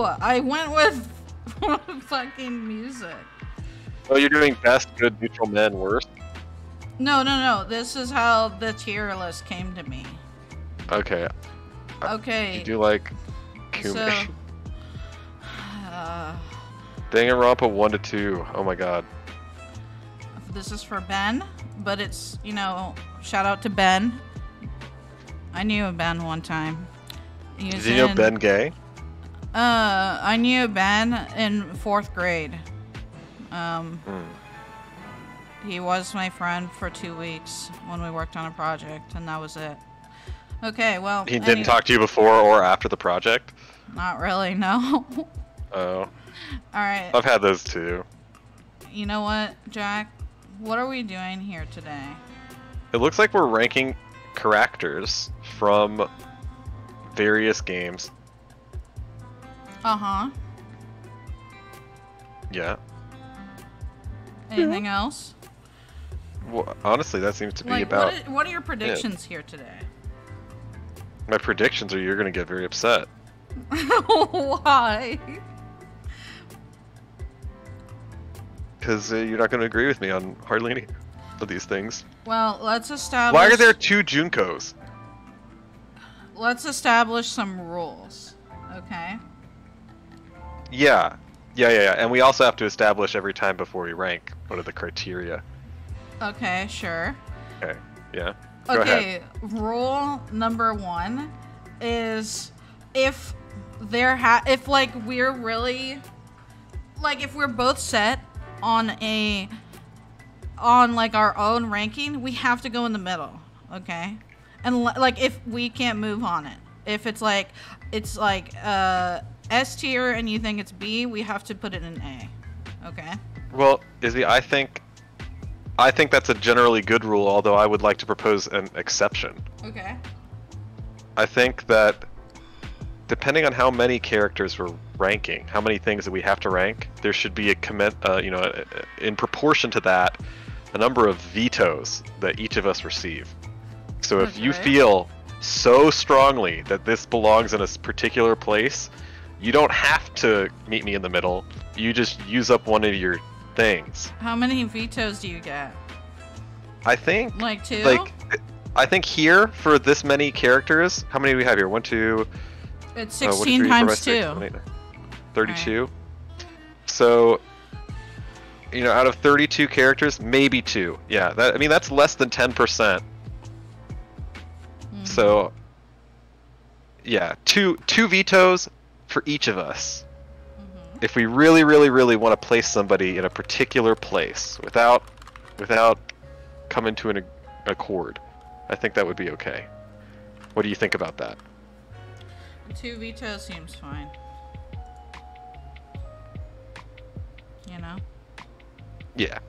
I went with fucking music. Oh, you're doing best, good, neutral, men, worst? No. This is how the tier list came to me. Okay. Okay. You do like Kumi. So, Danganronpa 1 to 2. Oh my god. this is for Ben, but it's, you know, shout out to Ben. I knew Ben one time. Did you know Ben Gay? I knew Ben in 4th grade. He was my friend for 2 weeks when we worked on a project, and that was it. Okay, well... He didn't talk to you before or after the project? Not really, no. Oh. Alright. I've had those too. You know what, Jack? What are we doing here today? It looks like we're ranking characters from various games. Uh-huh. Yeah. Anything else? Well, honestly, that seems to be about... What are your predictions here today? My predictions are you're going to get very upset. Why? Because you're not going to agree with me on hardly any of these things. Well, let's establish... Why are there 2 Junkos? Let's establish some rules, okay? Yeah. And we also have to establish every time before we rank what are the criteria. Okay, sure. Okay, yeah. Go ahead. Rule number 1 is if like we're really, like if we're both set on like our own ranking, we have to go in the middle, okay? And like if we can't move on it, if it's like S tier and you think it's B, we have to put it in A, okay? Well, Izzy, I think that's a generally good rule, although I would like to propose an exception. Okay. I think that depending on how many characters we're ranking, how many things that we have to rank, there should be in proportion to that, a number of vetoes that each of us receive. So if you feel so strongly that this belongs in a particular place, you don't have to meet me in the middle. You just use up one of your things. How many vetoes do you get? I think like 2. I think here for this many characters, how many do we have here? 1, 2. It's 16 times 2. 32. Right. So, out of 32 characters, maybe 2. Yeah, that's less than 10%. Mm-hmm. So, yeah, two vetoes for each of us. Mm-hmm. If we really, really, really want to place somebody in a particular place without coming to an accord, I think that would be okay. What do you think about that? 2 vetoes seems fine. Yeah.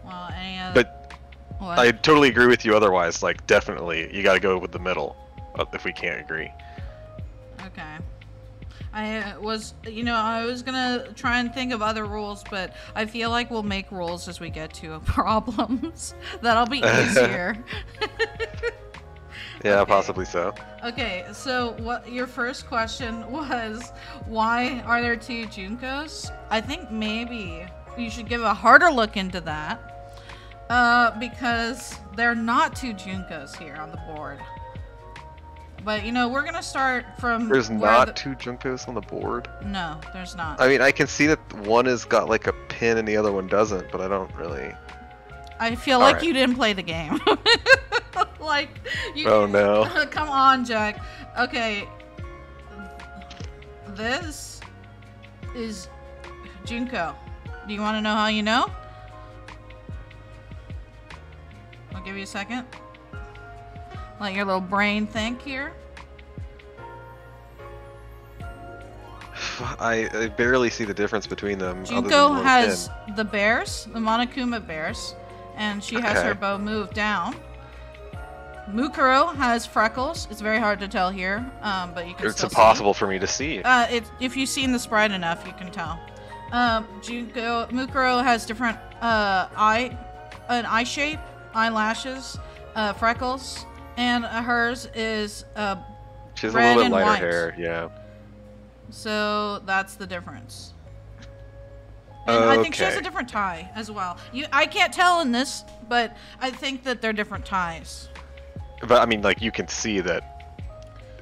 Well, any other... But what? I totally agree with you otherwise. Like, definitely, you gotta go with the middle if we can't agree. Okay. I was gonna try and think of other rules, but I feel like we'll make rules as we get to problems. That'll be easier. Yeah, okay. Possibly so. Okay, so what your first question was, why are there 2 Junkos? I think maybe you should give a harder look into that, because there are not 2 Junkos here on the board. But we're gonna start from. There's not 2 Junkos on the board? No, there's not. I mean, I can see that one has got like a pin and the other one doesn't, but I don't really. I feel like you didn't play the game. Oh no. Come on, Jack. Okay. This is Junko. Do you want to know how you know? I'll give you a second. Let your little brain think here. I barely see the difference between them. Junko has the bears, the Monokuma bears, and she has her bow moved down. Mukuro has freckles. It's very hard to tell here, but you can It's impossible for me to see. If you've seen the sprite enough, you can tell. Mukuro has different an eye shape, eyelashes, freckles, and hers is She has a red little bit and lighter white. hair, yeah. So that's the difference. And I think she has a Okay. different tie as well. I can't tell in this, but I think that they're different ties. But I mean, like, you can see that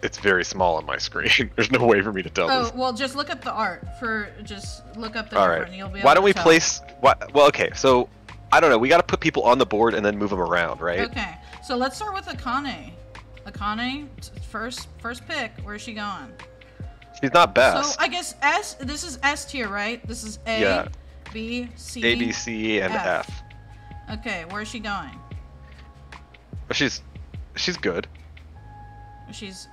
it's very small on my screen. There's no way for me to tell Oh, this. well, just look up the art Just look up the All different. right. And you'll be able Why don't to we tell. place? What? Well, okay. So I don't know. We got to put people on the board and then move them around, right? Okay, so let's start with Akane. Akane, first pick. Where's she going? She's not best. So I guess S. This is S tier, right? This is A, Yeah. B, C, A, B, C, and F. Okay, where's she going? But she's good. She's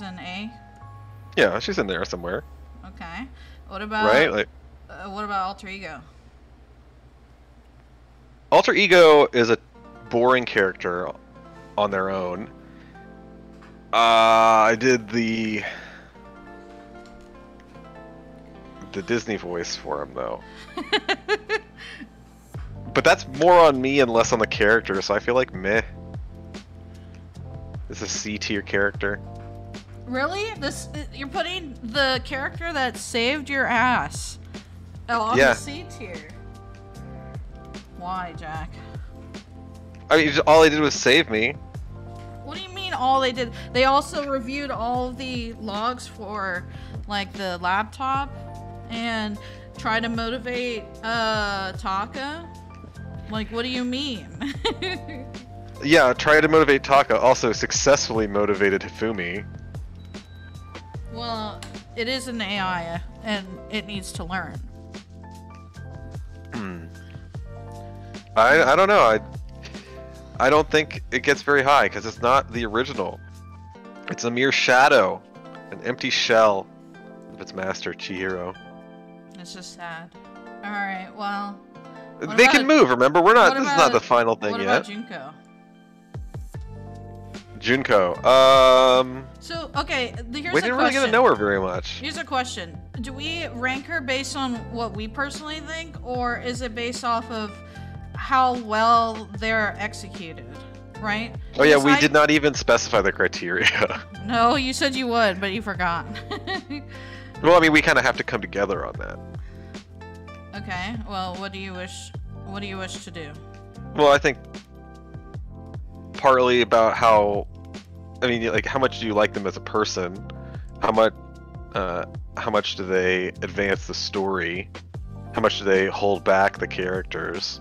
an A. Yeah, she's in there somewhere. Okay. What about Right? Like, what about Alter Ego? Alter Ego is a boring character on their own. I did the Disney voice for him though. But that's more on me and less on the character, so I feel like meh. This is a C tier character. Really? You're putting the character that saved your ass on Yeah. the C tier. Why, Jack? I mean, all they did was save me. What do you mean all they did? They also reviewed all of the logs for like the laptop and tried to motivate Taka. Like, what do you mean? Yeah, try to motivate Taka. Also successfully motivated Hifumi. Well, it is an AI and it needs to learn. I don't know. I don't think it gets very high because it's not the original. It's a mere shadow, an empty shell of its master Chihiro. It's just sad. All right, well. What They about- can move. Remember, we're not. what This is about- not the final thing What yet. about Junko? Junko. So, okay, here's We a didn't really get to question. know her very much. Here's a question. Do we rank her based on what we personally think, or is it based off of how well they're executed, right? Oh yeah, Because we did not even specify the criteria. No, you said you would, but you forgot. Well, I mean, we kind of have to come together on that. Okay, well, what do you wish to do? Well, I think partly about how, I mean, like, how much do you like them as a person? How much do they advance the story? How much do they hold back the characters?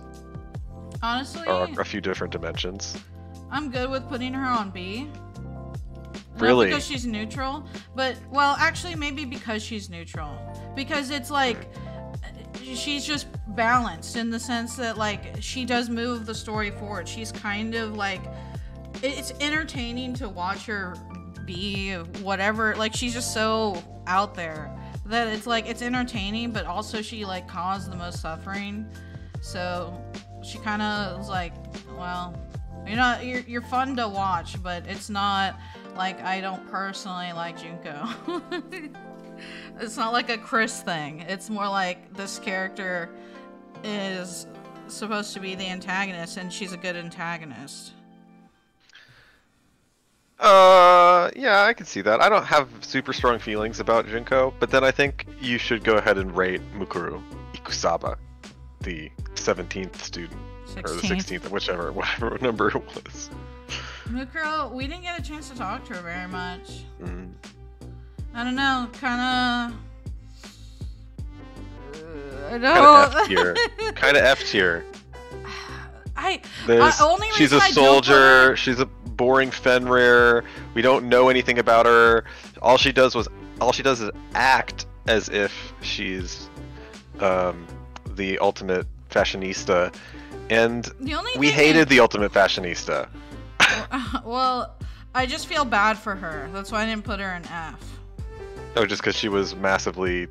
Honestly, Or a few different dimensions. I'm good with putting her on B. Really? Not because she's neutral, but, well, actually, maybe because she's neutral. Because it's like, she's just balanced in the sense that, like, she does move the story forward. She's kind of like, it's entertaining to watch her be whatever. Like, she's just so out there that it's like, it's entertaining, but also she, like, caused the most suffering. So she kind of was like, well, you're fun to watch, but it's not like I don't personally like Junko. It's not like a Chris thing. It's more like this character is supposed to be the antagonist, and she's a good antagonist. Yeah, I can see that. I don't have super strong feelings about Junko, but then I think you should go ahead and rate Mukuru Ikusaba, the 17th student. Or the 16th, whatever number it was. Mukuro, we didn't get a chance to talk to her very much. Mm. I don't know, kind of F tier. Kind of F tier. Only She's a reason I don't soldier. put She's a boring Fenrir. We don't know anything about her. All she does is act as if she's the ultimate fashionista, and The only we thing hated the ultimate fashionista. well, I just feel bad for her. That's why I didn't put her in F. Oh, just because she was massively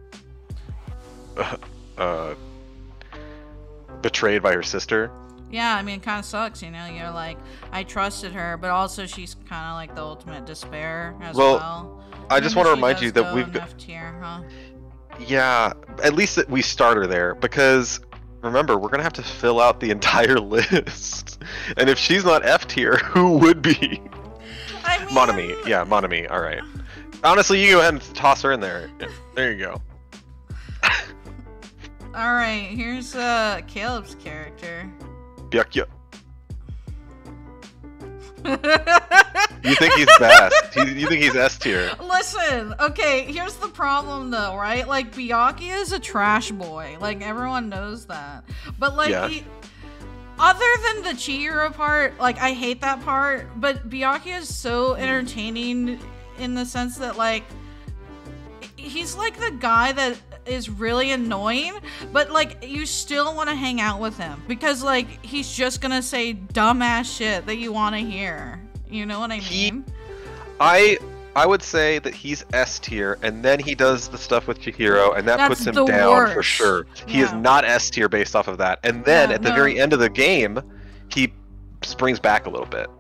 betrayed by her sister. Yeah, I mean, it kind of sucks, you know. You're like, I trusted her, but also she's kind of like the ultimate despair as well. I just want to remind you that we've got F tier, huh? Yeah, at least that we start her there, because remember, we're gonna have to fill out the entire list, and if she's not F tier, who would be? I mean, Monami, yeah, Monami. All right. Honestly, you go ahead and toss her in there. There you go. All right, here's Caleb's character. Byakya. You think he's best? You think he's S tier? Listen, okay, here's the problem though, right? Like, Byakuya is a trash boy. Like, everyone knows that. But, like, Yeah. other than the Chihiro part, like, I hate that part, but Byakuya is so entertaining in the sense that, like, he's like the guy that is really annoying, but, like, you still want to hang out with him because, like, he's just gonna say dumbass shit that you want to hear. You know what I mean? I would say that he's S tier, and then he does the stuff with Chihiro, and that That's puts him the down worst. for sure. He is Yeah. not S tier based off of that. And then Yeah, at the no. very end of the game, he springs back a little bit.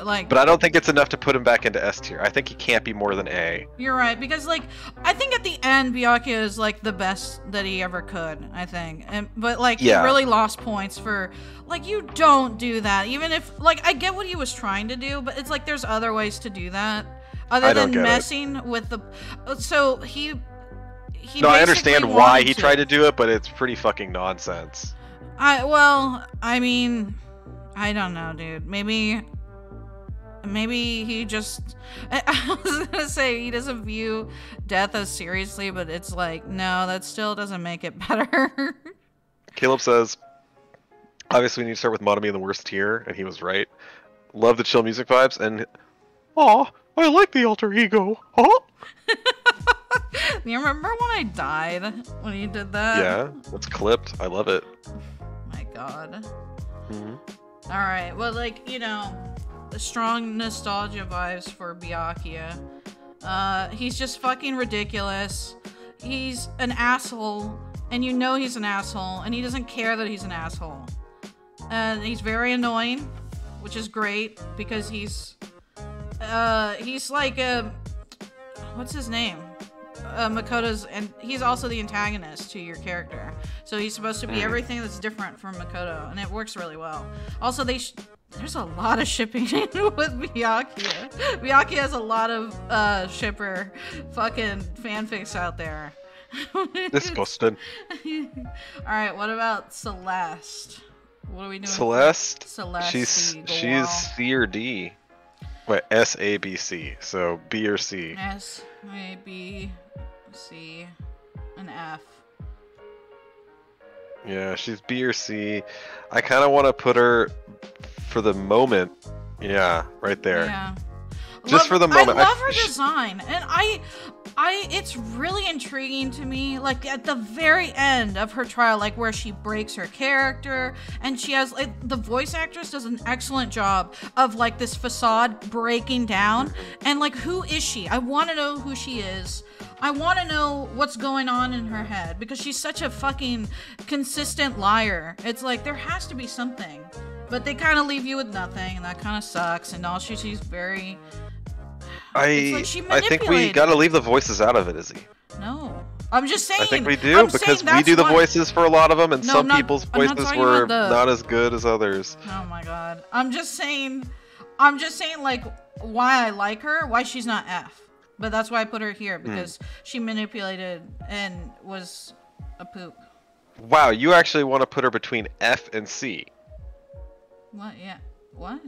Like, But I don't think it's enough to put him back into S tier. I think he can't be more than A. you're right, because, like, I think at the end, Byakuya is, like, the best that he ever could, I think. But, like, Yeah. he really lost points for, like, you don't do that. Even if, like, I get what he was trying to do, but it's like there's other ways to do that. Other I don't than get it. messing with the... So, he No, I understand basically why wanted he tried to do it, but it's pretty fucking nonsense. Well, I mean, I don't know, dude. Maybe he just... I was gonna say he doesn't view death as seriously, but it's like, no, that still doesn't make it better. Caleb says, obviously we need to start with Monami in the worst tier, and he was right. Love the chill music vibes, and aw, I like the alter ego. Huh? You remember when I died when he did that? Yeah, that's clipped. I love it. My God. Mhm. All right. Well, like, you know, the strong nostalgia vibes for Byakuya. He's just fucking ridiculous. He's an asshole, and you know he's an asshole, and he doesn't care that he's an asshole. And he's very annoying, which is great because he's like what's his name? Makoto's, and he's also the antagonist to your character. So he's supposed to be everything that's different from Makoto, and it works really well. Also, there's a lot of shipping with Byakuya. Byakuya has a lot of shipper fucking fanfics out there. Disgusting. Alright, what about Celeste? What are we doing? Celeste, Celeste. she's C or D. Wait, S, A, B, C. So B or C. S, A, B, C, and F. Yeah, she's B or C. I kind of want to put her for the moment. Yeah, right there. Yeah. Just for the moment. I love her design, and it's really intriguing to me. Like at the very end of her trial, like where she breaks her character, and she has like the voice actress does an excellent job of like this facade breaking down. And like, who is she? I want to know who she is. I want to know what's going on in her head because she's such a fucking consistent liar. It's like there has to be something, but they kind of leave you with nothing, and that kind of sucks. And all she's very. I think we gotta leave the voices out of it, Izzy. No, I'm just saying. I think we do because we do the voices for a lot of them, and some people's voices were not as good as others. Oh my God, I'm just saying like why I like her, why she's not F, but that's why I put her here because she manipulated and was a poop. Wow, you actually want to put her between F and C? What? Yeah. What?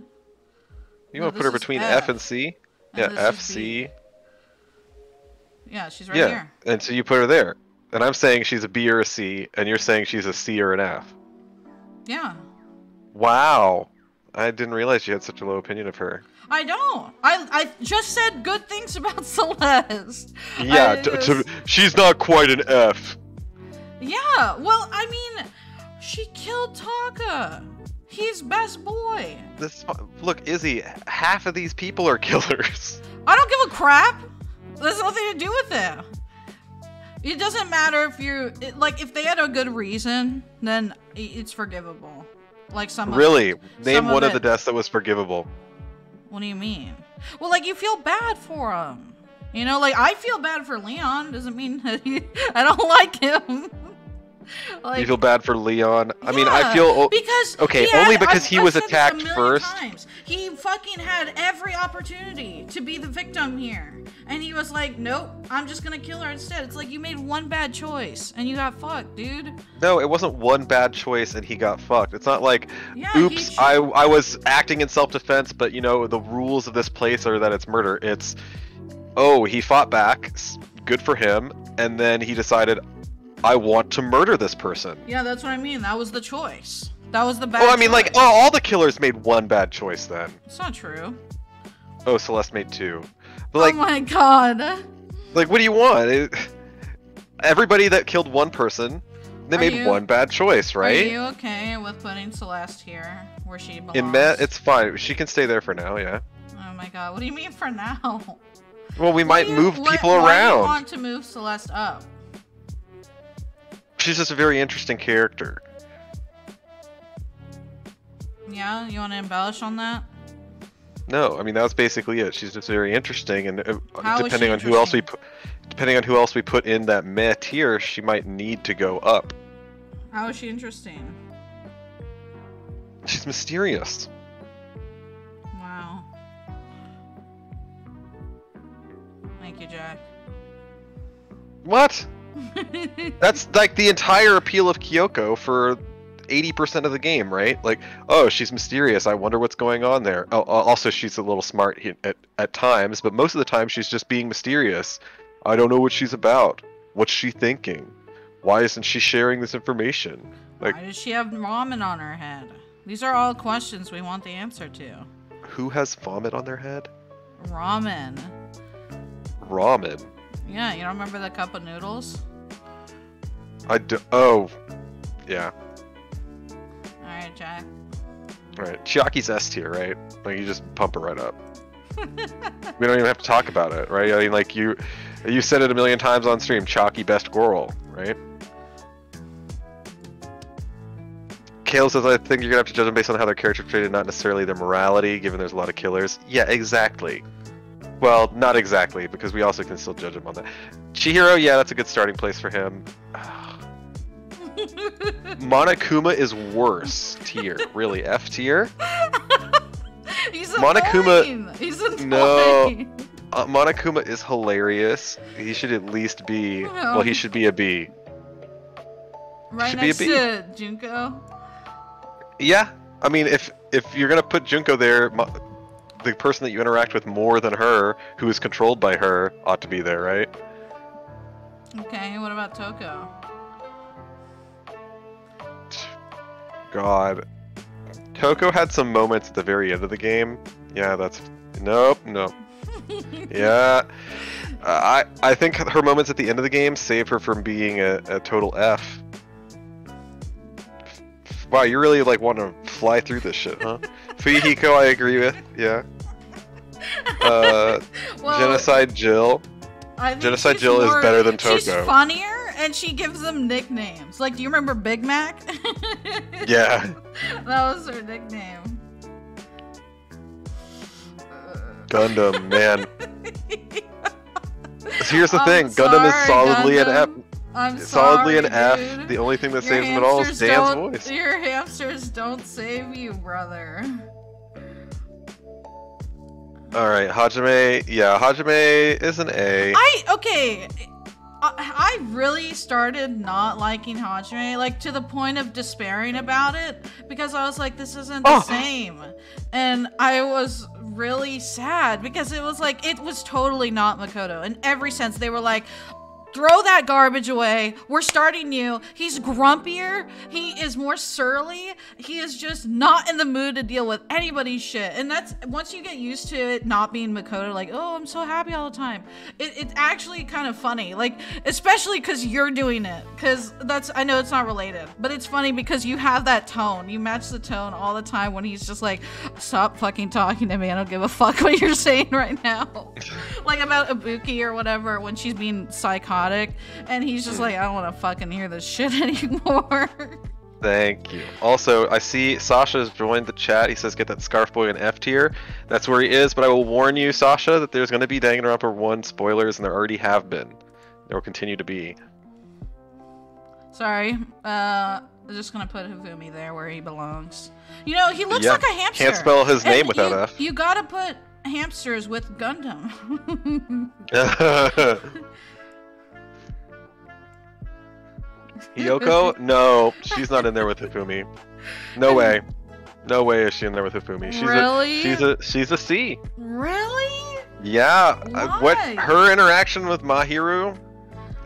You want to put her between F and C? Yeah, F, C. Yeah, she's right here. And so you put her there. And I'm saying she's a B or a C, and you're saying she's a C or an F. Yeah. Wow. I didn't realize you had such a low opinion of her. I don't. I just said good things about Celeste. Yeah, she's not quite an F. Yeah, well, I mean, she killed Taka. He's best boy. Look, Izzy, half of these people are killers. I don't give a crap. There's nothing to do with it. It doesn't matter if you're like if they had a good reason, then it's forgivable. Like some really, name some one of it. the deaths that was forgivable. What do you mean? Well, like you feel bad for him. You know, like I feel bad for Leon. Doesn't mean I don't like him. Like, you feel bad for Leon? I mean, yeah, I feel because only because he was attacked first. Times. He fucking had every opportunity to be the victim here, And he was like, nope, I'm just gonna kill her instead. It's like, you made one bad choice and you got fucked, dude. No, it wasn't one bad choice and he got fucked. It's not like, Yeah, oops, I was acting in self-defense, but you know, the rules of this place are that it's murder. It's, oh, he fought back, good for him, and then he decided, I want to murder this person. Yeah, that's what I mean. That was the choice. That was the bad Oh, I mean, choice. like, oh, all the killers made one bad choice then. It's not true. Oh, Celeste made 2. But, like, oh my god. Like, what do you want? Everybody that killed one person, they made one bad choice, right? Are you okay with putting Celeste here, where she belongs? In Met, it's fine. She can stay there for now, yeah. Oh my god, what do you mean for now? Well, we might move people around. Why do you want to move Celeste up? She's just a very interesting character. Yeah, you want to embellish on that? No, I mean that was basically it. She's just very interesting, and How depending on who else we put in that meh tier, she might need to go up. How is she interesting? She's mysterious. Wow. Thank you, Jack. What? That's like the entire appeal of Kyoko for 80% of the game, right? Like, oh, she's mysterious. I wonder what's going on there. Oh, also, she's a little smart at times, but most of the time she's just being mysterious. I don't know what she's about. What's she thinking? Why isn't she sharing this information? Like, why does she have ramen on her head? These are all questions we want the answer to. Who has vomit on their head? Ramen. Ramen? Yeah, you don't remember the cup of noodles? I do. Oh, yeah. Alright, Jack. Alright, Chiaki's S tier, right? Like, you just pump her right up. We don't even have to talk about it, right? I mean, like, you said it a million times on stream, Chiaki best girl, right? Kale says, I think you're gonna have to judge them based on how their character treated, not necessarily their morality, given there's a lot of killers. Yeah, exactly. Well, not exactly, because we also can still judge him on that. Chihiro, yeah, that's a good starting place for him. Monokuma is worse tier. Really, F tier? He's Monokuma, annoying. He's annoying. No, Monokuma is hilarious. He should at least be, well, he should be a B. Right next to Junko? Yeah, I mean, if you're gonna put Junko there, the person that you interact with more than her, who is controlled by her, ought to be there, right? Okay, what about Toko? God. Toko had some moments at the very end of the game. Yeah, that's... Nope. Yeah. I think her moments at the end of the game save her from being a total F. Wow, you really, like, want to fly through this shit, huh? Fuyuhiko, I agree with. Yeah. Well, Genocide Jill. Genocide Jill is better than Toko. She's funnier, and she gives them nicknames. Like, do you remember Big Mac? Yeah. That was her nickname. Gundam, man. So here's the thing, Gundam is solidly an F. I'm solidly sorry, an F. dude. The only thing that saves him at all is Dan's voice. Your hamsters don't save you, brother. Alright, Hajime. Yeah, Hajime is an A. Okay. I really started not liking Hajime, like to the point of despairing about it, because I was like, this isn't the same. And I was really sad because it was like, it was totally not Makoto in every sense. They were like, throw that garbage away. We're starting new. He's grumpier. He is more surly. He is just not in the mood to deal with anybody's shit. And that's, once you get used to it not being Makoto, like, oh, I'm so happy all the time. It's actually kind of funny. Like, especially because you're doing it. Because that's, I know it's not related, but it's funny because you have that tone. You match the tone all the time when he's just like, stop fucking talking to me. I don't give a fuck what you're saying right now. Like about Ibuki or whatever, when she's being psychotic. And he's just like, I don't want to fucking hear this shit anymore. Thank you. Also, I see Sasha has joined the chat. He says, get that Scarf Boy in F tier. That's where he is, but I will warn you, Sasha, that there's going to be Danganronpa 1 spoilers, and there already have been. There will continue to be. Sorry. I'm just going to put Hifumi there where he belongs. You know, he looks like a hamster. Can't spell his name without F. You gotta put hamsters with Gundam. Hiyoko? No, she's not in there with Hifumi. No way. No way is she in there with Hifumi. She's a C. Really? Yeah. Why? Her interaction with Mahiru?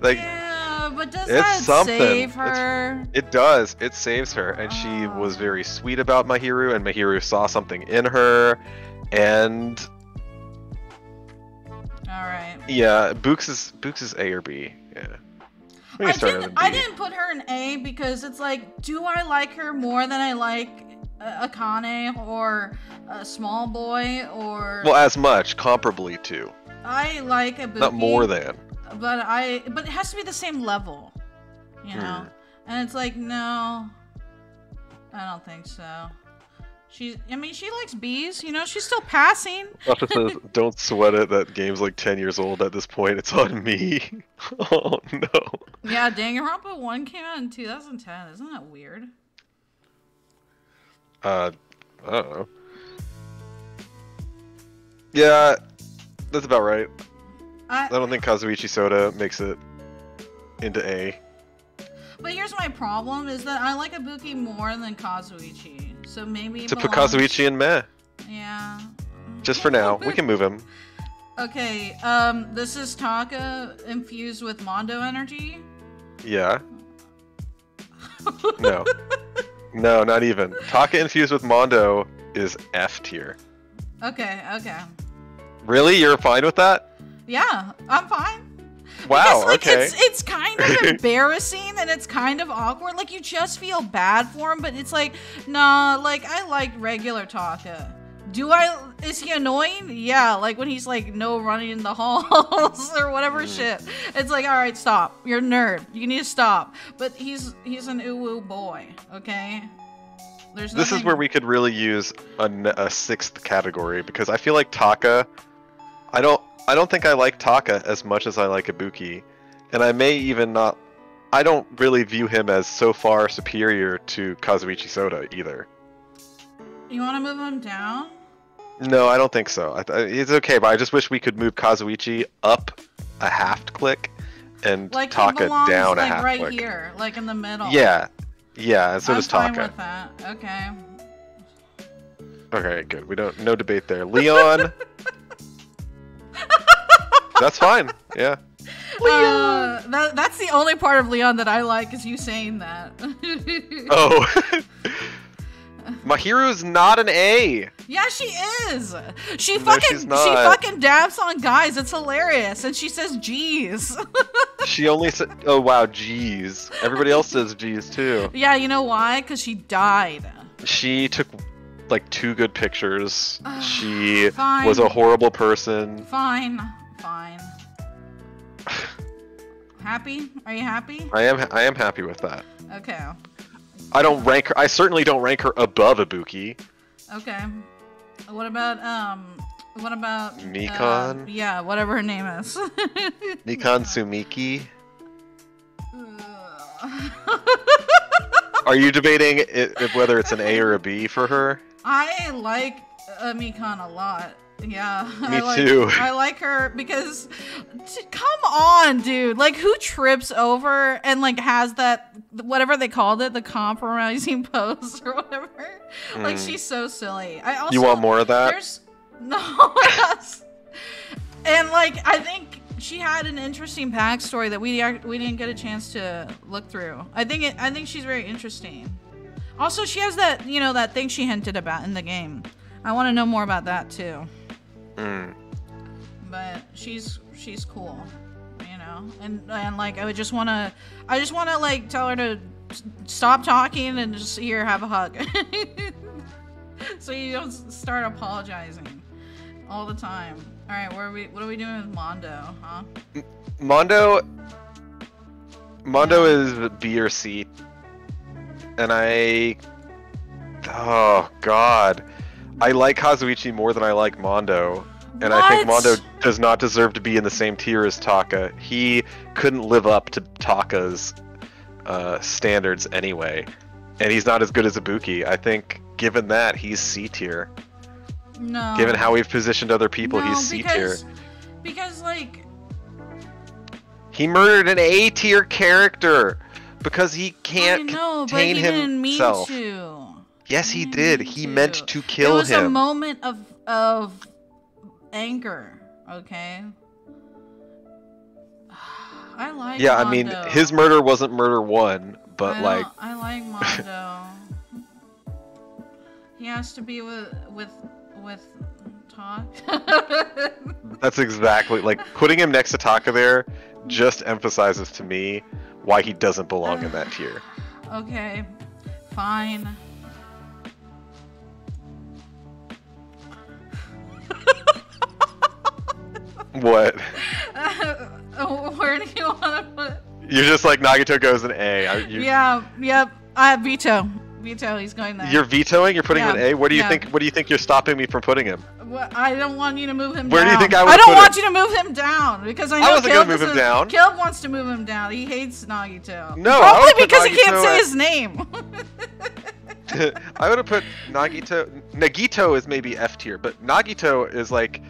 Like, yeah, but does it's that something. save her? It does. It saves her, and she was very sweet about Mahiru, and Mahiru saw something in her, and all right. yeah, Books is A or B. Yeah. I didn't put her in A because it's like, do I like her more than I like Akane or a Small Boy or? Well, as much, comparably to. I like Ibuki. Not more than. But it has to be the same level, you know. And it's like, no, I don't think so. She likes bees, you know. She's still passing. Sasha says, "Don't sweat it. That game's like 10 years old at this point. It's on me." Oh no. Yeah, Danganronpa 1 came out in 2010. Isn't that weird? I don't know. Yeah, that's about right. I don't think Kazuichi Soda makes it into A. But here's my problem: is that I like Ibuki more than Kazuichi. So maybe to put Kazuichi in meh. Yeah. Just for now, we can move him. Okay. This is Taka infused with Mondo energy. Yeah. No. No, not even. Taka infused with Mondo is F tier. Okay. Okay. Really? You're fine with that? Yeah, I'm fine. Wow, because, like, okay. It's kind of embarrassing and it's kind of awkward. Like, you just feel bad for him, but it's like, nah, like, I like regular Taka. Is he annoying? Yeah, like when he's like, no running in the halls or whatever shit. It's like, all right, stop. You're a nerd. You need to stop. But he's an uwu boy, okay? This is where we could really use a sixth category, because I feel like Taka, I don't think I like Taka as much as I like Ibuki, and I may even not. I don't really view him as so far superior to Kazuichi Soda either. You want to move him down? No, I don't think so. It's okay, but I just wish we could move Kazuichi up a half click and like Taka down a half right click. Here, like in the middle. Yeah, and so does Taka. I'm fine with that. Okay. Okay, good. No debate there. Leon. That's fine. Yeah. Leon. That's the only part of Leon that I like, is you saying that. Oh. Mahiru's not an A. Yeah, she is. She No, fucking dabs on guys. It's hilarious, and she says "geez." She only said, "Oh wow, geez." Everybody else says "geez" too. Yeah, you know why? Because she died. She took like 2 good pictures. She fine. was a horrible person. Fine. Happy? Are you happy? I am happy with that. Okay. I don't rank her. I certainly don't rank her above Ibuki. Okay. What about Mikan? Yeah, whatever her name is. Mikan Sumiki. Are you debating whether it's an A or a B for her? I like Mikan a lot. Yeah. Me too. I like her because, come on, dude. Like, who trips over and, like, has that, whatever they called it, the compromising pose or whatever? Like, she's so silly. You want more of that? No. And, like, I think she had an interesting backstory that we didn't get a chance to look through. I think she's very interesting. Also, she has that, you know, that thing she hinted about in the game. I want to know more about that too. But she's cool, you know, and like I just wanna like tell her to stop talking and just here, have a hug, so you don't start apologizing all the time. All right, what are we doing with Mondo, huh? Mondo is B or C, and oh god. I like Kazuichi more than I like Mondo, and I think Mondo does not deserve to be in the same tier as Taka. He couldn't live up to Taka's standards anyway, and he's not as good as Ibuki. I think, given that, he's C tier. No. Given how we've positioned other people, No, he's C tier. Because like He murdered an A tier character because he can't I know, but contain he didn't mean himself. to. Yes, he did. He meant to kill him. It was him. a moment of anger. Okay. I like. Yeah, Mondo. I mean, his murder wasn't murder one, but like. I like Mondo. He has to be with Talk. That's exactly like putting him next to Taka there just emphasizes to me why he doesn't belong in that tier. Okay, fine. What? Where do you want to put? You're just like Nagito goes in A. Yeah, yep. I veto. Veto. He's going there. You're vetoing. You're putting him in A. Where do you yeah. think? What do you think you're stopping me from putting him? Well, I don't want you to move him down. Where do you think I would I don't put want him? you to move him down because I know wasn't Caleb gonna move him down. Caleb wants to move him down. He hates Nagito. No, probably I would put because he can't Nagito say at- his name. I would have put Nagito. Nagito is maybe F tier, but Nagito is like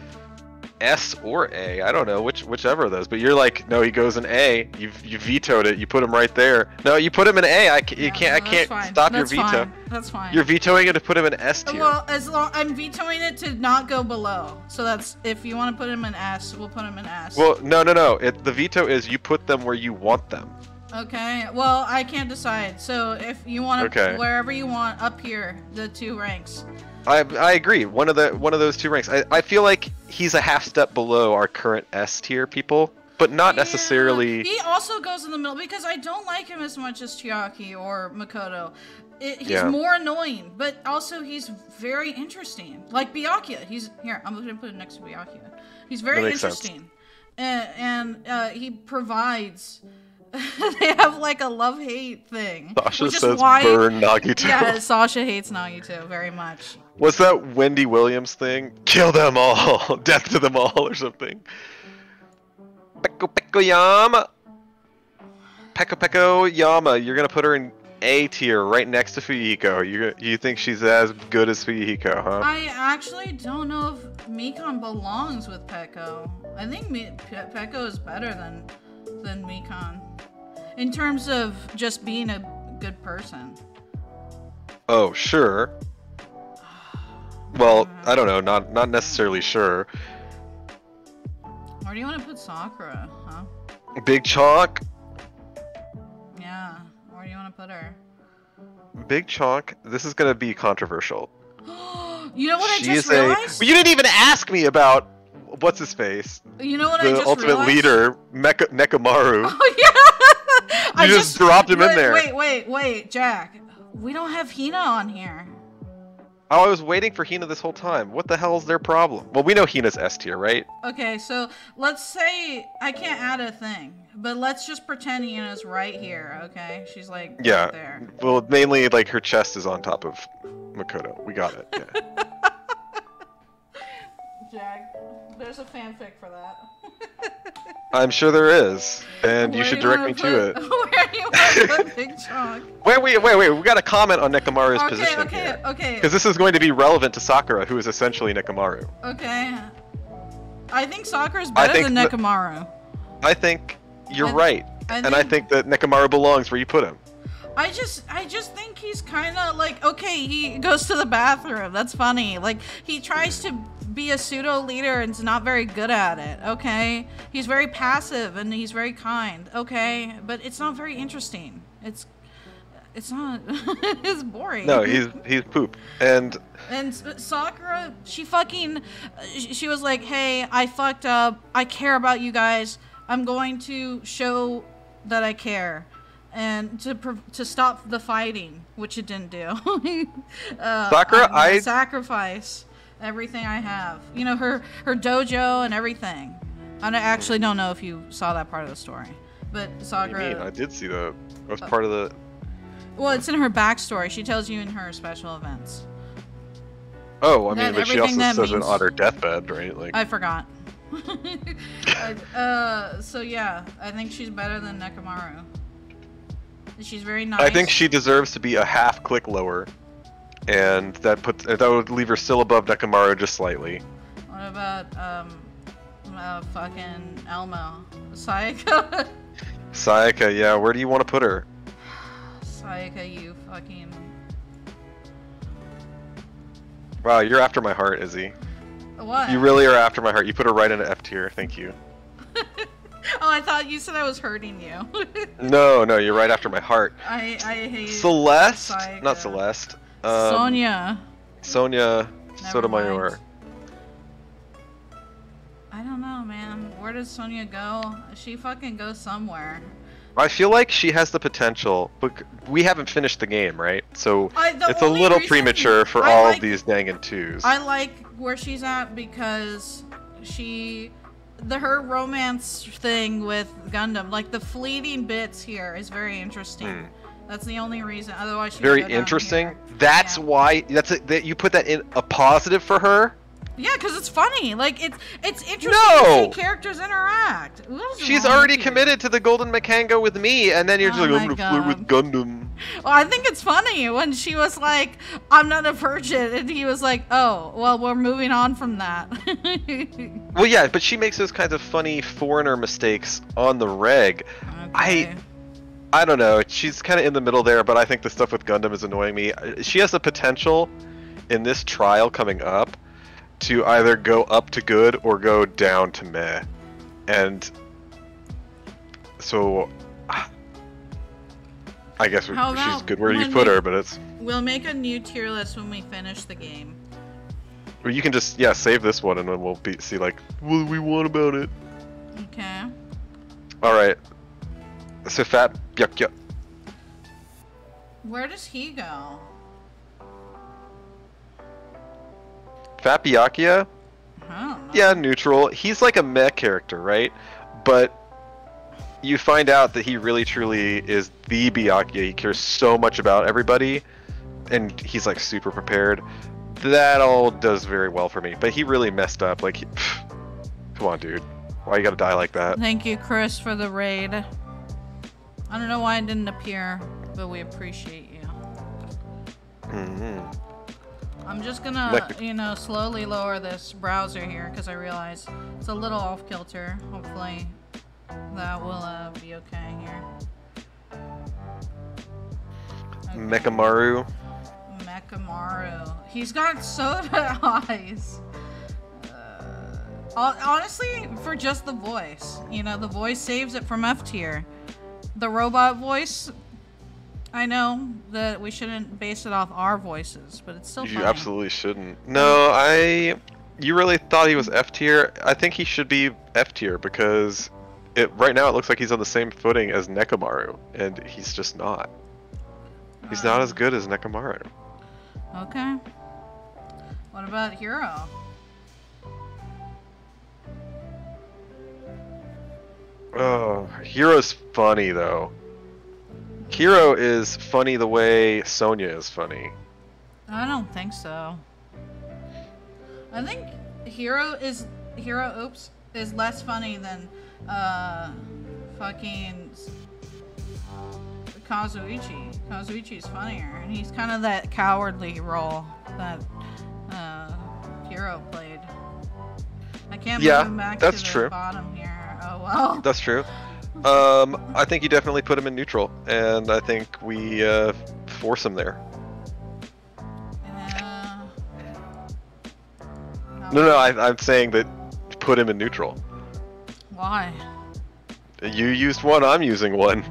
S or A. I don't know whichever of those. But you're like, no, he goes in A. You vetoed it. You put him right there. No, you put him in A. I can't stop your veto. Fine. That's fine. You're vetoing it to put him in S tier. Well, as long I'm vetoing it to not go below. So that's if you want to put him in S, we'll put him in S. Well, no. The veto is you put them where you want them. Okay. Well, I can't decide. So if you want to, Okay. wherever you want, up here, the 2 ranks. I agree. One of those 2 ranks. I feel like he's a half step below our current S tier people, but not necessarily. He also goes in the middle because I don't like him as much as Chiaki or Makoto. He's more annoying, but also he's very interesting. Like Byakuya. He's here. I'm going to put it next to Byakuya. He's very interesting, and he provides. They have like a love-hate thing. Sasha which is says why, burn Nagito. Yeah, Sasha hates Nagito very much. What's that Wendy Williams thing? Kill them all! Death to them all or something. Peko Peko Yama! Peko Peko Yama, you're gonna put her in A tier right next to Fuyuhiko. You think she's as good as Fuyuhiko, huh? I actually don't know if Mikan belongs with Peko. I think Peko is better than Mikan. In terms of just being a good person. Oh, sure. Well, I don't know, not necessarily sure. Where do you want to put Sakura, huh? Big Chalk? Yeah, where do you want to put her? Big Chalk, this is gonna be controversial. You know what I just realized? You didn't even ask me about what's his face. You know what I just The ultimate realized? leader, Nekamaru. Oh yeah! You just dropped him in there. Wait, Jack. We don't have Hina on here. Oh, I was waiting for Hina this whole time. What the hell is their problem? Well, we know Hina's S tier, right? Okay, so let's say I can't add a thing, but let's just pretend Hina's right here, okay? She's like right there. Well, mainly like her chest is on top of Makoto. We got it. Yeah. Jack, there's a fanfic for that. I'm sure there is, and you Where should do direct me wanna to it. Where do you want to put Big Chalk? Wait. We got to comment on Nekamaru's position here. Okay. Because this is going to be relevant to Sakura, who is essentially Nekamaru. Okay. I think Sakura's better than Nekamaru. I think you're right, and I think that Nekamaru belongs where you put him. I just think he's kind of like, okay, he goes to the bathroom. That's funny. Like, he tries to be a pseudo leader and is not very good at it. Okay, he's very passive and he's very kind. Okay, but it's not very interesting. It's not. It's boring. No, he's poop. And Sakura, she was like, hey, I fucked up. I care about you guys. I'm going to show that I care. And to stop the fighting, which it didn't do. Sakura, I sacrifice everything I have. You know, her dojo and everything. I actually don't know if you saw that part of the story, but Sakura. What do you mean? I did see that was part of the. Well, it's in her backstory. She tells you in her special events. Oh, I mean, but she also says it means... on her deathbed, right? Like. I forgot. So yeah, I think she's better than Nekamaru. She's very nice. I think she deserves to be a half click lower. and that would leave her still above Nekomaru just slightly. What about fucking Elmo, Sayaka? Sayaka, yeah. Where do you want to put her? Sayaka, you fucking. Wow, you're after my heart, Izzy. What? You really are after my heart. You put her right into F tier. Thank you. Oh, I thought you said I was hurting you. No, you're right after my heart. I hate Celeste? Sayaka. Not Celeste. Sonia. Sonia Never Sotomayor. mind. I don't know, man. Where does Sonia go? She fucking goes somewhere. I feel like she has the potential, but we haven't finished the game, right? So it's a only little reason premature for I all like- of these Dangan 2s. I like where she's at because her romance thing with Gundam, like the fleeting bits here, is very interesting. That's the only reason. Otherwise, she would Very go down interesting. here. That's Yeah. why that you put that in a positive for her. Yeah, because it's funny. Like it's interesting No! to see characters interact. What is She's wrong already with you? committed to the Golden Makango with me, and then you're just Oh like, I'm my gonna flirt with Gundam. Well, I think it's funny when she was like, "I'm not a virgin," and he was like, "Oh, well, we're moving on from that." Well, yeah, but she makes those kinds of funny foreigner mistakes on the reg. Okay. I don't know. She's kind of in the middle there, but I think the stuff with Gundam is annoying me. She has the potential in this trial coming up to either go up to good or go down to meh. And so I guess How she's about good where you when put we- her, but it's... We'll make a new tier list when we finish the game. Or you can just, yeah, save this one and then we'll see, like, what do we want about it? Okay. Alright. So Fat Byuk. Where does he go? Fat Byakuya? I don't know. Yeah, neutral. He's like a meh character, right? But you find out that he really truly is the Byakuya. He cares so much about everybody, and he's like super prepared. That all does very well for me. But he really messed up. Like, come on, dude. Why you gotta die like that? Thank you, Chris, for the raid. I don't know why it didn't appear, but we appreciate you. I'm just gonna, slowly lower this browser here because I realize it's a little off kilter. Hopefully that will be okay here. Okay. Mekamaru. He's got soda eyes. Honestly, for just the voice. The voice saves it from F tier. The robot voice, I know that we shouldn't base it off our voices, but it's still You funny. absolutely shouldn't. No, you really thought he was F tier? I think he should be F tier because right now it looks like he's on the same footing as Nekomaru, and he's just not. He's not as good as Nekomaru. Okay. What about Hero? Oh, Hero's funny though. Hero is funny the way Sonya is funny. I don't think so. I think Hero is less funny than fucking Kazuichi. Kazuichi's funnier, and he's kind of that cowardly role that Hero played. I can't move him back that's to the true. bottom here. Oh well. That's true. I think you definitely put him in neutral, and I think we force him there. No, I'm saying that put him in neutral. Why? You used one, I'm using one.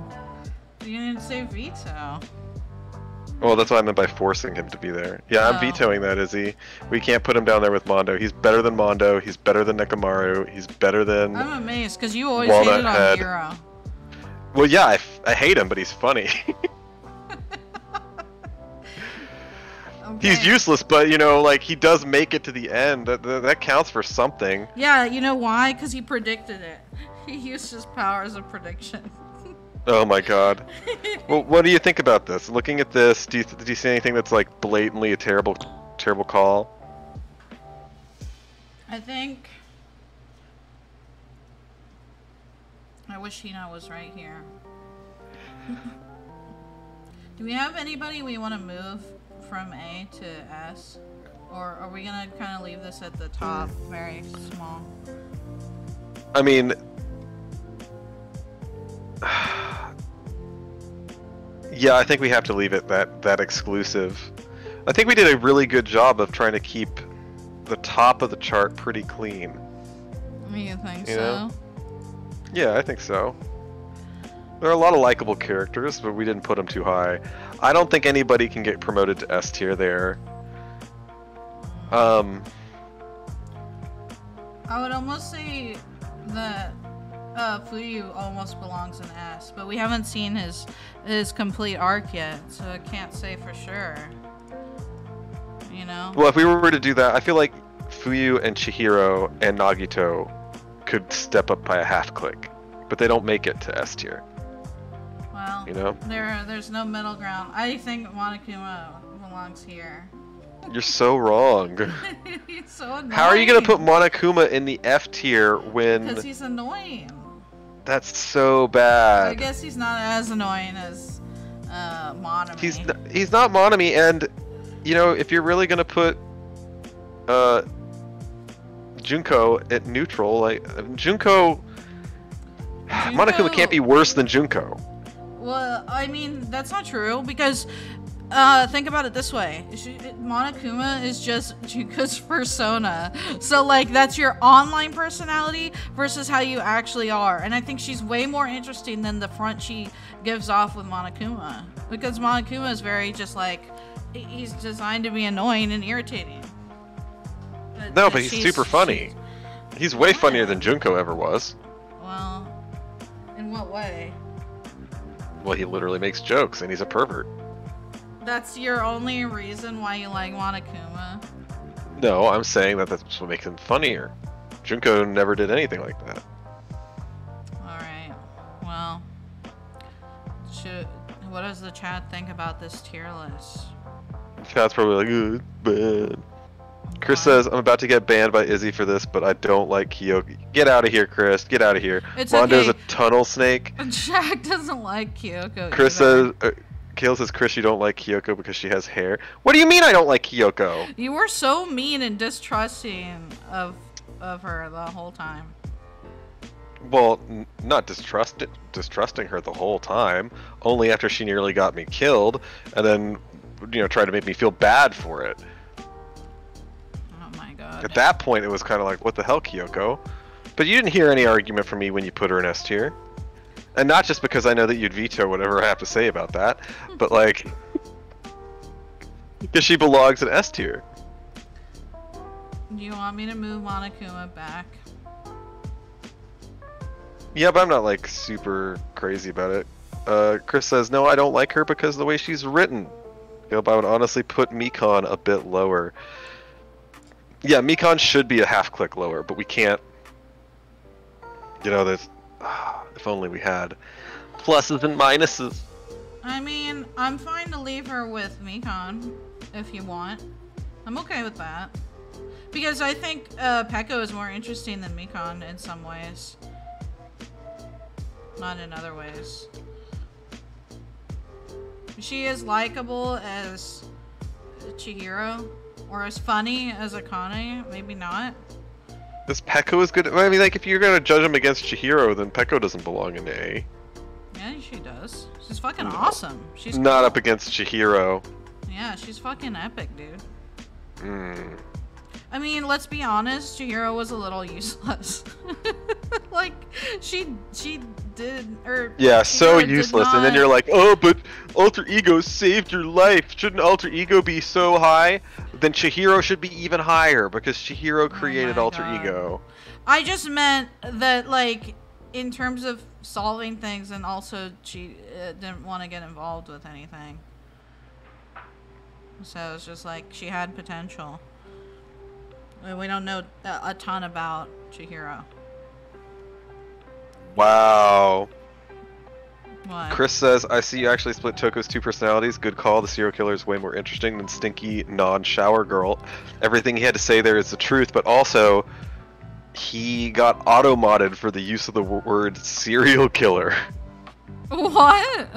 You didn't say veto. Well, that's what I meant by forcing him to be there. Yeah, I'm Oh. vetoing that, Izzy. We can't put him down there with Mondo. He's better than Mondo. He's better than Nekomaru. He's better than... I'm amazed because you always Walnut hated on Head. Hero. Well, yeah, I hate him, but he's funny. Okay. He's useless, but, like, he does make it to the end. That counts for something. Yeah, you know why? Because he predicted it. He used his powers of prediction. Oh my god. Well, what do you think about this? Looking at this, do you see anything that's, like, blatantly a terrible call? I think... I wish Hina was right here. Do we have anybody we want to move from A to S? Or are we gonna kind of leave this at the top, very small? I mean, yeah, I think we have to leave it that exclusive. I think we did a really good job of trying to keep the top of the chart pretty clean. You think You so? know? Yeah, I think so. There are a lot of likable characters, but we didn't put them too high. I don't think anybody can get promoted to S tier there. I would almost say that Fuyu almost belongs in S, but we haven't seen his complete arc yet, so I can't say for sure. You know? Well, if we were to do that, I feel like Fuyu and Chihiro and Nagito could step up by a half click, but they don't make it to S tier. Well, You know? there's no middle ground. I think Monokuma belongs here. You're so wrong. He's so annoying. How are you gonna put Monokuma in the F tier when? Because he's annoying. That's so bad. I guess he's not as annoying as Monami. He's not Monami, and you know, if you're really gonna put Junko at neutral, like Junko, Monokuma can't be worse than Junko. Well, I mean, that's not true, because think about it this way. Monokuma is just Junko's persona. So, like, that's your online personality versus how you actually are. And I think she's way more interesting than the front she gives off with Monokuma. Because Monokuma is very just like, he's designed to be annoying and irritating. No, but he's super funny. He's way funnier than Junko ever was. Well, in what way? Well, he literally makes jokes, and he's a pervert. That's your only reason why you like Monokuma? No, I'm saying that that's what makes him funnier. Junko never did anything like that. Alright, well, what does the chat think about this tier list? Chat's probably like, "Ugh, bad." Chris says, I'm about to get banned by Izzy for this, but I don't like Kyoko. Get out of here, Chris. Get out of here. It's Mondo's okay. a tunnel snake. Jack doesn't like Kyoko Chris either. says, Kale says, Chris, you don't like Kyoko because she has hair. What do you mean I don't like Kyoko? You were so mean and distrusting of her the whole time. Well, not distrusting her the whole time. Only after she nearly got me killed, and then, you know, tried to make me feel bad for it. Oh my god. At that point, it was kind of like, what the hell, Kyoko? But you didn't hear any argument from me when you put her in S tier. And not just because I know that you'd veto whatever I have to say about that, but like, because she belongs in S tier. Do you want me to move Monokuma back? Yeah, but I'm not like super crazy about it. Chris says, no, I don't like her because of the way she's written. Yep, I would honestly put Mikon a bit lower. Yeah, Mikon should be a half click lower, but we can't. You know, there's. If only we had pluses and minuses. I mean, I'm fine to leave her with Mikon if you want. I'm okay with that. Because I think Peko is more interesting than Mikon in some ways. Not in other ways. She is likable as Chihiro, or as funny as Akane, maybe not. This Peko is good. I mean, like, if you're gonna judge him against Chihiro, then Peko doesn't belong in A. Yeah, she does. She's fucking awesome. She's not cool. up against Chihiro. Yeah, she's fucking epic, dude. Hmm. I mean, let's be honest, Chihiro was a little useless. Like, she did, or... Yeah, so Chihiro did useless. And then not- you're like, oh, but Alter Ego saved your life. Shouldn't Alter Ego be so high? Then Chihiro should be even higher because Chihiro created my Alter God. Ego. I just meant that, like, in terms of solving things, and also she didn't want to get involved with anything. So it's just like, she had potential. We don't know a ton about Chihiro. Wow. What? Chris says, I see you actually split Toko's two personalities. Good call. The serial killer is way more interesting than stinky non-shower girl. Everything he had to say there is the truth, but also he got auto-modded for the use of the word serial killer. What?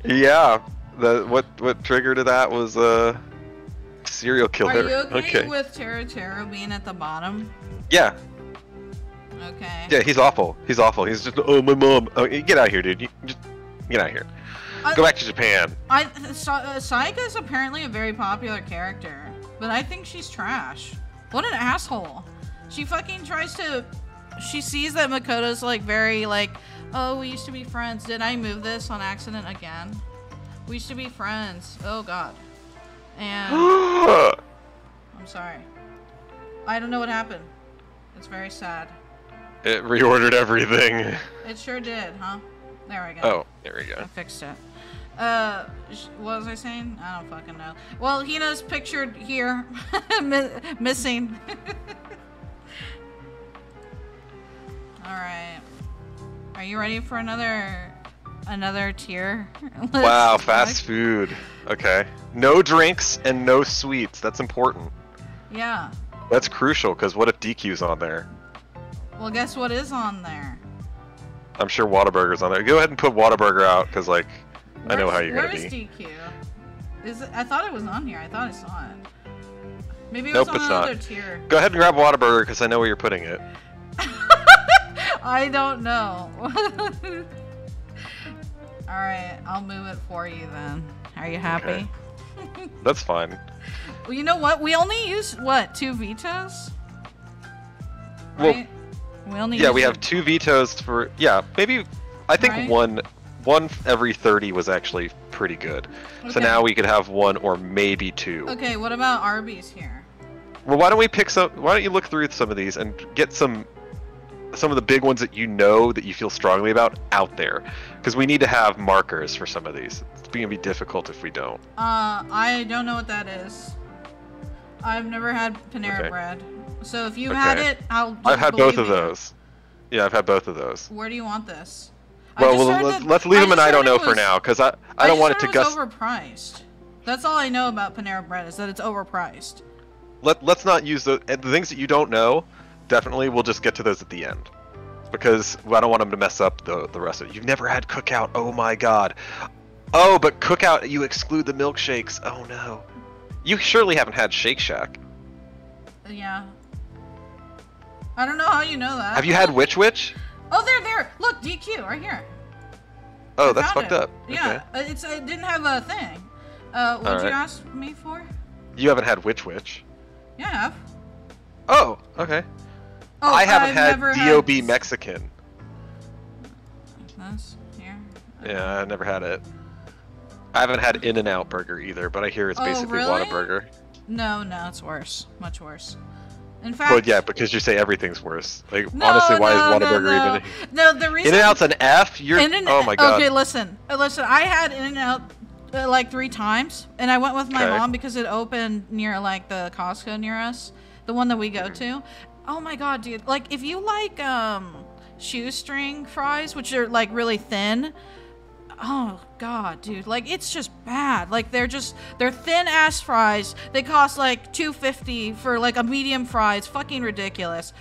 Yeah. What triggered that was Serial killer. Are you okay, Okay. with Taro being at the bottom? Yeah. Okay. Yeah, he's awful. He's awful. He's just, oh, my mom. Oh, get out of here, dude. You just get out of here. Go back to Japan. Saika is apparently a very popular character, but I think she's trash. What an asshole. She fucking tries to... She sees that Makoto's like very like, oh, we used to be friends. Did I move this on accident again? We used to be friends. Oh god. And... I'm sorry. I don't know what happened. It's very sad. It reordered everything. It sure did, huh? There we go. Oh, there we go. I fixed it. What was I saying? I don't fucking know. Well, Hina's pictured here. Missing. Alright. Are you ready for another tier? Wow, fast food. Okay. No drinks and no sweets. That's important. Yeah. That's crucial, because what if DQ's on there? Well, guess what is on there? I'm sure Whataburger's on there. Go ahead and put Whataburger out, because, like, I know how you're going to be. Where's DQ? Is it? I thought it was on here. I thought I saw it. Maybe it Nope, was on it's another not. tier. Go ahead and grab Whataburger, because I know where you're putting it. I don't know. Alright, I'll move it for you then. Are you happy? Okay. That's fine. Well, you know what? We only use, what, 2 vetoes? Well, Right? We only yeah, use we have 2 vetoes for... Yeah, maybe... I think Right? one every 30 was actually pretty good. So Okay. now we could have 1 or maybe 2. Okay, what about Arby's here? Well, why don't we pick some... Why don't you look through some of these and get some of the big ones that you know that you feel strongly about out there, because we need to have markers for some of these. It's going to be difficult if we don't. I don't know what that is. I've never had Panera Okay. bread. So if you Okay. had it, I'll just I've had both believe of you. those. Yeah, I've had both of those. Where do you want this? Well, let's leave them in I don't know for now, because I don't want it to just guess. heard it was overpriced. That's all I know about Panera bread is that it's overpriced. Let's not use the things that you don't know. Definitely, we'll just get to those at the end, because I don't want them to mess up the rest of it. You've never had Cookout. Oh my god. Oh, but Cookout, you exclude the milkshakes. Oh no. You surely haven't had Shake Shack. Yeah. I don't know how you know that. Have you had Witch Witch? Oh, there. Look, DQ right here. Oh, I that's found fucked it. up. Yeah, Okay. it didn't have a thing. What'd you Alright. ask me for? You haven't had Witch Witch. Yeah, I have. Oh, okay. Oh, I haven't I've had never DOB had... Mexican. This here. Yeah, I never had it. I haven't had In-N-Out Burger either, but I hear it's Oh, basically really? Whataburger. No, it's worse. Much worse. In fact... Well, yeah, because you say everything's worse. Like, No, honestly, why no, is Whataburger even... No, the reason... In-N-Out's an F? You're... Oh my god. Okay, listen. I had In-N-Out like 3 times, and I went with my Okay. mom because it opened near like the Costco near us, the one that we go to. Oh my god, dude! Like if you like shoestring fries, which are like really thin. Oh god, dude! Like it's just bad. Like they're thin ass fries. They cost like $2.50 for like a medium fry. It's fucking ridiculous.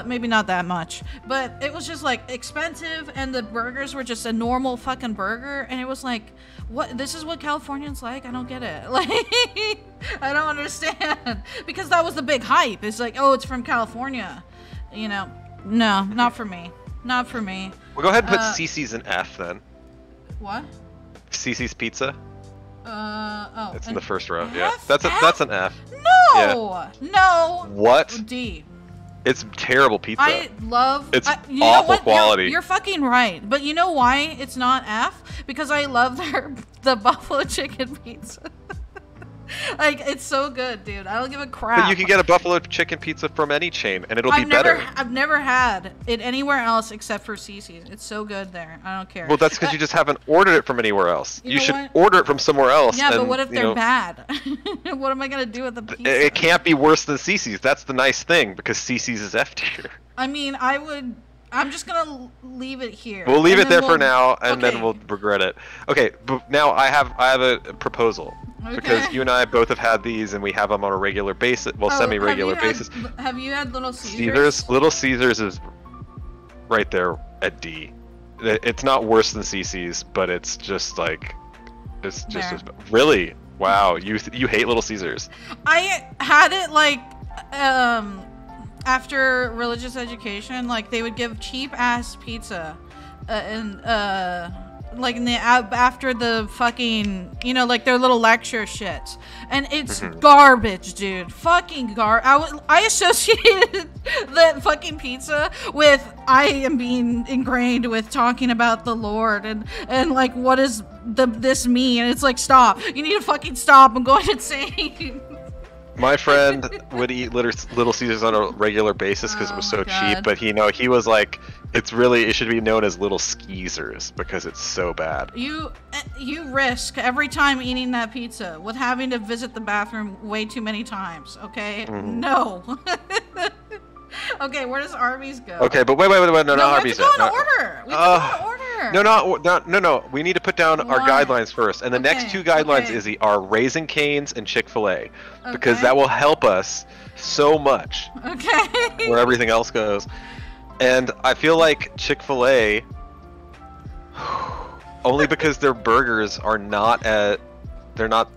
Maybe not that much, but it was just like expensive, and the burgers were just a normal fucking burger, and it was like, what? This is what Californians like? I don't get it. Like, I don't understand, because that was the big hype. It's like, oh, it's from California, you know? No, not for me. Not for me. Well, go ahead and put CC's in F then. What? CC's Pizza. Oh. It's in an the first row. F? Yeah, that's an F. No, no. What? D. It's terrible pizza. I love. It's you know awful what? quality. You're fucking right. But you know why it's not F? Because I love the buffalo chicken pizza. Like it's so good, dude. I don't give a crap. But you can get a buffalo chicken pizza from any chain, and it'll be better. I've never had it anywhere else except for CC's. It's so good there. I don't care. Well, that's because you just haven't ordered it from anywhere else. You You know should what? order it from somewhere else. Yeah, but and, what if you they're know, bad? What am I gonna do with the pizza? It can't be worse than CC's. That's the nice thing, because CC's is F tier. I mean, I'm just gonna leave it here. We'll leave and it then there for now, and okay. then we'll regret it. Okay, but now I have a proposal. Because Okay. you and I both have had these, and we have them on a regular basis, well, Oh, semi-regular have you had- basis. Have you had Little Caesars? Little Caesars is right there at D. It's not worse than CC's, but it's just like, it's just There. really. Wow, you hate Little Caesars. I had it like after religious education, like they would give cheap ass pizza, and like in the after the fucking, you know, like their little lecture shit, and it's garbage, dude. Fucking I associated that fucking pizza with I am being ingrained with talking about the Lord and like what does this mean? And it's like, stop. You need to fucking stop. I'm going insane. My friend would eat Little Caesars on a regular basis because it was so cheap, but he was like, it should be known as Little Skeezers because it's so bad. You risk every time eating that pizza with having to visit the bathroom way too many times, okay? No. Okay, where does Arby's go? Okay, but wait, no, not Arby's. We have to go in order. We have to go in order. No. We need to put down our guidelines first, and the next two guidelines, Izzy, are Raising Cane's and Chick-fil-A, because that will help us so much. Okay. Where everything else goes, and I feel like Chick-fil-A, only because their burgers are they're not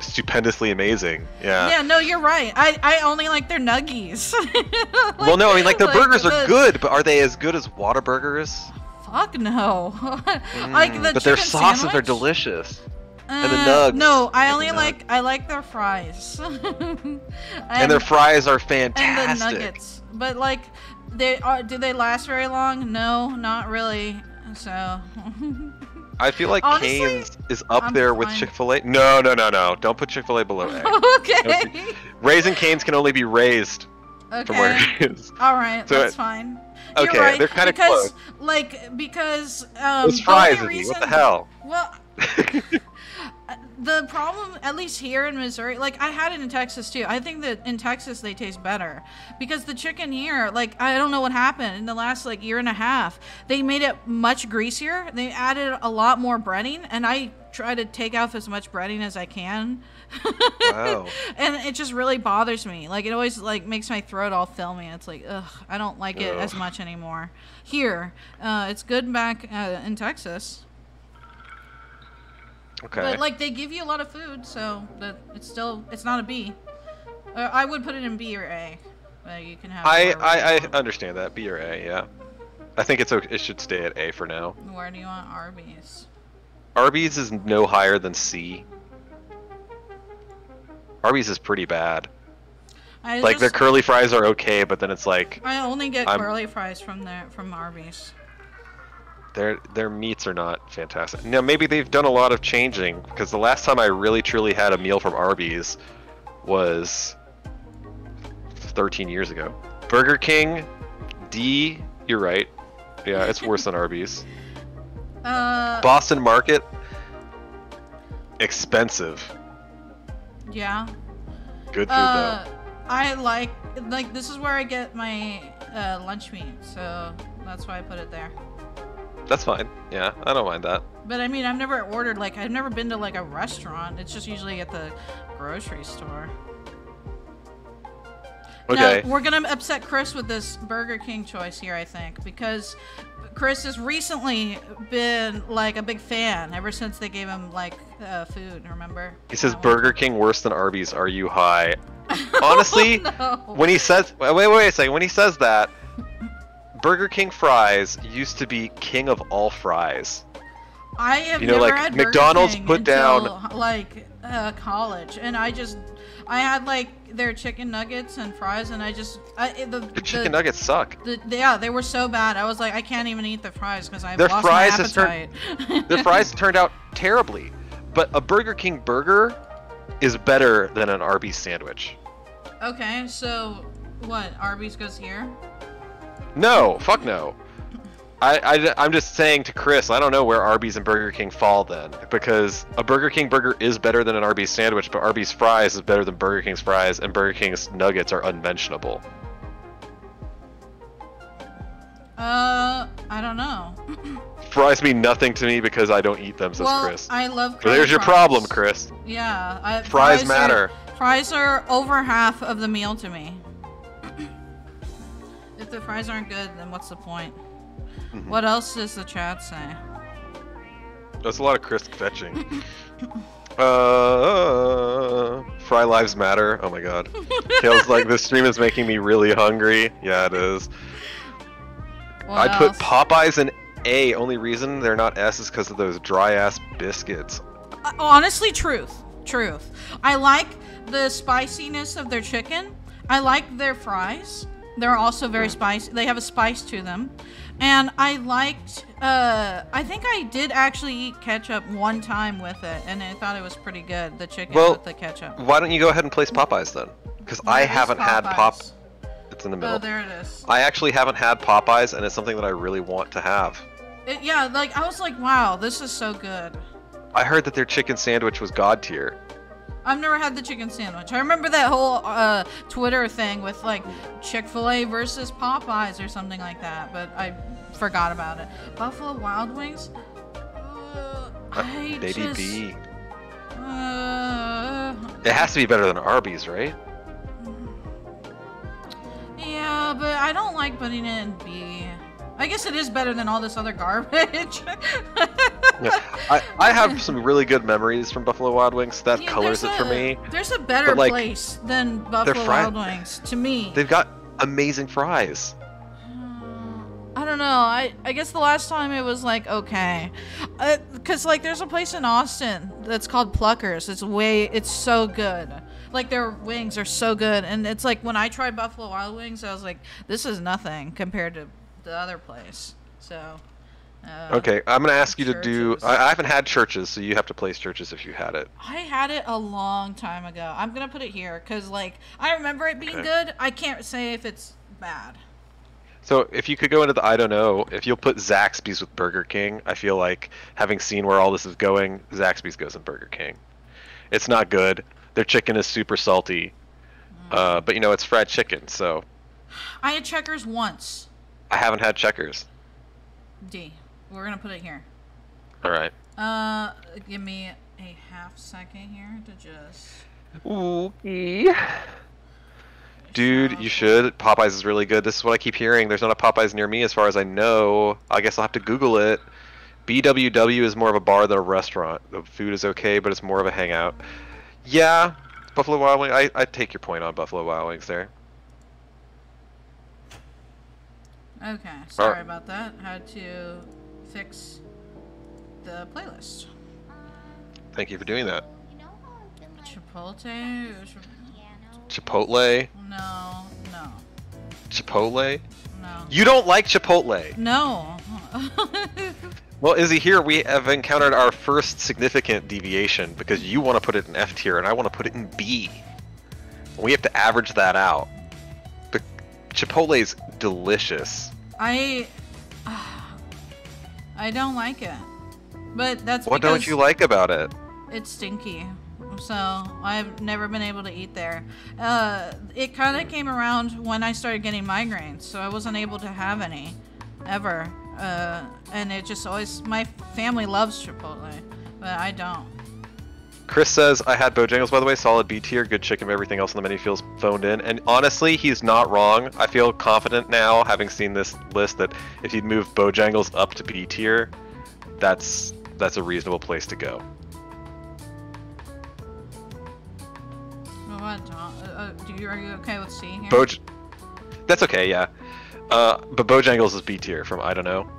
stupendously amazing. Yeah, no, you're right. I only like their nuggies. Like, well, no, I mean, like the burgers are good, but are they as good as Whataburgers? Fuck no. Like the but their sauces sandwich? are delicious. And the nugs. No, I like their fries. and their fries are fantastic. And the nuggets. But like do they last very long? No, not really. So I feel like honestly, Cane's is up there with Chick-fil-A. No. Don't put Chick-fil-A below A. Okay. Raising Cane's can only be raised from where it is. All right, so that's fine. Okay, you're right, they're kind of close. Because those fries, what the hell? Well, the problem, at least here in Missouri, like I had it in Texas too. I think that in Texas they taste better because the chicken here, like I don't know what happened in the last like year and a half. They made it much greasier. They added a lot more breading, and I try to take off as much breading as I can. Wow. And it just really bothers me. Like it always like makes my throat all filmy. It's like, ugh, I don't like it as much anymore. Here, it's good back in Texas. Okay. But like they give you a lot of food, so that it's not a B. I would put it in B or A. But you can have. I understand that, B or A, yeah. I think it should stay at A for now. Where do you want Arby's? Arby's is no higher than C. Arby's is pretty bad. Like their curly fries are okay, but then it's like I only get curly fries from Arby's. Their meats are not fantastic. Now maybe they've done a lot of changing, because the last time I really truly had a meal from Arby's was 13 years ago. Burger King, D, you're right. Yeah, it's worse than Arby's. Boston Market, expensive. Yeah. Good food though. I like this is where I get my lunch meat, so that's why I put it there. That's fine. Yeah, I don't mind that. But I mean, I've never ordered, like, I've never been to like a restaurant. It's just usually at the grocery store. Okay. Now, we're gonna upset Chris with this Burger King choice here, I think, because Chris has recently been like a big fan ever since they gave him like food. Remember? He says Burger King worse than Arby's. Are you high? Honestly, when he says, wait a second. When he says that, Burger King fries used to be king of all fries. I have never like had McDonald's Burger King put until, down like college, and I had like their chicken nuggets and fries, and the chicken nuggets suck. Yeah, they were so bad. I was like, I can't even eat the fries because I've lost my appetite. Their fries turned out terribly, but a Burger King burger is better than an Arby's sandwich. Okay, so what? Arby's goes here? No, fuck no. I'm just saying to Chris, I don't know where Arby's and Burger King fall then, because a Burger King burger is better than an Arby's sandwich, but Arby's fries is better than Burger King's fries, and Burger King's nuggets are unmentionable. I don't know. Fries mean nothing to me because I don't eat them, says Chris. I love fries. There's your problem, Chris. Yeah. Fries matter. Fries are over half of the meal to me. If the fries aren't good, then what's the point? Mm-hmm. What else does the chat say? That's a lot of Chris fetching. Fry Lives Matter. Oh my god. Feels like this stream is making me really hungry. Yeah, it is. I'd put Popeyes in A. Only reason they're not S is because of those dry ass biscuits. Honestly, truth. I like the spiciness of their chicken. I like their fries. They're also very spicy. They have a spice to them. And I liked, I think I did actually eat ketchup one time with it, and I thought it was pretty good, the chicken with the ketchup. Why don't you go ahead and place Popeyes then? Because I haven't had It's in the middle. Oh, there it is. I actually haven't had Popeyes, and it's something that I really want to have. Yeah, like, I was like, wow, this is so good. I heard that their chicken sandwich was god tier. I've never had the chicken sandwich. I remember that whole Twitter thing with like Chick-fil-A versus Popeyes or something like that, but I forgot about it. Buffalo Wild Wings? Baby B. It has to be better than Arby's, right? Yeah, but I don't like putting it in B. I guess it is better than all this other garbage. Yeah, I have some really good memories from Buffalo Wild Wings. That colors it for me. There's a better place than Buffalo Wild Wings, to me. They've got amazing fries. I don't know. I guess the last time it was like, okay. Because, like, there's a place in Austin that's called Pluckers. It's so good. Like, their wings are so good. And it's like, when I tried Buffalo Wild Wings, I was like, this is nothing compared to the other place. So okay, I'm gonna ask you to do I haven't had Churches, so you have to place Churches if you had it. I had it a long time ago. I'm gonna put it here because, like, I remember it being good. I can't say if it's bad. So if you could go into the I don't know, if you'll put Zaxby's with Burger King, I feel like, having seen where all this is going, Zaxby's goes in Burger King. It's not good. Their chicken is super salty, but you know, it's fried chicken, so. I had Checkers once. I haven't had Checkers. D. We're gonna put it here. All right. Give me a half second here to just. Ooh. Dude, you should. Popeyes is really good. This is what I keep hearing. There's not a Popeyes near me, as far as I know. I guess I'll have to Google it. BWW is more of a bar than a restaurant. The food is okay, but it's more of a hangout. Yeah, Buffalo Wild Wings. I take your point on Buffalo Wild Wings there. Okay, sorry about that. Had to fix the playlist. Thank you for doing that. Chipotle? Chipotle? No. Chipotle? No. You don't like Chipotle? No. Well, Izzy, here we have encountered our first significant deviation because you want to put it in F tier and I want to put it in B. We have to average that out. But Chipotle's delicious. I don't like it. But that's what don't you like about it? It's stinky. So I've never been able to eat there. It kind of came around when I started getting migraines, so I wasn't able to have any ever. And it just always, my family loves Chipotle, but I don't. Chris says, I had Bojangles, by the way, solid B tier, good chicken, everything else on the menu feels phoned in. And honestly, he's not wrong. I feel confident now, having seen this list, that if you'd move Bojangles up to B tier, that's a reasonable place to go. What, are you okay with C here? That's okay, yeah. But Bojangles is B tier from I don't know.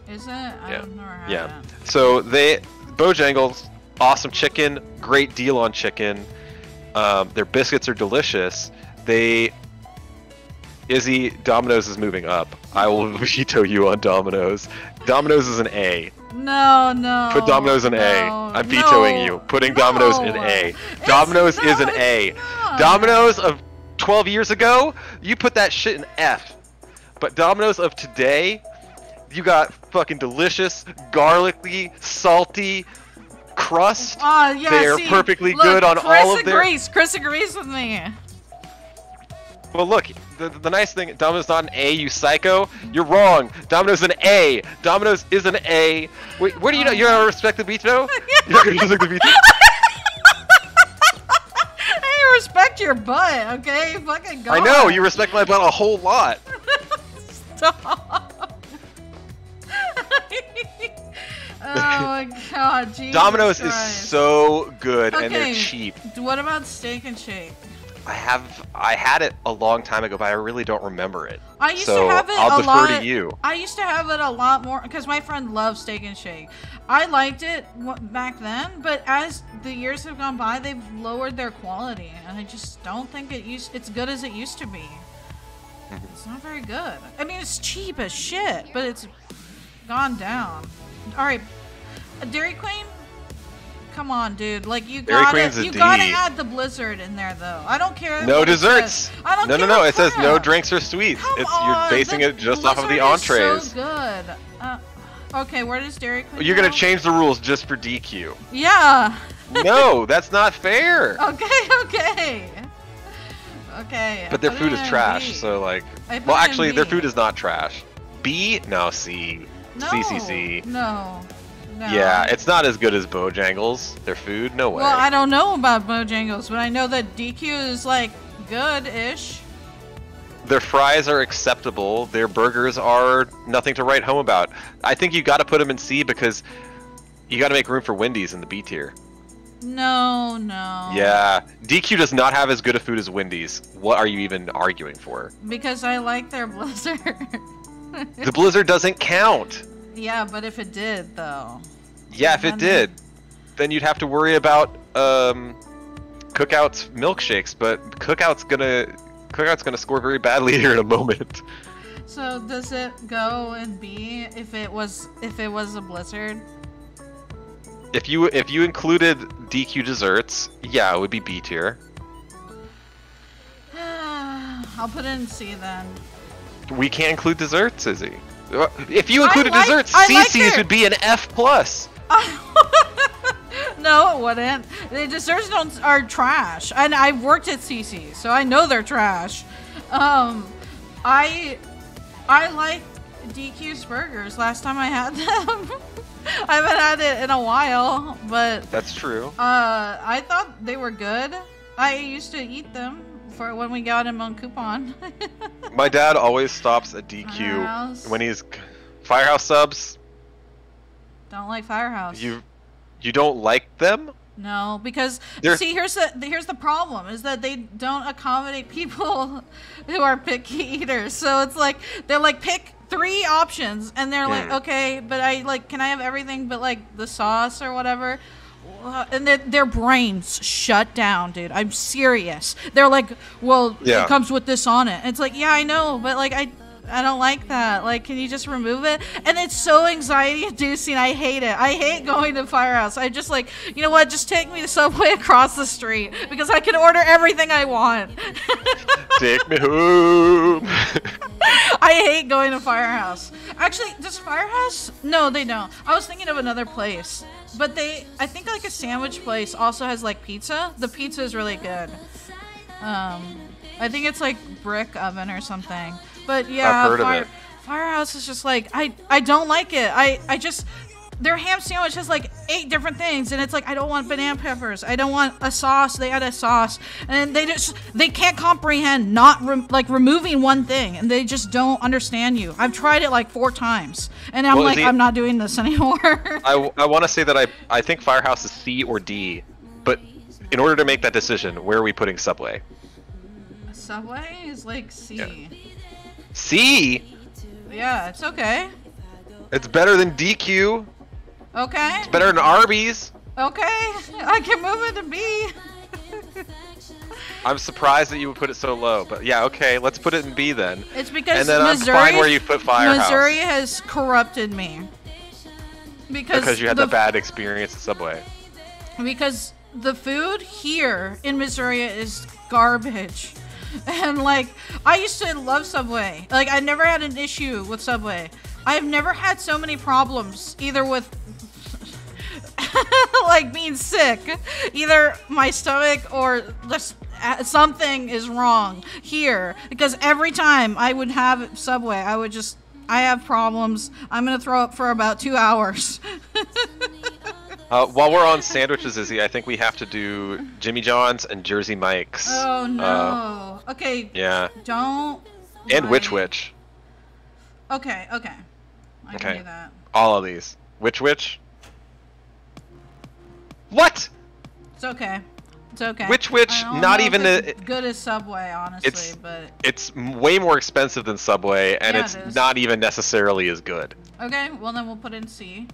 Is it? I've never had it. So Bojangles, awesome chicken, great deal on chicken. Their biscuits are delicious. Izzy, Domino's is moving up. I will veto you on Domino's. Domino's is an A. No. Put Domino's in A. I'm vetoing you. Putting Domino's in A. Domino's is an A. Domino's of 12 years ago, you put that shit in F. But Domino's of today, you got fucking delicious, garlicky, salty crust. Yeah, they are perfectly good on all of their... Chris agrees with me. Well, look, the nice thing, Domino's not an A, you psycho. You're wrong. Domino's an A. Domino's is an A. Wait, what do you know? You don't respect the veto? You don't respect the veto? I respect your butt, okay? Fucking God. I know, you respect my butt a whole lot. Stop. my god, Jesus Domino's Christ. is so good and they're Okay, cheap. What about Steak and Shake? I had it a long time ago, but I really don't remember it. I used so to have it I'll a defer lot. to you. I used to have it a lot more because my friend loves Steak and Shake. I liked it back then, but as the years have gone by, they've lowered their quality, and I just don't think it's good as it used to be. It's not very good. I mean, it's cheap as shit, but it's gone down. All right, Dairy Queen. Come on, dude. Like you gotta add the Blizzard in there, though. I don't care. No desserts. I don't care. No. It says no drinks or sweets. You're basing it just off of the entrees. Is so good. Okay, where does Dairy Queen? You're gonna change the rules just for DQ. Yeah. No, that's not fair. Okay. But their food is trash, so like. Well, actually, their food is not trash. B? No, C. No. C. No. Yeah, it's not as good as Bojangles. Their food, no way. Well, I don't know about Bojangles, but I know that DQ is like good-ish. Their fries are acceptable. Their burgers are nothing to write home about. I think you got to put them in C because you got to make room for Wendy's in the B tier. No. Yeah, DQ does not have as good a food as Wendy's. What are you even arguing for? Because I like their Blizzard. The Blizzard doesn't count. Yeah, but if it did, though. Yeah, if it did, then you'd have to worry about Cookout's milkshakes. But Cookout's gonna score very badly here in a moment. So does it go in B if it was a Blizzard? If you included DQ desserts, yeah, it would be B tier. I'll put it in C then. We can't include desserts, Izzy. If you included desserts, CC's would be an F+. No, it wouldn't. The desserts are trash, and I've worked at CC's, so I know they're trash. I liked DQ's burgers last time I had them. I haven't had it in a while, but that's true. I thought they were good. I used to eat them for when we got him on coupon. My dad always stops at DQ Firehouse. when he's Firehouse subs. Don't like Firehouse. You don't like them? No, because see, here's the problem is that they don't accommodate people who are picky eaters. So it's like they're like pick 3 options, and they're like, okay, but can I have everything but like the sauce or whatever? And their brains shut down, dude. I'm serious. They're like, well, it comes with this on it. And it's like, yeah, I know, but like I don't like that. Like, can you just remove it? And it's so anxiety-inducing. I hate it. I hate going to Firehouse. I just like, you know what? Just take me to Subway across the street because I can order everything I want. Take me home. I hate going to Firehouse. Actually, does Firehouse? No, they don't. I was thinking of another place. But I think like a sandwich place also has like pizza. The pizza is really good. I think it's like brick oven or something. But yeah, I've heard of it. Firehouse is just like, I don't like it. I just, their ham sandwich has like 8 different things, and it's like, I don't want banana peppers. I don't want a sauce. They add a sauce, and they can't comprehend not removing one thing, and they just don't understand you. I've tried it like 4 times, and I'm I'm not doing this anymore. I want to say that I think Firehouse is C or D, but in order to make that decision, where are we putting Subway? Subway is like C. Yeah. C? Yeah, it's okay. It's better than DQ. Okay. It's better than Arby's. Okay, I can move it to B. I'm surprised that you would put it so low, but yeah, okay, let's put it in B then. It's because and then I'm fine where you put Firehouse. Missouri has corrupted me. Because you had the bad experience at Subway. Because the food here in Missouri is garbage. And like, I used to love Subway. Like, I never had an issue with Subway. I've never had so many problems, either with like being sick, either my stomach or just something is wrong here. Because every time I would have Subway, I have problems. I'm gonna throw up for about 2 hours. While we're on sandwiches, Izzy, I think we have to do Jimmy John's and Jersey Mike's. Oh no. Okay. Yeah. Don't. And Which Wich. Okay. I can do that. All of these. Which? What? It's okay. It's okay. Which I don't not know even if it's good as Subway, honestly, but it's way more expensive than Subway, and Yeah, it's it is. not even necessarily as good. okay. Well, then we'll put in C.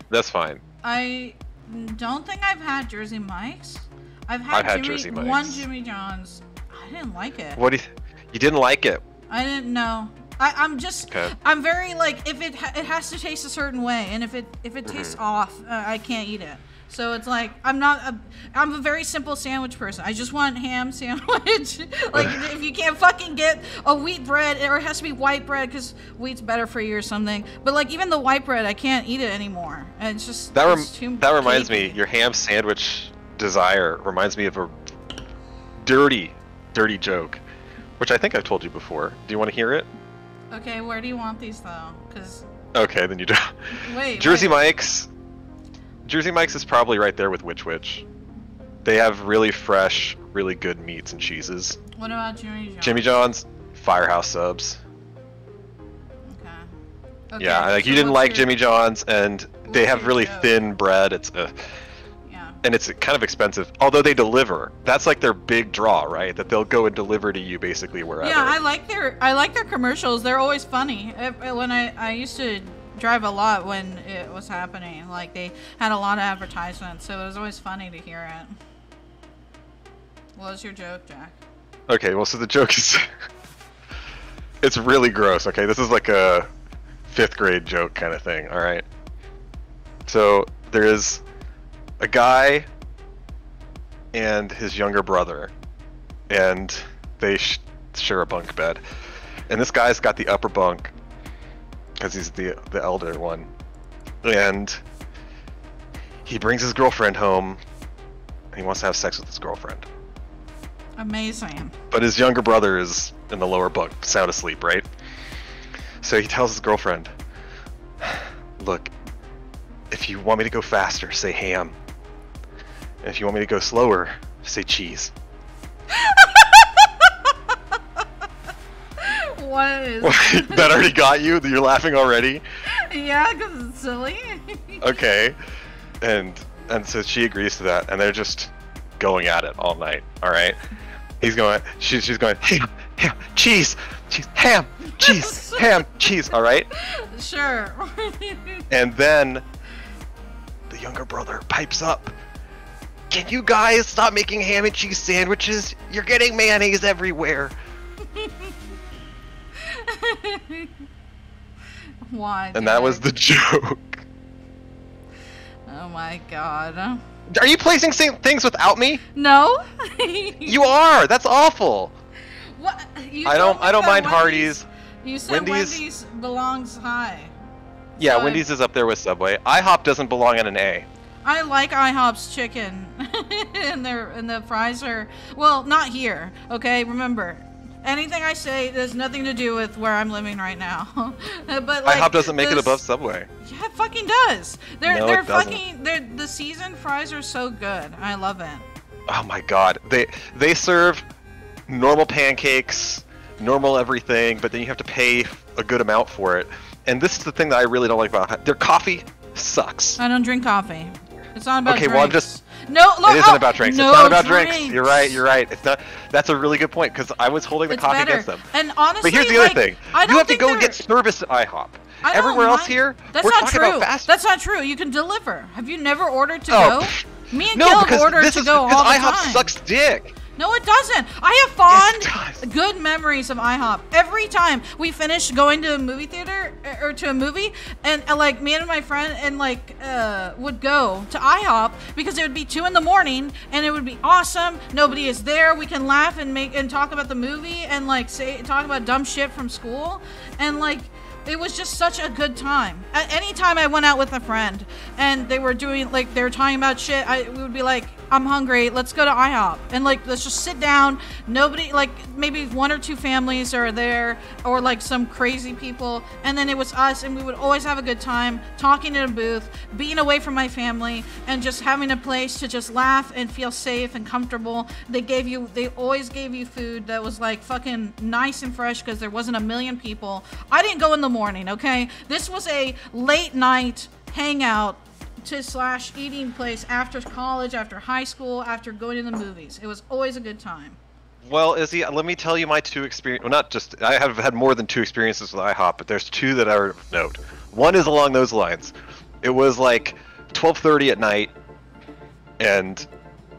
That's fine. I don't think I've had Jersey Mike's. I've I've had Jimmy, Jersey Mike's. one Jimmy John's. I didn't like it. What do you didn't like it? I didn't know. I'm just Okay. I'm very like if it has to taste a certain way, and if it tastes off, I can't eat it. So it's like I'm a very simple sandwich person. I just want ham sandwich. Like if you can't fucking get a wheat bread, or it has to be white bread because wheat's better for you or something. But like even the white bread, I can't eat it anymore. And it's just it's too that reminds cakey. me. Your ham sandwich desire reminds me of a dirty joke, which I think I've told you before. Do you want to hear it? Okay, where do you want these though? Because Okay, then you don't. wait, Jersey wait. Mike's. Jersey Mike's is probably right there with Which. They have really fresh, really good meats and cheeses. What about Jimmy John's? Jimmy John's, Firehouse subs. Okay, Yeah, like so you didn't what's like your- Jimmy John's, and they what's have your really joke? thin bread. It's Yeah. and it's kind of expensive. Although they deliver, that's like their big draw, right? That they'll go and deliver to you basically wherever. Yeah, I like their commercials. They're always funny. When I used to drive a lot when it was happening, like they had a lot of advertisements, so it was always funny to hear it. What was your joke, Jack? Okay, well, so the joke is, it's really gross. Okay, this is like a 5th grade joke kind of thing. All right. So there is a guy and his younger brother, and they share a bunk bed. And this guy's got the upper bunk because he's the elder one, and he brings his girlfriend home. And he wants to have sex with his girlfriend, Amazing. but his younger brother is in the lower bunk, sound asleep, right? So he tells his girlfriend, "Look, if you want me to go faster, say ham. And if you want me to go slower, say cheese." What is? That already got you? You're laughing already? Yeah, because it's silly. Okay. And so she agrees to that, and they're just going at it all night. All right. She's going ham, cheese, ham, cheese, ham, cheese. All right. Sure. And then the younger brother pipes up. "Can you guys stop making ham and cheese sandwiches? You're getting mayonnaise everywhere." Why? And that was Jack? the joke. Oh my god. Are you placing things without me? No. You are. That's awful. What? You I told me don't that mind Wendy's- Hardee's. You said Wendy's- Wendy's belongs high. Yeah, So Wendy's is up there with Subway. IHOP doesn't belong in an A. I like IHOP's chicken, and the fries are well, not here. Okay, remember, anything I say has nothing to do with where I'm living right now. But like, IHOP doesn't make it this- above Subway. Yeah, it fucking does. No, They're it doesn't. fucking the seasoned fries are so good. I love it. Oh my god. They serve normal pancakes, normal everything, but then you have to pay a good amount for it. And this is the thing that I really don't like about their coffee sucks. I don't drink coffee. It's not about Okay, drinks. well, I'm just- No, look, It isn't about drinks. No it's not about drinks. drinks. You're right. It's not. That's a really good point because I was holding the It's coffee better. against them. And honestly, But here's the other like, thing. I You don't have to think go and they're- get service at IHOP. I don't Everywhere else mind. here, That's we're not talking true. about fast. That's not true. You can deliver. Have you never ordered to Oh, go? pfft. Me and No, Caleb because ordered this to is go because all the IHOP time. sucks dick. No, it doesn't. I have fond, Yes, it does. good memories of IHOP. Every time we finished going to a movie theater or to a movie, and like me and my friend and like would go to IHOP because it would be 2 a.m. and it would be awesome. Nobody is there. We can laugh and make and talk about the movie and like talk about dumb shit from school, and like. It was just such a good time. At any time I went out with a friend and they were doing like they were talking about shit, we would be like, "I'm hungry. Let's go to IHOP and like let's just sit down." Nobody, like maybe 1 or 2 families are there or like some crazy people, and then it was us, and we would always have a good time talking in a booth, being away from my family, and just having a place to just laugh and feel safe and comfortable. They always gave you food that was like fucking nice and fresh because there wasn't a million people. I didn't go in the morning, okay? This was a late night hangout to / eating place after college, after high school, after going to the movies. It was always a good time. Well, Izzy, let me tell you my 2 experience. Well, not just I have had more than 2 experiences with IHOP, but there's 2 that are of note. One is along those lines. It was like 12:30 at night, and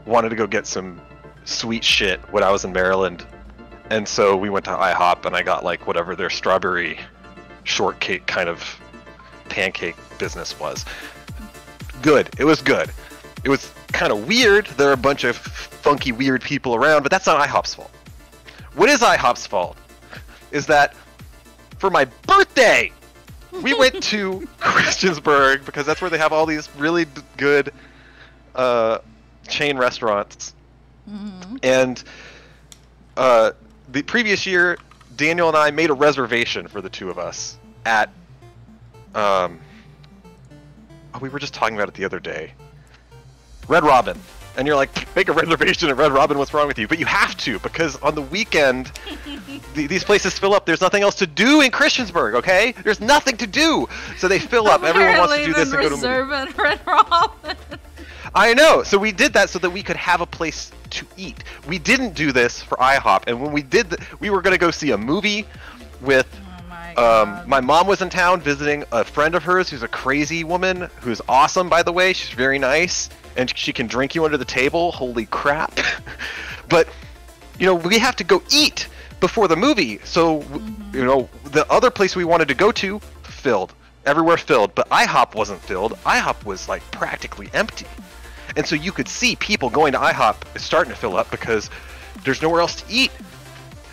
wanted to go get some sweet shit when I was in Maryland, and so we went to IHOP, and I got like whatever their strawberry shortcake kind of pancake business was. Good. It was good. It was kind of weird. There are a bunch of funky, weird people around, but that's not IHOP's fault. What is IHOP's fault is that for my birthday, we went to Christiansburg because that's where they have all these really good chain restaurants. Mm-hmm. And the previous year, Daniel and I made a reservation for the 2 of us at we were just talking about it the other day. Red Robin. And you're like, make a reservation at Red Robin, what's wrong with you? But you have to, because on the weekend, these places fill up. There's nothing else to do in Christiansburg, okay? There's nothing to do. So they fill up. Everyone wants to do this and go to a movie. Reserve at Red Robin. I know. So we did that so that we could have a place to eat. We didn't do this for IHOP. And when we did, we were going to go see a movie with... my mom was in town visiting a friend of hers who's a crazy woman who's awesome, by the way. She's very nice, and she can drink you under the table. Holy crap. But, you know, we have to go eat before the movie. So, you know, the other place we wanted to go to, filled. Everywhere filled. But IHOP wasn't filled. IHOP was, like, practically empty. And so you could see people going to IHOP starting to fill up because there's nowhere else to eat.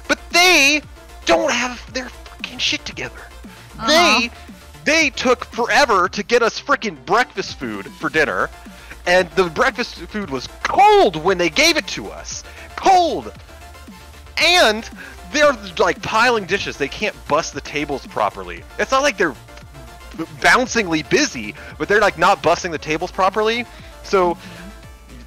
But they don't have their shit together. They took forever to get us freaking breakfast food for dinner, and the breakfast food was cold when they gave it to us. Cold! And they're like piling dishes. They can't bust the tables properly. It's not like they're bouncingly busy, but they're like not busting the tables properly. So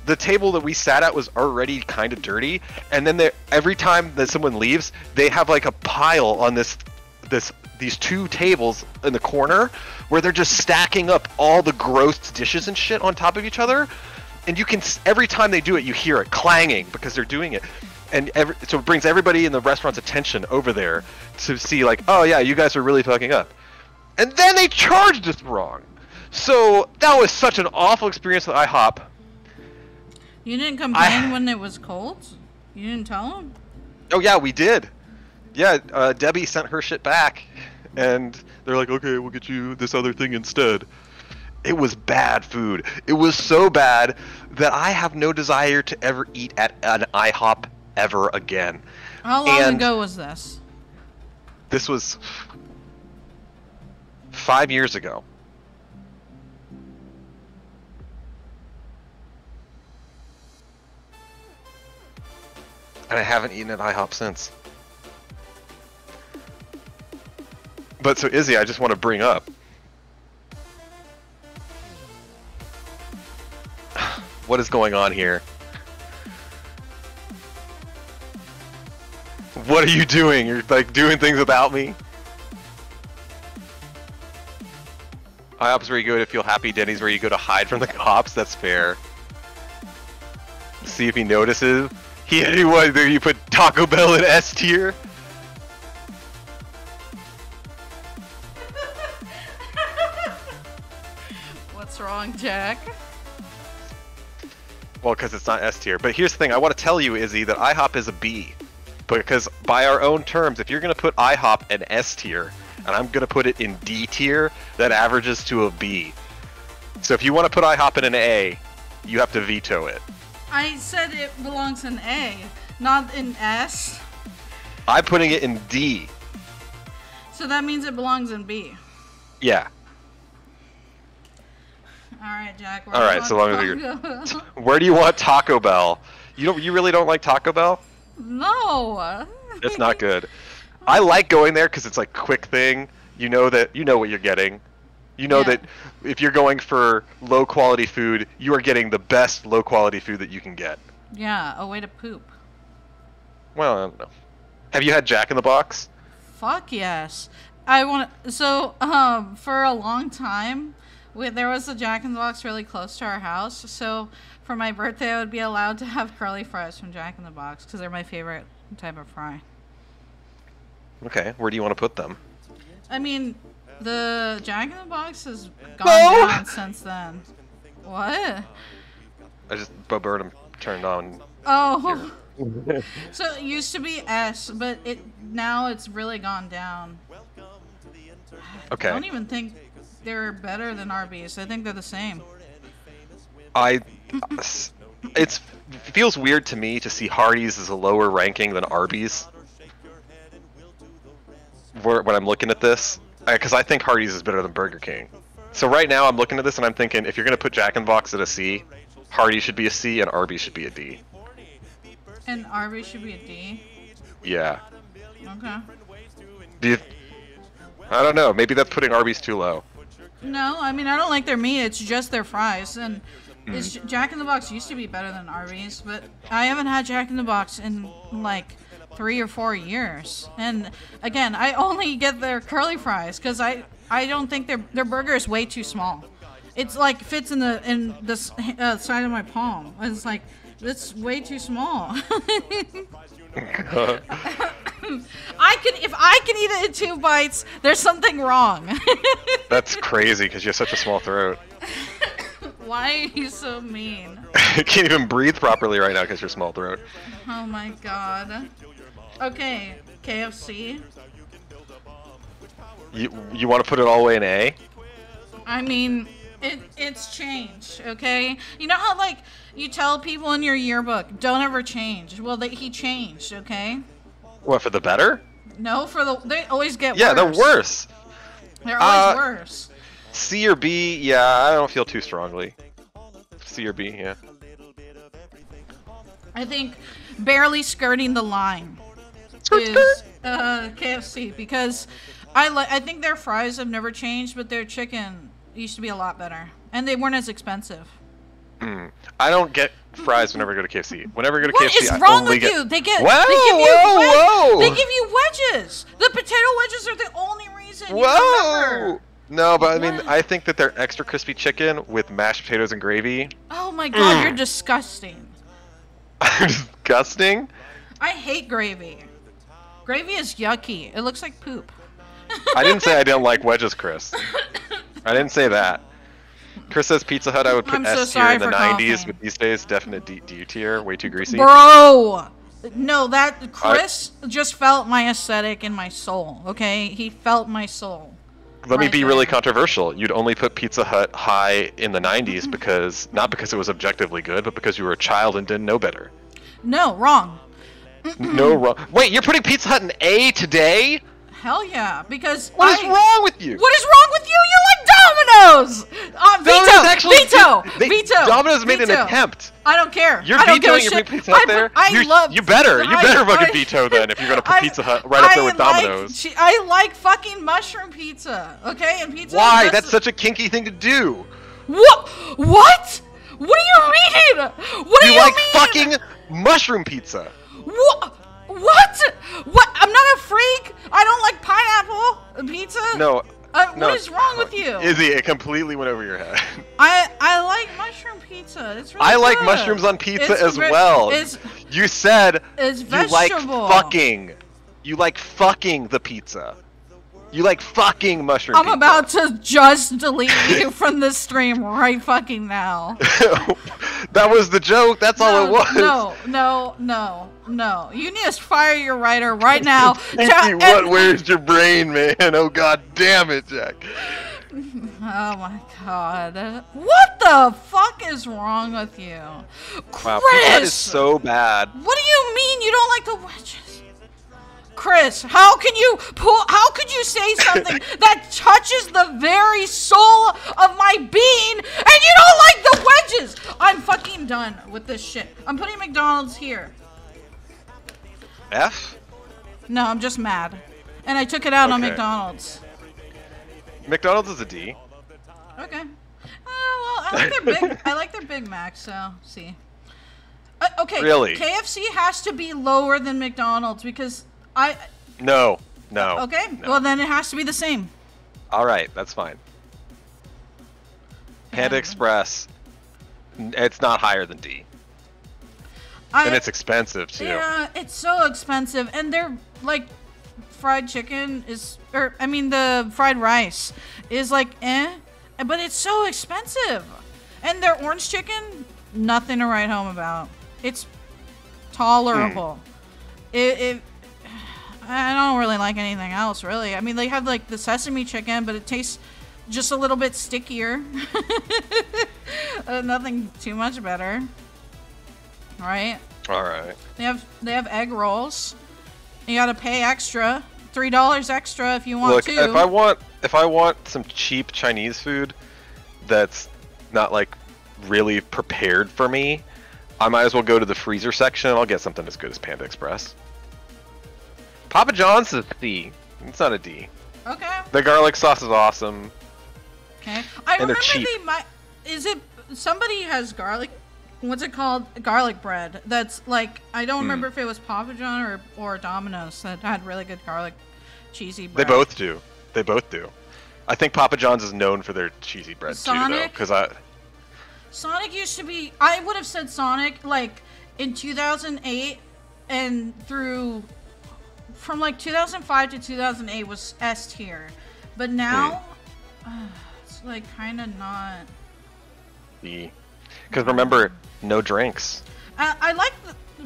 the table that we sat at was already kind of dirty, and then every time that someone leaves, they have like a pile on these 2 tables in the corner where they're just stacking up all the gross dishes and shit on top of each other, and you can every time they do it you hear it clanging because they're doing it, and so it brings everybody in the restaurant's attention over there to see like, oh yeah, you guys are really fucking up, and then they charged us wrong. So that was such an awful experience with IHOP. You didn't complain when it was cold? You didn't tell them? Oh yeah, we did. Yeah, Debbie sent her shit back, and they're like, okay, we'll get you this other thing instead. It was bad food. It was so bad that I have no desire to ever eat at an IHOP ever again. How long ago was this? This was 5 years ago. And I haven't eaten at IHOP since. But so Izzy, I just want to bring up. What is going on here? What are you doing? You're like doing things without me? IHOP's where you go to feel happy, Denny's where you go to hide from the cops, that's fair. See if he notices. You put Taco Bell in S tier? What's wrong, Jack? Well, because it's not S tier. But here's the thing, I want to tell you, Izzy, that IHOP is a B. Because by our own terms, if you're going to put IHOP in S tier, and I'm going to put it in D tier, that averages to a B. So if you want to put IHOP in an A, you have to veto it. I said it belongs in A, not in S. I'm putting it in D. So that means it belongs in B. Yeah. Alright, Jack. All right, so long as you're... Where do you want Taco Bell? You really don't like Taco Bell? No. It's not good. I like going there because it's like a quick thing. You know what you're getting. You know that if you're going for low quality food, you are getting the best low quality food that you can get. Yeah, a way to poop. Well, I don't know. Have you had Jack in the Box? Fuck yes. For a long time, There was a Jack in the Box really close to our house, so for my birthday I would be allowed to have curly fries from Jack in the Box because they're my favorite type of fry. Okay, where do you want to put them? I mean, the Jack in the Box has gone down since then. What? I just Bo Burnham turned on. Oh. So it used to be S, but now it's really gone down. Okay. I don't even think they're better than Arby's. I think they're the same. It feels weird to me to see Hardee's as a lower ranking than Arby's. When I'm looking at this, because I think Hardee's is better than Burger King. So right now I'm looking at this and I'm thinking, if you're gonna put Jack in the Box at a C, Hardee's should be a C and Arby's should be a D. And Arby's should be a D? Yeah. Okay. I don't know. Maybe that's putting Arby's too low. No, I mean, I don't like their meat. It's just their fries. And Jack in the Box used to be better than Arby's, but I haven't had Jack in the Box in like 3 or 4 years. And again, I only get their curly fries because I don't think their burger is way too small. It's like fits in the side of my palm. It's like, it's way too small. If I can eat it in 2 bites, there's something wrong. That's crazy because you have such a small throat. Why are you so mean? You can't even breathe properly right now because your small throat. Oh my god. Okay, KFC. You want to put it all the way in A? I mean, it's changed, okay? You know how, like, you tell people in your yearbook, don't ever change. Well, he changed, okay? What, for the better? No, they always get worse. Yeah, they're worse. They're always worse. C or B, yeah, I don't feel too strongly. C or B, yeah. I think barely skirting the line is KFC because I think their fries have never changed, but their chicken used to be a lot better, and they weren't as expensive. I don't get fries whenever I go to KFC. Whenever I go to What KFC, is wrong with you? They give you wedges. The potato wedges are the only reason. You remember. No, but I mean, I think that they're extra crispy chicken with mashed potatoes and gravy. Oh my god, you're disgusting. Disgusting? I hate gravy. Gravy is yucky. It looks like poop. I didn't say I didn't like wedges, Chris. I didn't say that. Chris says Pizza Hut I would put S tier in the 90s, but these days definite D tier, way too greasy. Bro! No, Chris just felt my aesthetic in my soul, okay? He felt my soul. Let me be really controversial. You'd only put Pizza Hut high in the 90s not because it was objectively good, but because you were a child and didn't know better. No, wrong. No, wrong. Wait, you're putting Pizza Hut in A today? Hell yeah, because What is wrong with you? What is wrong with you? You like Domino's! Veto! Domino's made an attempt. I don't care. You're vetoing your Pizza Hut there? You better fucking veto then if you're gonna put PizzaUt right up there with Domino's. I like fucking mushroom pizza, okay? And pizza. Why? That's such a kinky thing to do. What? What? What do you mean? What do you mean? You like fucking mushroom pizza. What? What? I'm not a freak. I don't like pineapple pizza. No. What is wrong with you? Izzy, it completely went over your head. I like mushroom pizza. It's really I good. like mushrooms on pizza as well. You said it's you like fucking. You like fucking the pizza. You like fucking mushroom pizza. I'm about to just delete you from this stream right fucking now. That was the joke. That's all it was. No. You need to fire your writer right now. Where's your brain, man? Oh, god damn it, Jack. Oh my god. What the fuck is wrong with you? Chris! Wow, Pizza Hut is so bad. What do you mean you don't like the wedges? Chris, how could you say something that touches the very soul of my being and you don't like the wedges? I'm fucking done with this shit. I'm putting McDonald's here. F? No, I'm just mad. And I took it out on McDonald's. McDonald's is a D. Okay. Well, I like their Big Mac, so see. Okay. Really? KFC has to be lower than McDonald's because No. Okay. No. Well, then it has to be the same. All right, that's fine. Panda Express, it's not higher than D. And it's expensive too. Yeah, it's so expensive, and they're like, fried chicken is, or I mean the fried rice is like but it's so expensive, and their orange chicken, nothing to write home about. It's tolerable. I don't really like anything else, really. I mean, they have like the sesame chicken, but it tastes just a little bit stickier. Nothing too much better. Right? All right. They have egg rolls. You gotta pay extra, $3 extra if you want to. Look, if I want some cheap Chinese food that's not like really prepared for me, I might as well go to the freezer section and I'll get something as good as Panda Express. Papa John's is a C. It's not a D. Okay. The garlic sauce is awesome. Okay. I remember they might. Is it somebody has garlic? What's it called? Garlic bread. That's like, I don't remember if it was Papa John or Domino's that had really good garlic cheesy bread. They both do. They both do. I think Papa John's is known for their cheesy bread too, though. Sonic used to be. I would have said Sonic like in 2008 and through from like 2005 to 2008 was S tier, but now it's like kind of not. Because remember, no drinks. I like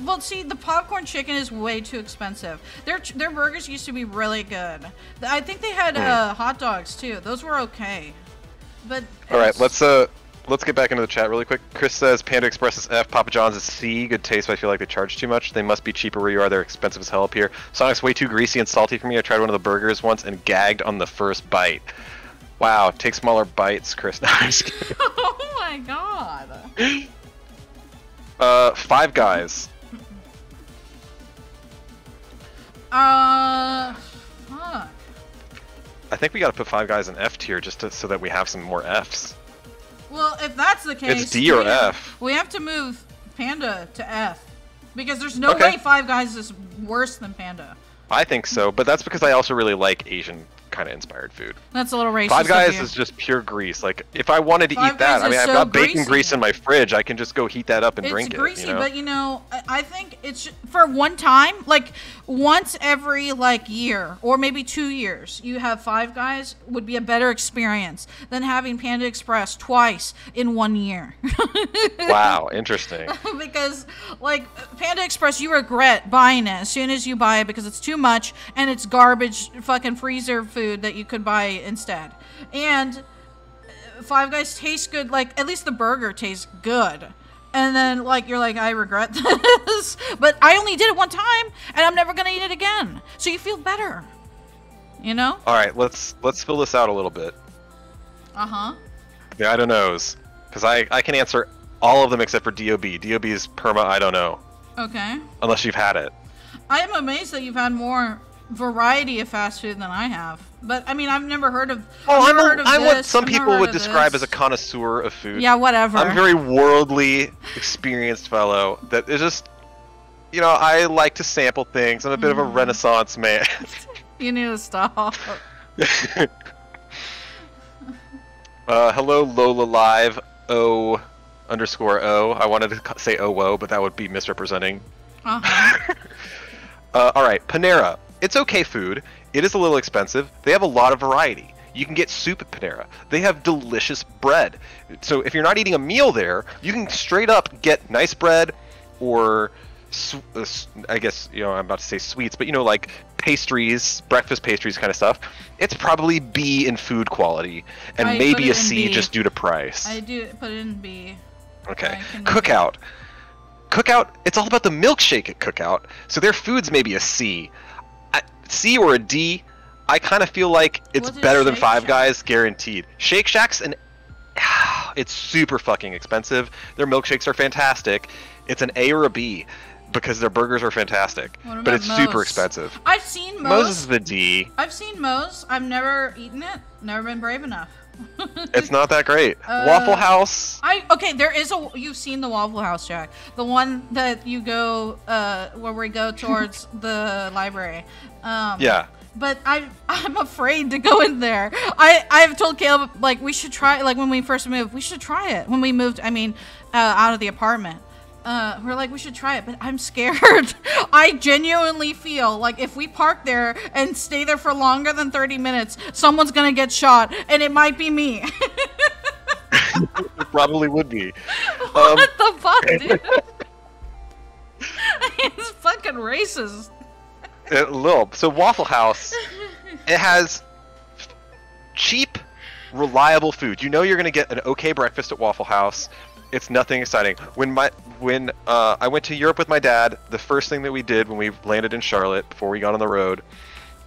well, see, the popcorn chicken is way too expensive. Their burgers used to be really good. I think they had hot dogs too. Those were okay. But all right, let's get back into the chat really quick. Chris says Panda Express is F, Papa John's is C. Good taste, but I feel like they charge too much. They must be cheaper where you are. They're expensive as hell up here. Sonic's way too greasy and salty for me. I tried one of the burgers once and gagged on the first bite. Wow, take smaller bites, Chris. No, I'm just kidding. Oh my god. Five Guys. Fuck. I think we gotta put Five Guys in F tier just so that we have some more Fs. Well, if that's the case, it's D or F. We have to move Panda to F because there's no way Five Guys is worse than Panda. I think so, but that's because I also really like Asian kind of inspired food. That's a little racist. Five Guys is just pure grease. Like, if I wanted to eat that, I mean, I've got bacon grease in my fridge. I can just go heat that up and drink it. It's greasy, but you know, I think it's for one time, like once every like year or maybe 2 years, you have Five Guys would be a better experience than having Panda Express twice in 1 year. Wow, interesting. Because like Panda Express, you regret buying it as soon as you buy it because it's too much and it's garbage fucking freezer food that you could buy instead. And Five Guys tastes good, like at least the burger tastes good. And then like you're like, I regret this, but I only did it one time and I'm never gonna eat it again. So you feel better, you know? All right, let's fill this out a little bit. The I don't knows, because I can answer all of them except for DOB. DOB is perma I don't know. Okay. Unless you've had it. I am amazed that you've had more variety of fast food than I have. But I mean, I've never heard of. I'm what some people would describe as a connoisseur of food. Yeah, whatever. I'm a very worldly, experienced fellow that is just, you know, I like to sample things. I'm a bit of a Renaissance man. You need to stop. Hello, Lola Live O_O. I wanted to say OO, but that would be misrepresenting. All right, Panera. It's okay food. It is a little expensive. They have a lot of variety. You can get soup at Panera. They have delicious bread. So if you're not eating a meal there, you can straight up get nice bread or, I guess, you know, I'm about to say sweets, but you know, like pastries, breakfast pastries kind of stuff. It's probably B in food quality and maybe a C just due to price. I do put it in B. Okay. Cookout. Cookout, it's all about the milkshake at Cookout, so their food's maybe a C. C or a D, I kind of feel like it's better than Five Guys, guaranteed. Shake Shack's it's super fucking expensive. Their milkshakes are fantastic. It's an A or a B because their burgers are fantastic, but it's super expensive. I've seen Moe's. Moe's is the D. I've seen Moe's. I've never eaten it. Never been brave enough. It's not that great. Waffle House. There is you've seen the Waffle House, Jack. The one that you go where we go towards the library. Yeah. But I'm afraid to go in there. I've told Caleb, like, we should try, like, when we first moved, we should try it. When we moved, I mean, out of the apartment. We're like, we should try it, but I'm scared. I genuinely feel like if we park there and stay there for longer than 30 minutes, someone's gonna get shot, and it might be me. It probably would be. What the fuck, dude? It's fucking racist. A little. So Waffle House, it has cheap, reliable food. You know you're gonna get an okay breakfast at Waffle House. It's nothing exciting. When I went to Europe with my dad, the first thing that we did when we landed in Charlotte before we got on the road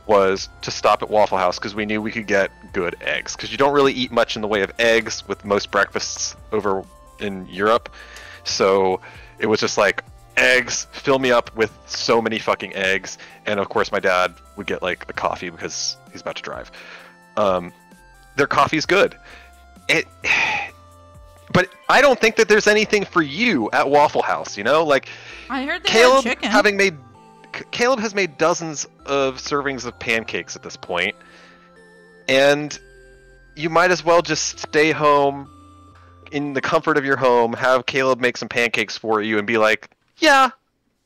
was to stop at Waffle House because we knew we could get good eggs. Because you don't really eat much in the way of eggs with most breakfasts over in Europe. So it was just like, eggs, fill me up with so many fucking eggs. And of course my dad would get like a coffee because he's about to drive. Their coffee's good. But I don't think that there's anything for you at Waffle House, you know? Like, I heard they had chicken. Caleb has made dozens of servings of pancakes at this point. And you might as well just stay home in the comfort of your home, have Caleb make some pancakes for you and be like, yeah,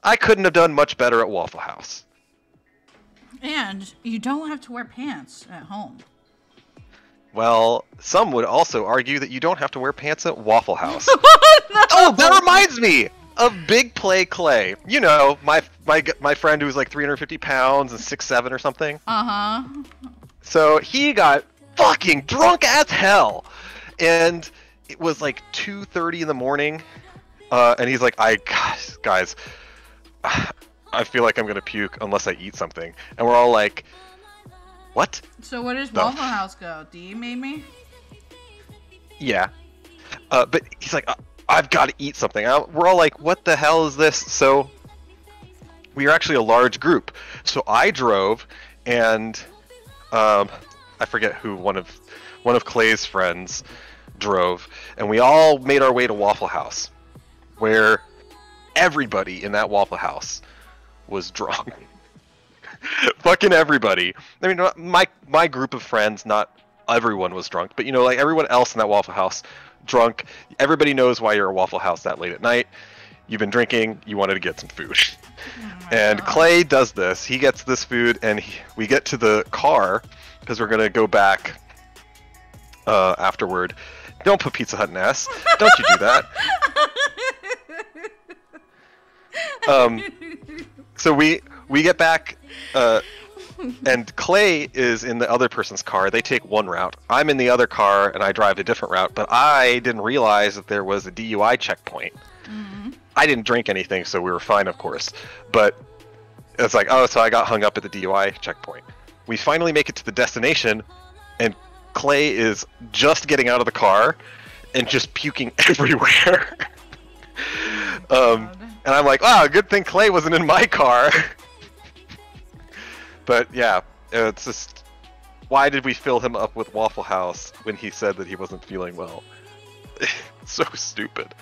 I couldn't have done much better at Waffle House. And you don't have to wear pants at home. Well, some would also argue that you don't have to wear pants at Waffle House. No. Oh, that reminds me of Big Play Clay. You know, my friend who was like 350 pounds and 6'7" or something. Uh-huh. So he got fucking drunk as hell. And it was like 2:30 in the morning. And he's like, guys, I feel like I'm going to puke unless I eat something. And we're all like, what? So where does Waffle House go? Do you made me? Yeah. But he's like, I've got to eat something. We're all like, what the hell is this? So we are actually a large group. So I drove, and I forget who, one of Clay's friends drove, and we all made our way to Waffle House, where everybody in that Waffle House was drunk. Fucking everybody. I mean, my group of friends, not everyone was drunk, but you know, like everyone else in that Waffle House drunk. Everybody knows why you're at Waffle House that late at night. You've been drinking, you wanted to get some food. And God. Clay does this. He gets this food, and we get to the car because we're gonna go back afterward. Don't put Pizza Hut in S. Don't you do that. So we get back, and Clay is in the other person's car. They take one route. I'm in the other car, and I drive a different route. But I didn't realize that there was a DUI checkpoint. Mm-hmm. I didn't drink anything, so we were fine, of course. But it's like, oh, so I got hung up at the DUI checkpoint. We finally make it to the destination, and Clay is just getting out of the car and just puking everywhere. And I'm like, wow, good thing Clay wasn't in my car. But yeah, it's just, why did we fill him up with Waffle House when he said that he wasn't feeling well? So stupid.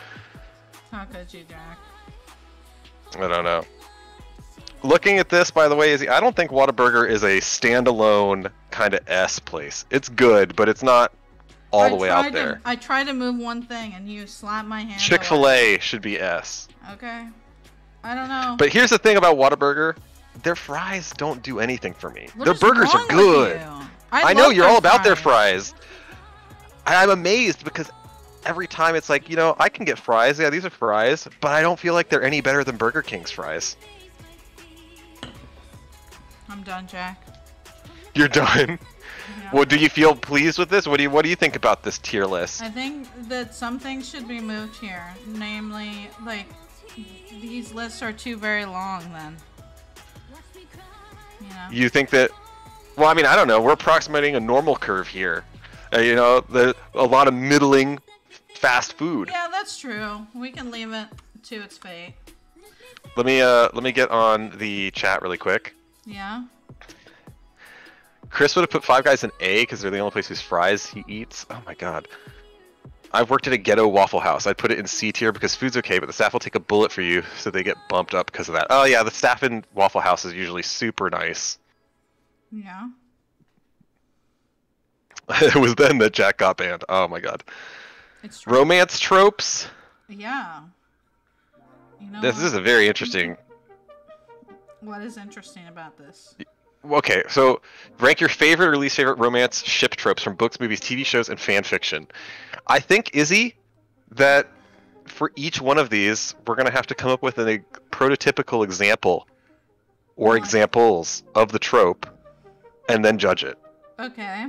How could you, Jack? I don't know. Looking at this, by the way, Izzy, I don't think Whataburger is a standalone kind of S place. It's good, but it's not all the way out there. I tried to move one thing, and you slapped my hand. Chick-fil-A should be S. Okay. I don't know. But here's the thing about Whataburger. Their fries don't do anything for me. What Their is burgers wrong are good. with you? I know love you're their all about their fries. fries. I'm amazed because every time it's like, you know, I can get fries. Yeah, these are fries. But I don't feel like they're any better than Burger King's fries. I'm done, Jack. You're done? Yeah. Well, do you feel pleased with this? What do you think about this tier list? I think that some things should be moved here. Namely, like, these lists are too very long then. You know? You think that... Well, I mean, I don't know. We're approximating a normal curve here. You know, a lot of middling fast food. Yeah, that's true. We can leave it to its fate. Let me get on the chat really quick. Yeah? Chris would have put Five Guys in A because they're the only place whose fries he eats. Oh my god. I've worked at a ghetto Waffle House. I'd put it in C tier because food's okay, but the staff will take a bullet for you, so they get bumped up because of that. Oh yeah, the staff in Waffle House is usually super nice. Yeah. It was then that Jack got banned. Oh my god. It's true. Romance tropes. Yeah. You know This what? is a very interesting. What is interesting about this? Okay, so rank your favorite or least favorite romance ship tropes from books, movies, TV shows, and fan fiction. I think, Izzy, that for each one of these, we're going to have to come up with a prototypical example or examples of the trope and then judge it. Okay.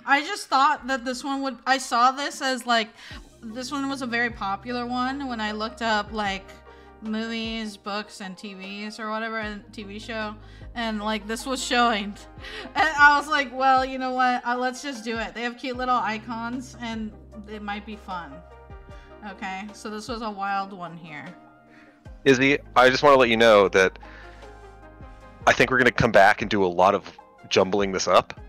I just thought that this one would... I saw this as, like... This one was a very popular one when I looked up, like, movies, books, and TVs or whatever, and TV show. And, like, this was showing. And I was like, well, you know what? Let's just do it. They have cute little icons, and it might be fun. Okay? So this was a wild one here. Izzy, I just want to let you know that I think we're going to come back and do a lot of jumbling this up.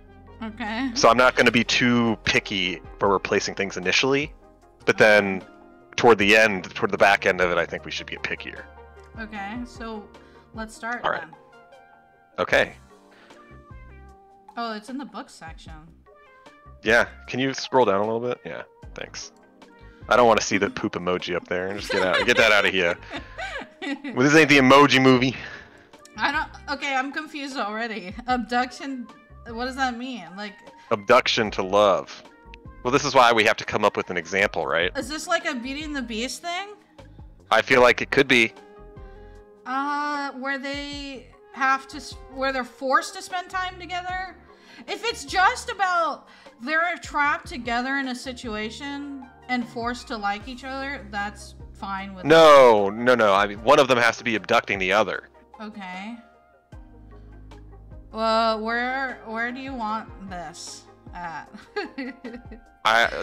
Okay. So I'm not going to be too picky for replacing things initially, but then toward the end, toward the back end of it, I think we should get pickier. Okay, so let's start All right. then. Okay. Oh, it's in the book section. Yeah, can you scroll down a little bit? Yeah, thanks. I don't want to see that poop emoji up there. Just get that out of here. Well, this ain't the emoji movie. Okay, I'm confused already. Abduction, what does that mean? Like, Abduction to love. Well, this is why we have to come up with an example, right? is this like a Beauty and the Beast thing? I feel like it could be. Where they have to, where they're forced to spend time together? If it's just about they're trapped together in a situation and forced to like each other, that's fine with me. No. I mean, one of them has to be abducting the other. Okay. Well, where do you want this at?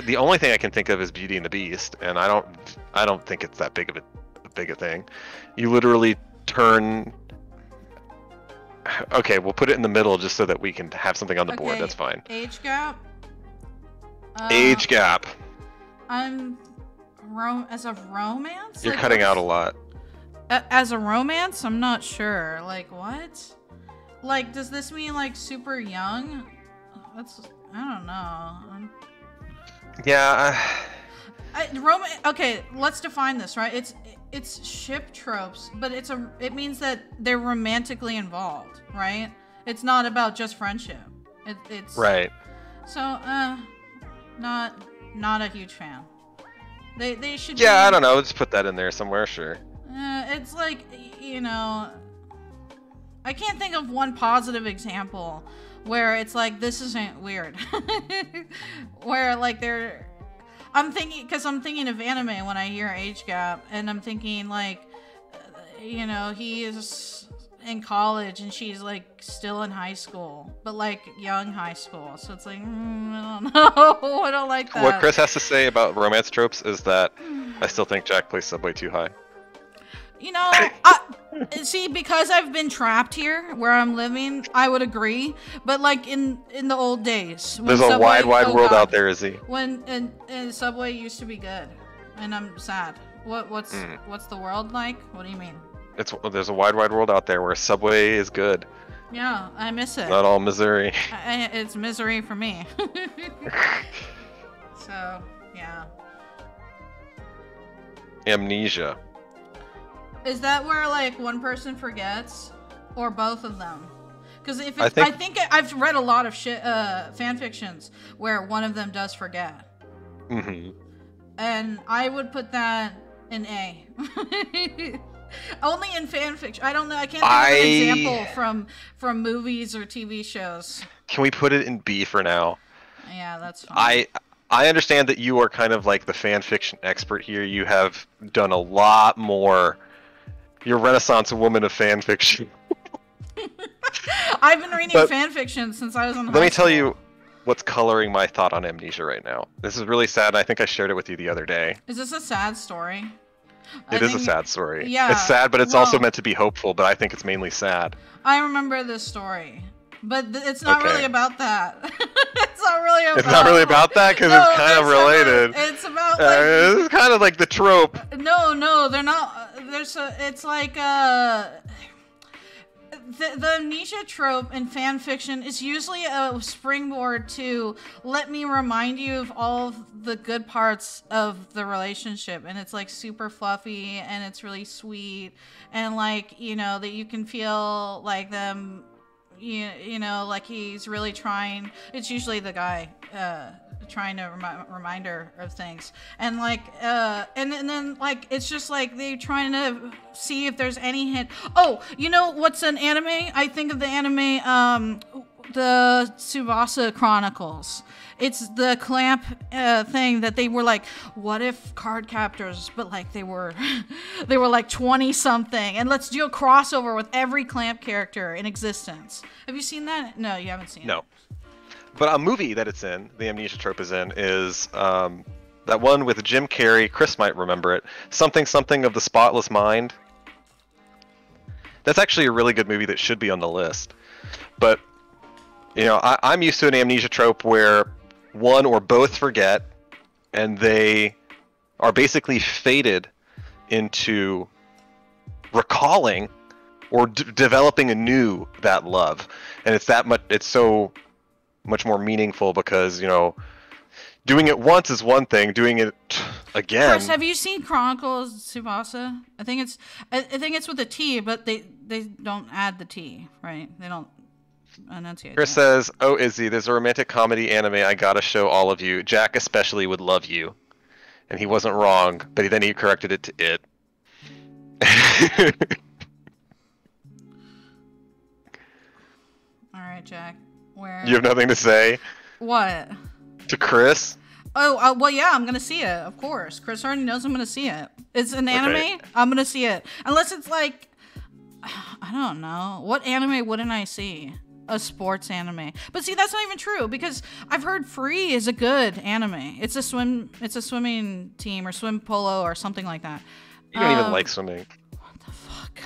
The only thing I can think of is Beauty and the Beast, and I don't think it's that big of a thing. You literally turn. Okay, we'll put it in the middle just so that we can have something on the board. That's fine. Age gap. Age gap. As a romance. You're cutting out a lot. As a romance, I'm not sure. Like what? Like, does this mean like super young? I don't know. Yeah. Okay, let's define this, right? It's ship tropes, but it means that they're romantically involved, right? It's not about just friendship. It's right. So, not a huge fan. They should. Yeah, I don't know. Let's put that in there somewhere, sure. It's like, you know, I can't think of one positive example where it's like, this isn't weird. Where like I'm thinking of anime when I hear age gap, and I'm thinking like, you know, he is in college and she's like still in high school, but like young high school. So it's like, I don't know. I don't like that. What Chris has to say about romance tropes is that I still think Jack plays Subway too high. You know, see, because I've been trapped here where I'm living, I would agree. But like in the old days, there's a wide world out there, Izzy. When and Subway used to be good, and I'm sad. What's the world like? What do you mean? There's a wide world out there where Subway is good. Yeah, I miss it. Not all misery. It's misery for me. So yeah. Amnesia. Is that where like one person forgets, or both of them? Because if I think I've read a lot of fan fictions where one of them does forget. Mm-hmm. And I would put that in A. Only in fan fiction. I don't know. I can't think of an example from movies or TV shows. Can we put it in B for now? Yeah, that's fine. I understand that you are kind of like the fan fiction expert here. You have done a lot more. You're a Renaissance woman of fan fiction. I've been reading fan fiction since I was in high school. Let me tell you what's coloring my thought on Amnesia right now. This is really sad, and I think I shared it with you the other day. Is this a sad story? It is a sad story. Yeah. It's sad, but it's also meant to be hopeful, but I think it's mainly sad. I remember this story, but it's not really about that. It's not really about that because it's kind of related. It's about it's kind of like the trope. No, they're not. It's like the amnesia trope in fan fiction is usually a springboard to let me remind you of all of the good parts of the relationship, and it's like super fluffy and it's really sweet, and like, you know, that you can feel like them, you know, like he's really trying. It's usually the guy trying to remind her of things, and like and then like it's just like they're trying to see if there's any hint. Oh, you know what's an anime? I think of the anime the Tsubasa Chronicles. It's the clamp thing that they were like, what if card captors, but like they were like 20 something, and let's do a crossover with every clamp character in existence. Have you seen that? No, you haven't seen it. No. But a movie that it's in, the amnesia trope is in, is that one with Jim Carrey. Chris might remember it. Something of the Spotless Mind. That's actually a really good movie that should be on the list. But, you know, I'm used to an amnesia trope where one or both forget, and they are basically fated into recalling or developing anew that love. And it's that much. It's so much more meaningful because, you know, doing it once is one thing, doing it again. Chris, have you seen Chronicles Tsubasa? I think it's with a T, but they don't add the T, right? They don't enunciate. Chris says, "Oh, Izzy, there's a romantic comedy anime I gotta show all of you. Jack especially would love you," and he wasn't wrong, but then he corrected it to it. All right, Jack. Where? You have nothing to say? What? To Chris? Oh, well, yeah, I'm gonna see it, of course. Chris already knows I'm gonna see it. It's an anime. Okay. I'm gonna see it, unless it's like, I don't know, what anime wouldn't I see? A sports anime. But see, that's not even true, because I've heard Free is a good anime. It's a swimming team or swim polo or something like that. You don't even like swimming. What the fuck?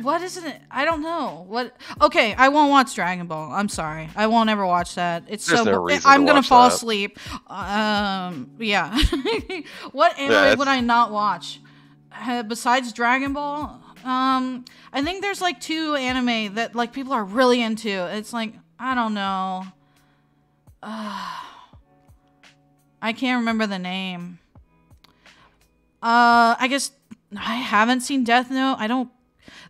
What is it? I don't know. What? Okay, I won't watch Dragon Ball. I'm sorry. I won't ever watch that. It's There's so no reason I'm to gonna watch fall that. asleep. Yeah. What anime would I not watch? Besides Dragon Ball? I think there's like 2 anime that like people are really into. It's like, I don't know. I can't remember the name. I guess I haven't seen Death Note.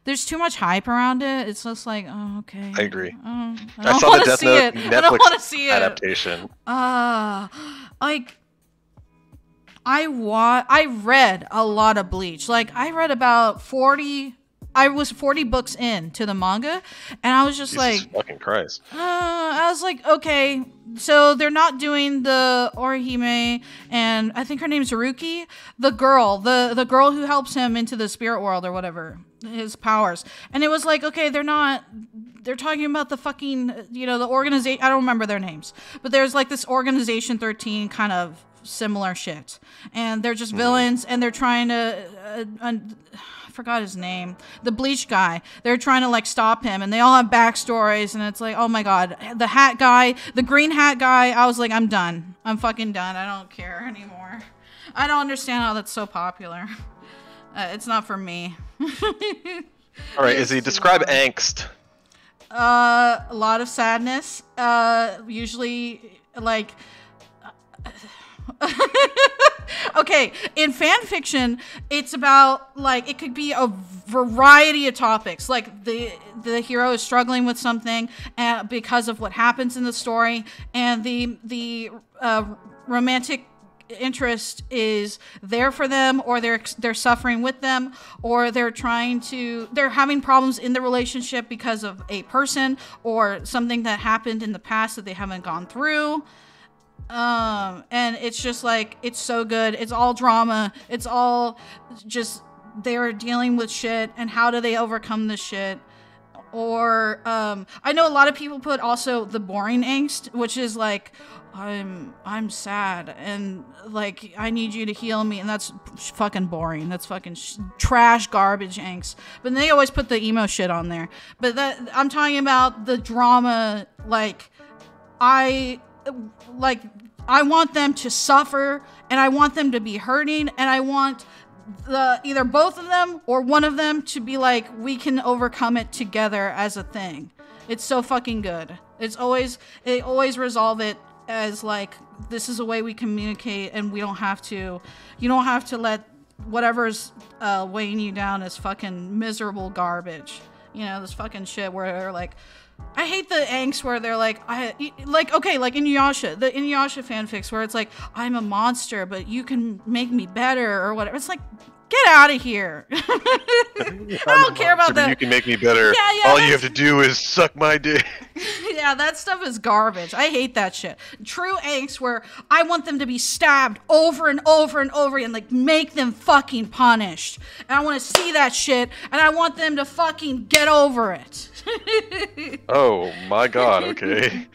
There's too much hype around it. It's just like, oh, okay. I agree. I saw the Death Note Netflix adaptation. Like, I read a lot of Bleach. Like, I read about 40 books in to the manga, and I was just Jesus like, fucking Christ. I was like, okay, so they're not doing the Orihime, and I think her name's Haruki, the girl who helps him into the spirit world or whatever, his powers. And it was like, okay, they're talking about the fucking, you know, the organization. I don't remember their names, but there's like this Organization 13 kind of similar shit, and they're just villains, and they're trying to I forgot his name, the Bleach guy. They're trying to like stop him, and they all have backstories, and it's like, oh my god, the hat guy, the green hat guy. I was like, I'm done. I'm fucking done. I don't care anymore. I don't understand how that's so popular. It's not for me. All right, Izzy, describe angst. A lot of sadness. Usually like. Okay, in fan fiction, it's about like, it could be a variety of topics. Like the hero is struggling with something because of what happens in the story, and the romantic interest is there for them, or they're suffering with them, or they're having problems in the relationship because of a person or something that happened in the past that they haven't gone through. And it's just like, it's so good. It's all drama. It's all just, they're dealing with shit, and how do they overcome this shit? Or, I know a lot of people put also the boring angst, which is like, I'm sad, and like, I need you to heal me, and that's fucking boring. That's fucking trash garbage angst. But they always put the emo shit on there. But that, I'm talking about the drama, like, I want them to suffer, and I want them to be hurting, and I want either both of them or one of them to be like, we can overcome it together as a thing. It's so fucking good. They always resolve it as like, this is a way we communicate, and you don't have to let whatever's weighing you down as fucking miserable garbage. You know, this fucking shit where they're like, I hate the angst where they're like, like Inuyasha, the Inuyasha fanfics where it's like, I'm a monster, but you can make me better or whatever. It's like, get out of here. I don't care about that. You can make me better. Yeah, all you have to do is suck my dick. Yeah, that stuff is garbage. I hate that shit. True angst where I want them to be stabbed over and over and over again, like make them fucking punished. And I want to see that shit, and I want them to fucking get over it. Oh my god, okay.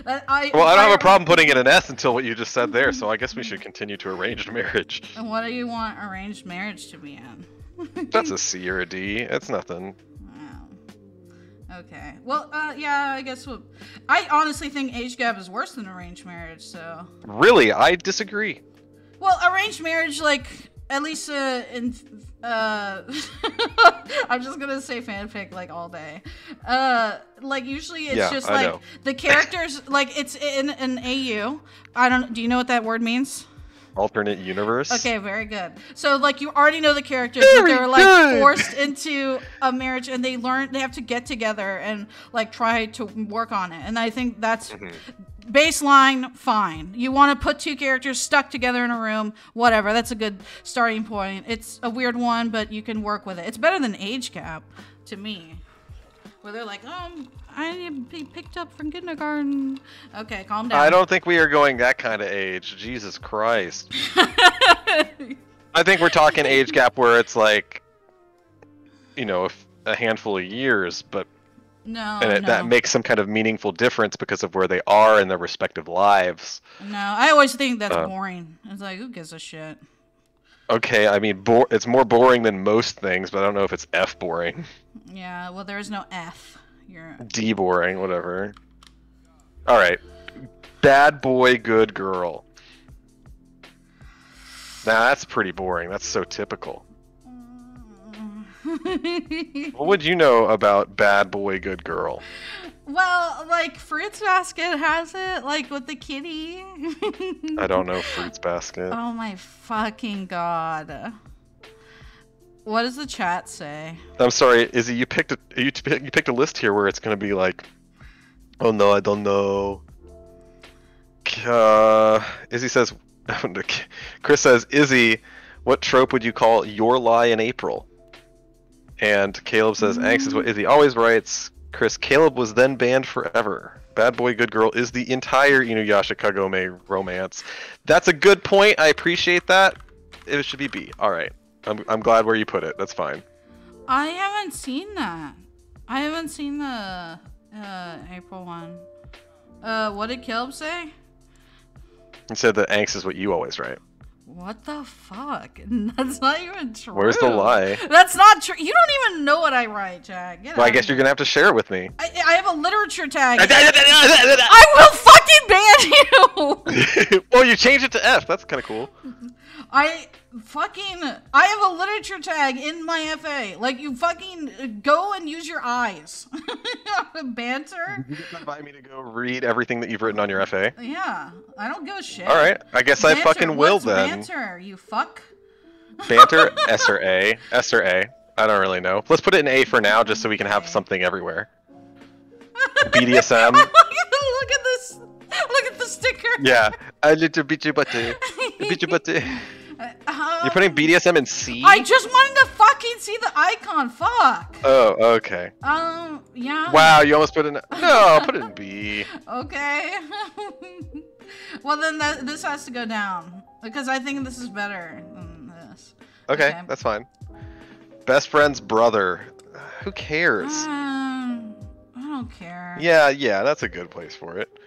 I don't have a problem putting in an S until what you just said there, so I guess we should continue to arranged marriage. And what do you want arranged marriage to be in? That's a C or a D. It's nothing. Wow. Okay. Well, yeah, I guess I honestly think age gap is worse than arranged marriage, so. Really? I disagree. Well, arranged marriage, like, at least I'm just gonna say fanfic like all day. Like usually it's just like the characters, like it's in an AU. Do you know what that word means? Alternate universe. Okay, very good. So like you already know the characters, but they're like forced into a marriage, and they have to get together and like try to work on it. And I think that's baseline, fine. You want to put two characters stuck together in a room, whatever. That's a good starting point. It's a weird one, but you can work with it. It's better than age gap, to me. Where they're like, I need to be picked up from kindergarten. Okay, calm down. I don't think we are going that kind of age. Jesus Christ. I think we're talking age gap where it's like, you know, a handful of years, but that makes some kind of meaningful difference because of where they are in their respective lives. No, I always think that's boring. It's like, who gives a shit? Okay, I mean, it's more boring than most things, but I don't know if it's F boring. Yeah, well, there is no F. D boring, whatever. Alright. Bad boy, good girl. Nah, that's pretty boring. That's so typical. What would you know about bad boy, good girl? Well, like, Fruits Basket has it, like, with the kitty. I don't know Fruits Basket. Oh my fucking god. What does the chat say? I'm sorry, Izzy, you picked a list here where it's gonna be like, oh no, I don't know. Izzy says, Chris says, Izzy, what trope would you call your lie in April? And Caleb says, angst is what Izzy always writes. Chris, Caleb was then banned forever. Bad boy, good girl is the entire Inuyasha Kagome romance. That's a good point. I appreciate that. It should be B. All right. I'm glad where you put it. That's fine. I haven't seen that. I haven't seen the April one. What did Caleb say? He said that angst is what you always write. What the fuck? That's not even true. Where's the lie? That's not true. You don't even know what I write, Jack. Well, I guess you're gonna have to share it with me. I have a literature tag. I will fucking ban you! Well, you changed it to F. That's kind of cool. I have a literature tag in my FA. Like, you fucking go and use your eyes. Banter? Did you just invite me to go read everything that you've written on your FA? Yeah, I don't give a shit. Alright, I guess banter. I fucking will then. Banter, you fuck? Banter, S or A? S or A? I don't really know. Let's put it in A for now, just so we can have something everywhere. BDSM. Look at this. Look at the sticker. Yeah. I little bitchy butty. Bitchy butty. You're putting BDSM in C? I just wanted to fucking see the icon. Fuck. Oh, okay. Yeah. Wow, you almost put it in... No, put it in B. Okay. Well, then this has to go down. Because I think this is better than this. Okay, that's fine. Best friend's brother. Who cares? I don't care. Yeah, that's a good place for it.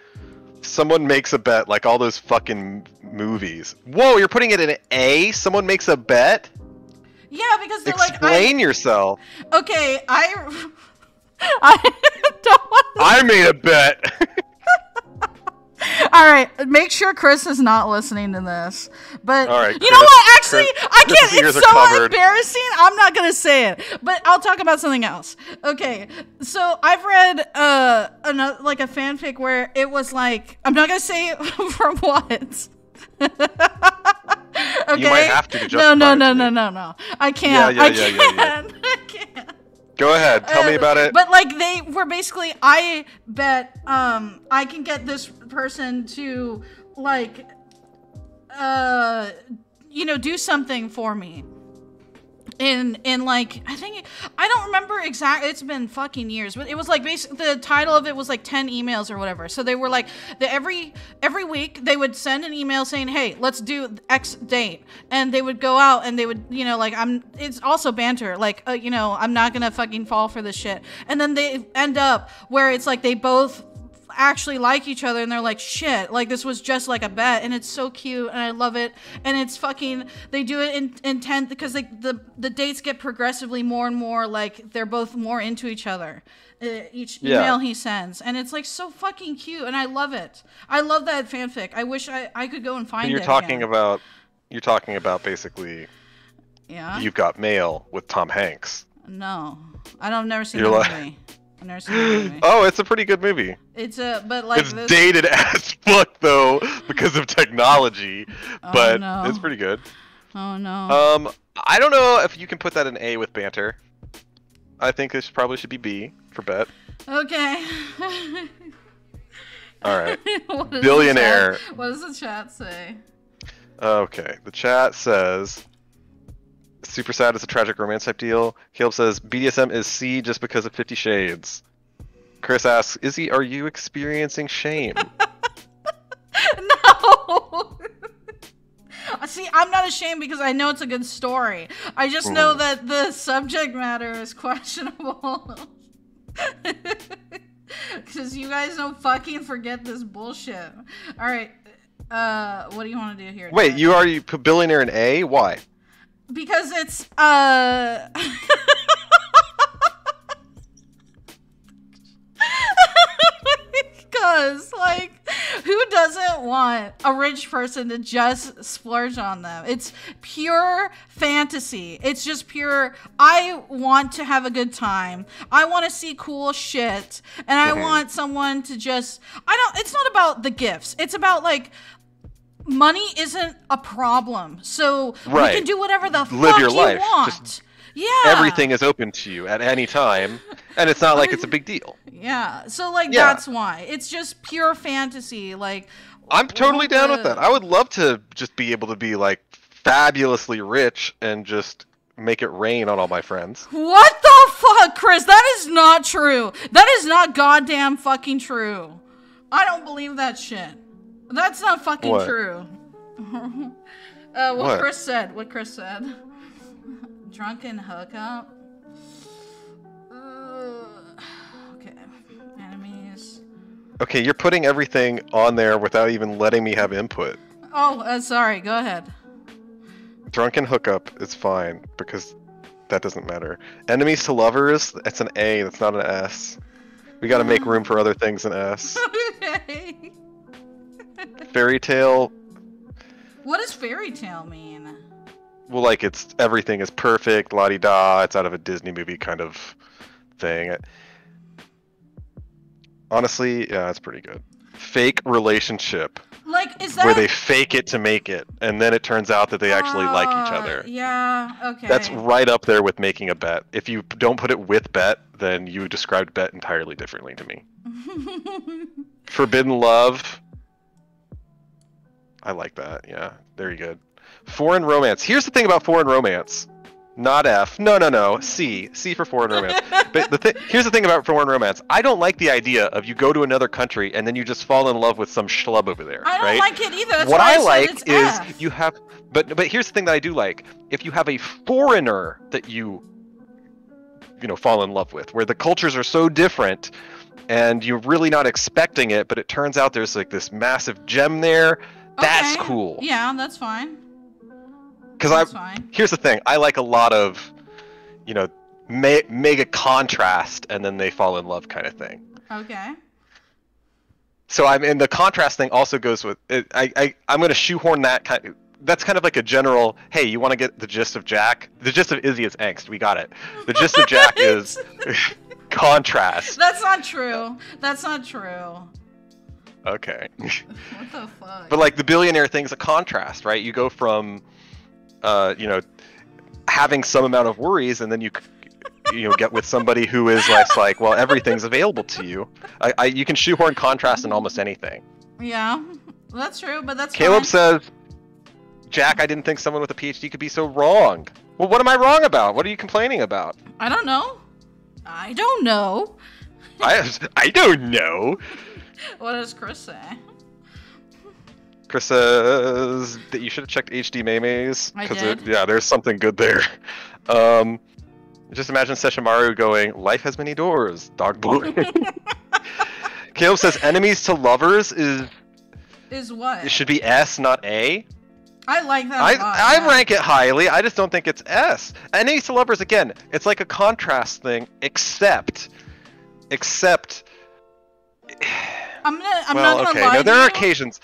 Someone makes a bet, like all those fucking movies. Whoa, you're putting it in A? Someone makes a bet? Yeah, because they're Explain yourself. Okay, I don't want to... I made a bet. All right, make sure Chris is not listening to this. But all right, you know what? Actually, I can't. Chris's ears It's are so covered. embarrassing. I'm not gonna say it, but I'll talk about something else. Okay, so I've read another, like a fanfic where it was like, I'm not gonna say from what. Okay. You might have to justify no. it. I can't. Yeah. I can't. Go ahead, tell me about it. But like they were basically, I bet I can get this person to like you know, do something for me. In like, I think, I don't remember exactly, it's been fucking years, but it was like basically the title of it was like 10 emails or whatever. So they were like, every week they would send an email saying, hey, let's do X date. And they would go out and they would, you know, like, it's also banter. Like, you know, I'm not gonna fucking fall for this shit. And then they end up where it's like they both actually like each other and they're like, shit, like this was just like a bet, and it's so cute and I love it, and it's fucking, they do it in intent because the dates get progressively more and more like they're both more into each other each email he sends, and it's like so fucking cute, and I love it. I love that fanfic. I wish I could go and find it. You're talking about basically, yeah, You've Got Mail with Tom Hanks. No, I've never seen the movie. I've never seen the movie. Oh, it's a pretty good movie. It's dated as fuck though because of technology, but no. It's pretty good. Oh no. I don't know if you can put that in A with banter. I think this probably should be B for bet. Okay. All right. Billionaire. What does the chat say? Okay, the chat says super sad is a tragic romance type deal. Caleb says BDSM is C just because of 50 Shades. Chris asks, Izzy, are you experiencing shame? No. See, I'm not ashamed because I know it's a good story. I just know that the subject matter is questionable. Because you guys don't fucking forget this bullshit. Alright, what do you want to do here? Wait, you already put billionaire in A? Why? Because it's, because, like, who doesn't want a rich person to just splurge on them? It's pure fantasy. It's just pure, I want to have a good time. I want to see cool shit. And I want someone to just, it's not about the gifts. It's about, like, money isn't a problem, so you can do whatever the fuck you want. Just everything is open to you at any time, and it's not like it's a big deal. Yeah, so like that's why it's just pure fantasy. Like, I'm totally down with that. I would love to just be able to be like fabulously rich and just make it rain on all my friends. What the fuck, Chris? That is not true. That is not goddamn fucking true. I don't believe that shit. That's not fucking true. What Chris said. What Chris said. Drunken hookup. Okay. Enemies. Okay, you're putting everything on there without even letting me have input. Oh, sorry. Go ahead. Drunken hookup is fine because that doesn't matter. Enemies to lovers, that's an A. That's not an S. We got to make room for other things in S. Okay. Fairy tale. What does fairy tale mean? Well, like it's everything is perfect, la-di-da. It's out of a Disney movie kind of thing. Honestly, yeah, it's pretty good. Fake relationship. Like, is that where they fake it to make it, and then it turns out that they actually like each other. Yeah. Okay. That's right up there with making a bet. If you don't put it with bet, then you described bet entirely differently to me. Forbidden love. I like that. Yeah, very good. Foreign romance. Here's the thing about foreign romance. Not F. No. C. C for foreign romance. But here's the thing about foreign romance. I don't like the idea of you go to another country and then you just fall in love with some schlub over there. I don't like it either. That's what why I like it's is F. you have. But here's the thing that I do like. If you have a foreigner that you fall in love with, where the cultures are so different, and you're really not expecting it, but it turns out there's like this massive gem there. That's cool. Yeah, that's fine. Because here's the thing, I like a lot of, mega contrast, and then they fall in love kind of thing. Okay. So I'm in the contrast thing also goes with it, I'm going to shoehorn that kind. That's kind of like a general. Hey, you want to get the gist of Jack? The gist of Izzy is angst. We got it. The gist of Jack is contrast. That's not true. That's not true. Okay. What the fuck? But like the billionaire thing's a contrast, right? You go from, you know, having some amount of worries, and then you get with somebody who is less like, well, everything's available to you. You can shoehorn contrast in almost anything. Yeah, that's true, but that's Caleb fine. says, Jack, I didn't think someone with a PhD could be so wrong. Well, what am I wrong about? What are you complaining about? I don't know. I don't know. I don't know. What does Chris say? Chris says that you should have checked HD Memes. I did. Yeah, there's something good there. Just imagine Sesshomaru going, life has many doors, dog blue. Caleb says enemies to lovers Is what? It should be S, not A. I like that a lot. I rank it highly, I just don't think it's S. Enemies to lovers, again, it's like a contrast thing, except I'm not well, gonna okay, lie no, to there are you. occasions.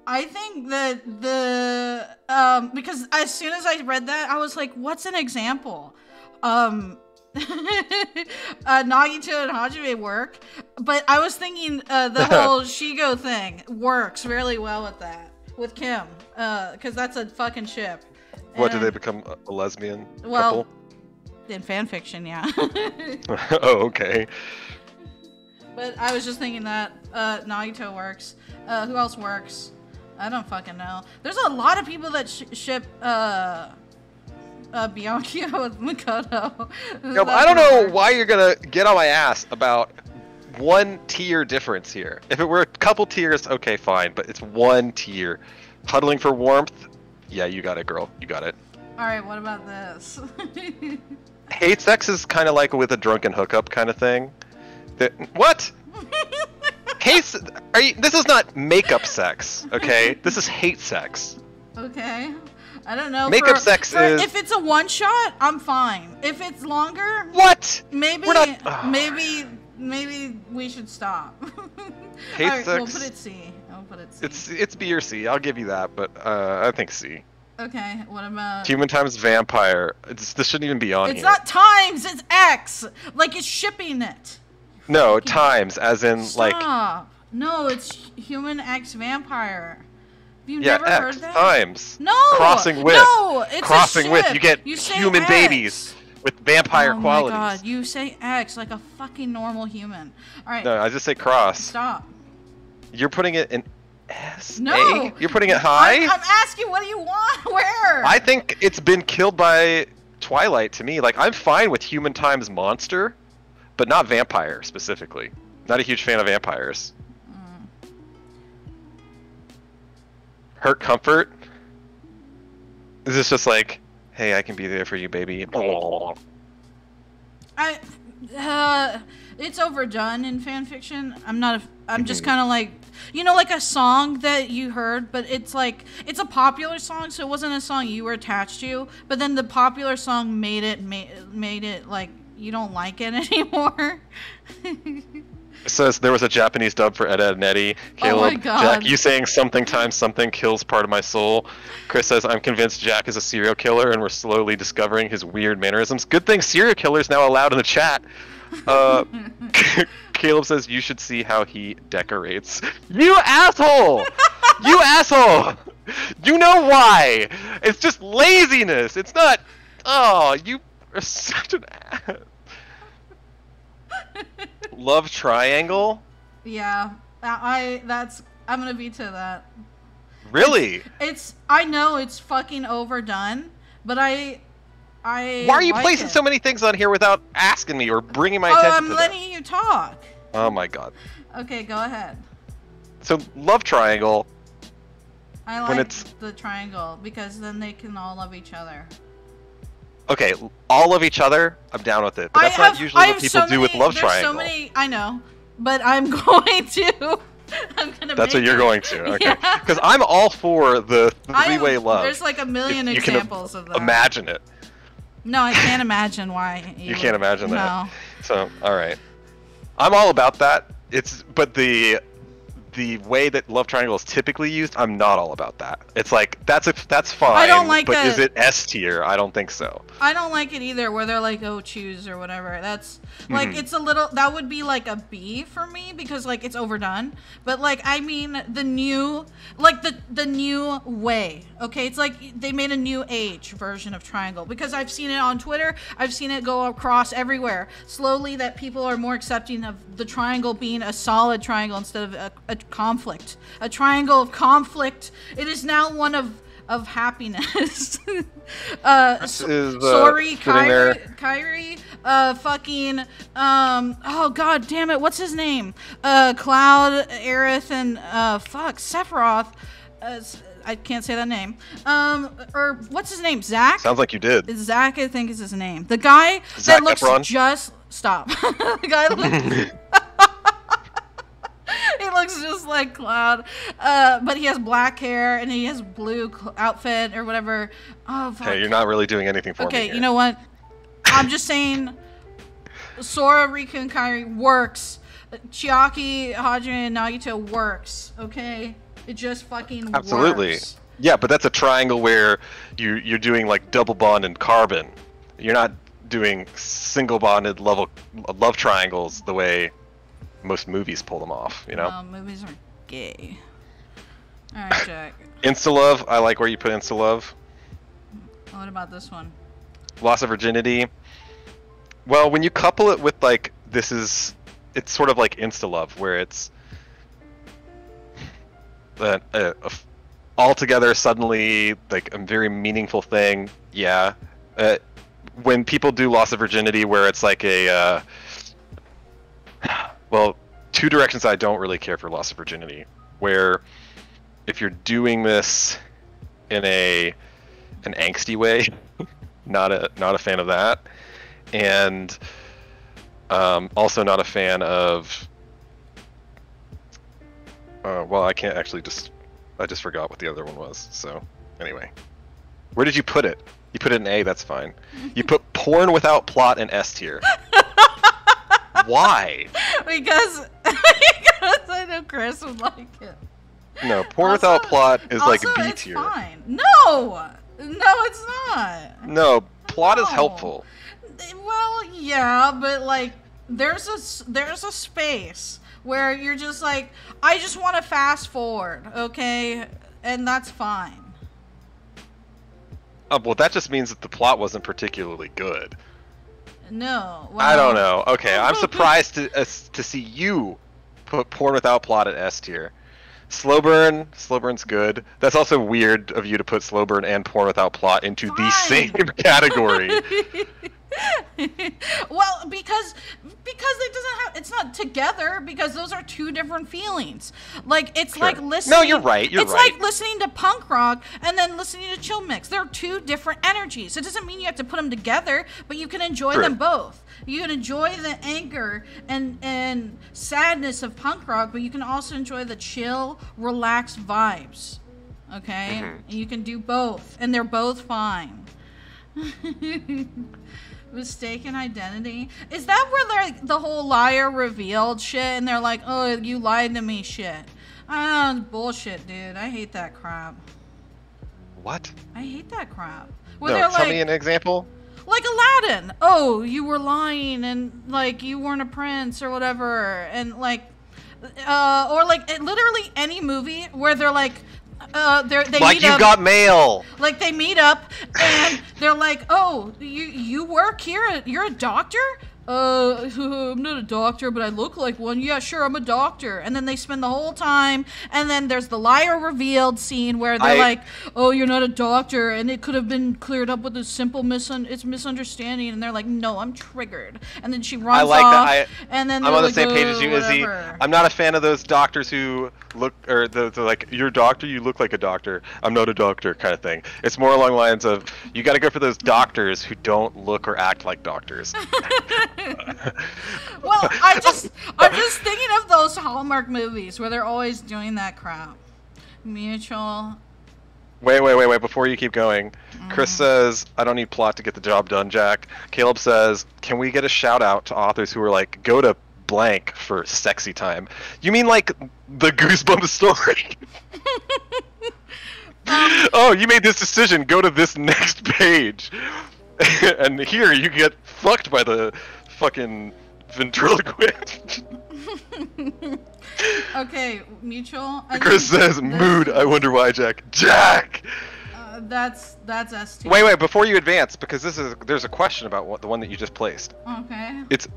I think that because as soon as I read that, I was like, what's an example? Nagito and Hajime work, but I was thinking the whole Shigo thing works really well with that, with Kim, because that's a fucking ship. What, do And- they become a lesbian Well, couple? in fan fiction, yeah. Oh, okay. But I was just thinking that Nagito works. Who else works? I don't fucking know. There's a lot of people that ship Bianchio with Makoto. Yeah, but I don't know why you're gonna get on my ass about one tier difference here. If it were a couple tiers, okay, fine, but it's one tier. Huddling for warmth, yeah, you got it, girl. You got it. Alright, what about this? Hate sex is kind of like with a drunken hookup kind of thing. What? Hate? This is not makeup sex, okay? This is hate sex. Okay. I don't know. Makeup sex is. If it's a one shot, I'm fine. If it's longer, What? maybe We're not- maybe we should stop. Hate Alright, sex. we'll put it C. I'll put it C. It's B or C. I'll give you that, but I think C. Okay, what about... Human times vampire. This shouldn't even be on It's here. not times, it's X! Like it's shipping it. No, times, as in like. Stop. No, it's human X vampire. Have you Yeah, never X heard that? times. No! Crossing with. No! It's Crossing a with. ship. You get say human X. babies with vampire oh qualities. my god, you say X like a fucking normal human. Alright, No, I just say cross. stop. You're putting it in S? No! A? You're putting it high? I'm asking, what do you want? Where? I think it's been killed by Twilight to me. Like, I'm fine with human times monster, but not vampire specifically. Not a huge fan of vampires. Hurt comfort? Is this just like, hey, I can be there for you, baby? It's overdone in fan fiction. I'm just Mhm. kind of like, you know, like a song that you heard, but it's like, it's a popular song, so it wasn't a song you were attached to, but then the popular song made it like, you don't like it anymore. It says there was a Japanese dub for Ed, Ed and Eddie. Caleb, Oh my God. Jack, you saying something times something kills part of my soul. Chris says, I'm convinced Jack is a serial killer and we're slowly discovering his weird mannerisms. Good thing serial killer's now allowed in the chat. Caleb says, you should see how he decorates. You asshole! You asshole! You know why! It's just laziness! It's not... Oh, you are such an ass. Love triangle? Yeah, I'm gonna veto that. Really? I know it's fucking overdone, but I Why are you like placing it. so many things on here without asking me or bringing my Oh, attention I'm to them? letting you talk. Oh my god. Okay, go ahead. So, love triangle. I When like it's- the triangle because then they can all love each other. Okay, all of each other, I'm down with it. But that's not usually what people do with love triangle. So many, I know, but I'm going to. I'm gonna. That's make what you're it. going to, okay? Yeah. Because I'm all for the three-way love. There's like a million You can examples of that. Imagine it. No, I can't imagine why. You can't imagine that. No. So, all right. I'm all about that. But the the way that love triangle is typically used, I'm not all about that. It's like that's fine. I don't like but that. Is it S tier? I don't think so. I don't like it either, where they're like, oh, choose or whatever. That's like it's a little. That would be like a B for me because like it's overdone. But like I mean the new, like the new way. Okay, it's like they made a new age version of triangle because I've seen it on Twitter. I've seen it go across everywhere. Slowly, that people are more accepting of the triangle being a solid triangle instead of a conflict. A triangle of conflict. It is now one of happiness. Sorry, Kyrie, fucking, oh god damn it, what's his name? Cloud, Aerith, and, Sephiroth. I can't say that name. Or what's his name? Zach? Sounds like you did. Zach, I think is his name. The guy Zac that looks Efron? just, stop. The guy looks... He looks just like Cloud, but he has black hair and he has blue outfit or whatever. Oh, fuck. Hey, you're not really doing anything for me. Okay, here. you know what? I'm just saying, Sora, Riku, and Kairi works. Chiaki, Hajime, and Nagito works. Okay, it just fucking Absolutely. works. Yeah, but that's a triangle where you're doing like double bond and carbon. You're not doing single bonded love triangles the way most movies pull them off, you know? Movies are gay. Alright, Jack. Insta-love, I like where you put insta-love. What about this one? Loss of virginity. Well, when you couple it with, like, it's sort of like insta-love, where it's altogether suddenly, like, a very meaningful thing, yeah. When people do loss of virginity, where it's like well, two directions I don't really care for loss of virginity. Where if you're doing this in an angsty way, not a fan of that, and also not a fan of. Well, I can't actually I just forgot what the other one was. So anyway, where did you put it? You put it in A. That's fine. You put porn without plot in S tier. Why? Because I know Chris would like it. No, porn without plot is like B it's tier. Fine. No, it's not. No, plot is helpful. Well, yeah, but like there's a space where you're just like, I just want to fast forward, okay, and that's fine. Well, that just means that the plot wasn't particularly good. No. Well, I don't know. Okay, I'm surprised to see you put porn without plot at S tier. Slow burn's good. That's also weird of you to put slow burn and porn without plot into the same category. Well, because it doesn't have, it's not together, because those are two different feelings. Like it's like listening. No, you're right. It's like listening to punk rock and then listening to chill mix. They're two different energies. It doesn't mean you have to put them together, but you can enjoy them both. You can enjoy the anger and sadness of punk rock, but you can also enjoy the chill, relaxed vibes. Okay, and you can do both, and they're both fine. Mistaken identity? Is that where like the whole liar revealed shit and they're like, oh, you lied to me shit? Ah, bullshit, dude. I hate that crap. What? I hate that crap. Where no, tell me an example. Like Aladdin. Oh, you were lying and like you weren't a prince or whatever. And like, or like literally any movie where they're like, they like meet you up, got mail. Like they meet up and they're like, "Oh, you work here? You're a doctor? I'm not a doctor, but I look like one. Yeah, sure, I'm a doctor." And then they spend the whole time, and then there's the liar revealed scene where they're like, "Oh, you're not a doctor," and it could have been cleared up with a simple misunderstanding. And they're like, "No, I'm triggered." And then she runs off. And then I'm on the same page as you, Izzy. I'm not a fan of those doctors who look, or they're like, "You're a doctor, you look like a doctor. I'm not a doctor," kind of thing. It's more along the lines of, you got to go for those doctors who don't look or act like doctors. Well, I'm just thinking of those Hallmark movies where they're always doing that crap. Mutual. Wait, before you keep going. Chris says, I don't need plot to get the job done, Jack. Caleb says, can we get a shout out to authors who are like, go to blank for sexy time. You mean like the Goosebumps story? Oh, you made this decision. Go to this next page. And here you get fucked by the fucking ventriloquist. Okay, mutual. Chris says, mood. I wonder why, Jack. Jack! That's S tier. Wait, before you advance, because there's a question about the one that you just placed. Okay. It's,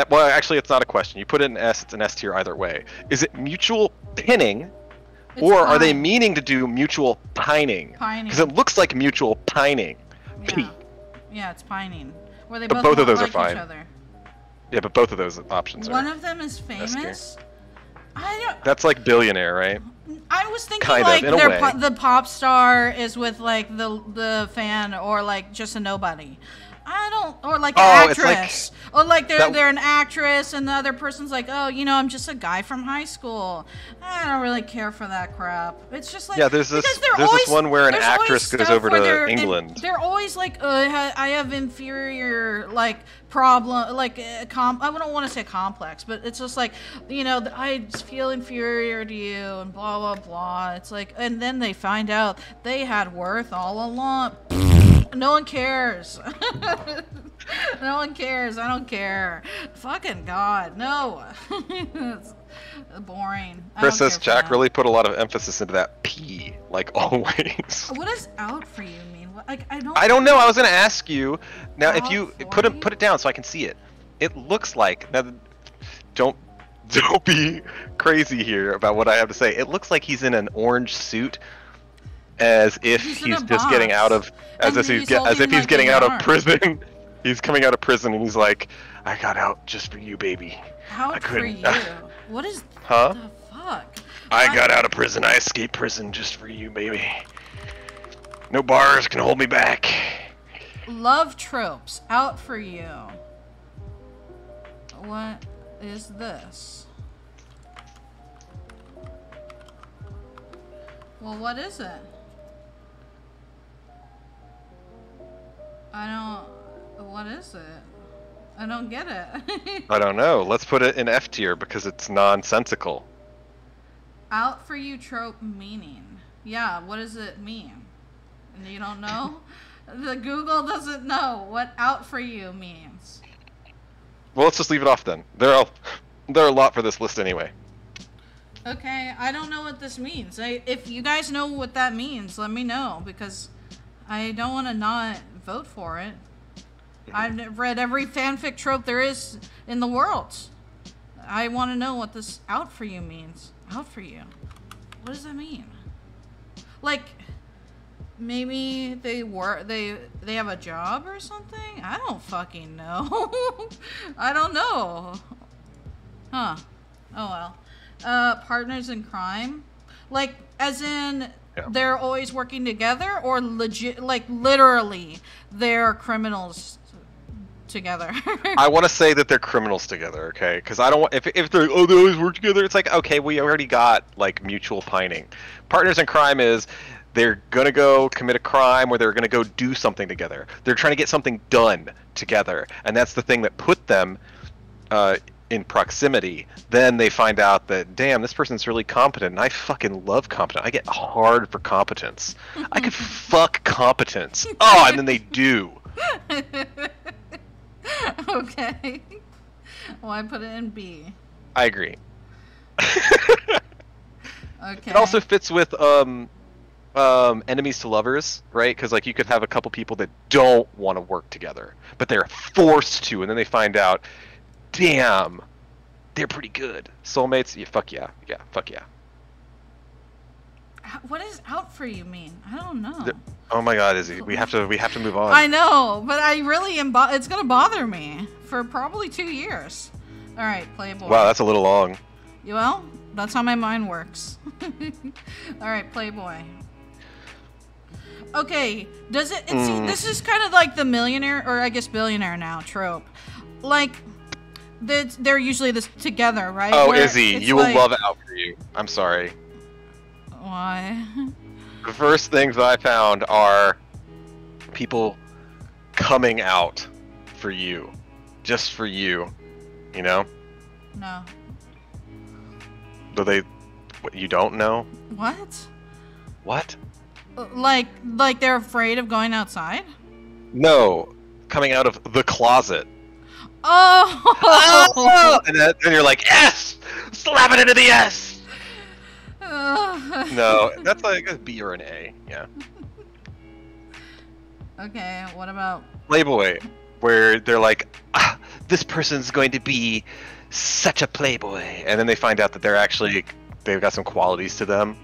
well, actually, it's not a question. You put it in S, it's an S tier either way. Is it mutual pinning, or are they meaning to do mutual pining? Pining. Because it looks like mutual pining. Yeah. Yeah, it's pining. Where they But both of those like are fine. each other. Yeah, but both of those options are. One of them is famous. That's like billionaire, right? I was thinking Kind like of, in a way. the pop star is with like the fan, or like just a nobody. Or like an actress, or like they're an actress, and the other person's like, oh, you know, I'm just a guy from high school. I don't really care for that crap. It's just like, yeah, there's this one where an actress goes over to England. They're always like, I have inferior like problem, like I don't want to say complex, but it's just like, you know, I feel inferior to you and blah blah blah. It's like, and then they find out they had worth all along. No one cares. No one cares. I don't care. Fucking God, no. It's boring. Chris says Jack really put a lot of emphasis into that P, like always. What does out for you mean? Like I don't know. I was gonna ask you. Now, if you put it down so I can see it. It looks like, now, don't be crazy here about what I have to say. It looks like he's in an orange suit, as if he's just getting out of, as if he's getting out of prison. He's coming out of prison and he's like, I got out just for you, baby. Out for you? What is the fuck? I got out of prison. I escaped prison just for you, baby. No bars can hold me back. Love tropes. Out for you. What is this? Well, what is it? What is it? I don't get it. I don't know. Let's put it in F tier because it's nonsensical. Out for you trope meaning. Yeah, what does it mean? And you don't know? The Google doesn't know what out for you means. Well, let's just leave it off then. There are a lot for this list anyway. Okay, I don't know what this means. If you guys know what that means, let me know, because I don't want to not vote for it. I've read every fanfic trope there is in the world. I want to know what this out for you means. Out for you. What does that mean? Like, maybe they have a job or something? I don't fucking know. I don't know. Huh. Oh well. Partners in crime? Like, as in, they're always working together, or legit, like literally, they're criminals together? I want to say that they're criminals together, okay? Because I don't want, if they're, they always work together, it's like, okay, we already got like mutual pining. Partners in crime is they're gonna go commit a crime, or they're gonna go do something together. They're trying to get something done together, and that's the thing that put them in proximity. Then they find out that, damn, this person's really competent, and I fucking love competence. I get hard for competence. I could fuck competence. Oh, and then they do. Okay. Well, I put it in B. I agree. Okay. It also fits with enemies to lovers, right? Because like you could have a couple people that don't want to work together, but they're forced to, and then they find out, damn, they're pretty good. Soulmates, yeah, fuck yeah, fuck yeah. What does out for you mean? I don't know. Oh my God, Izzy, we have to move on. I know, but I really am. It's gonna bother me for probably 2 years. All right, Playboy. Wow, that's a little long. Well, that's how my mind works. All right, Playboy. Okay, does it? See, this is kind of like the millionaire, or I guess billionaire now trope. Like, they're usually this together, right? Oh, Izzy, you will love out for you. I'm sorry. Why? The first things I found are people coming out for you, just for you, you know? No. Do they? What, you don't know? What? What? Like they're afraid of going outside? No, coming out of the closet. Oh! And you're like, yes! Slap it into the S! No, that's like a B or an A, yeah. Okay, what about... Playboy, where they're like, this person's going to be such a playboy. And then they find out that they've got some qualities to them.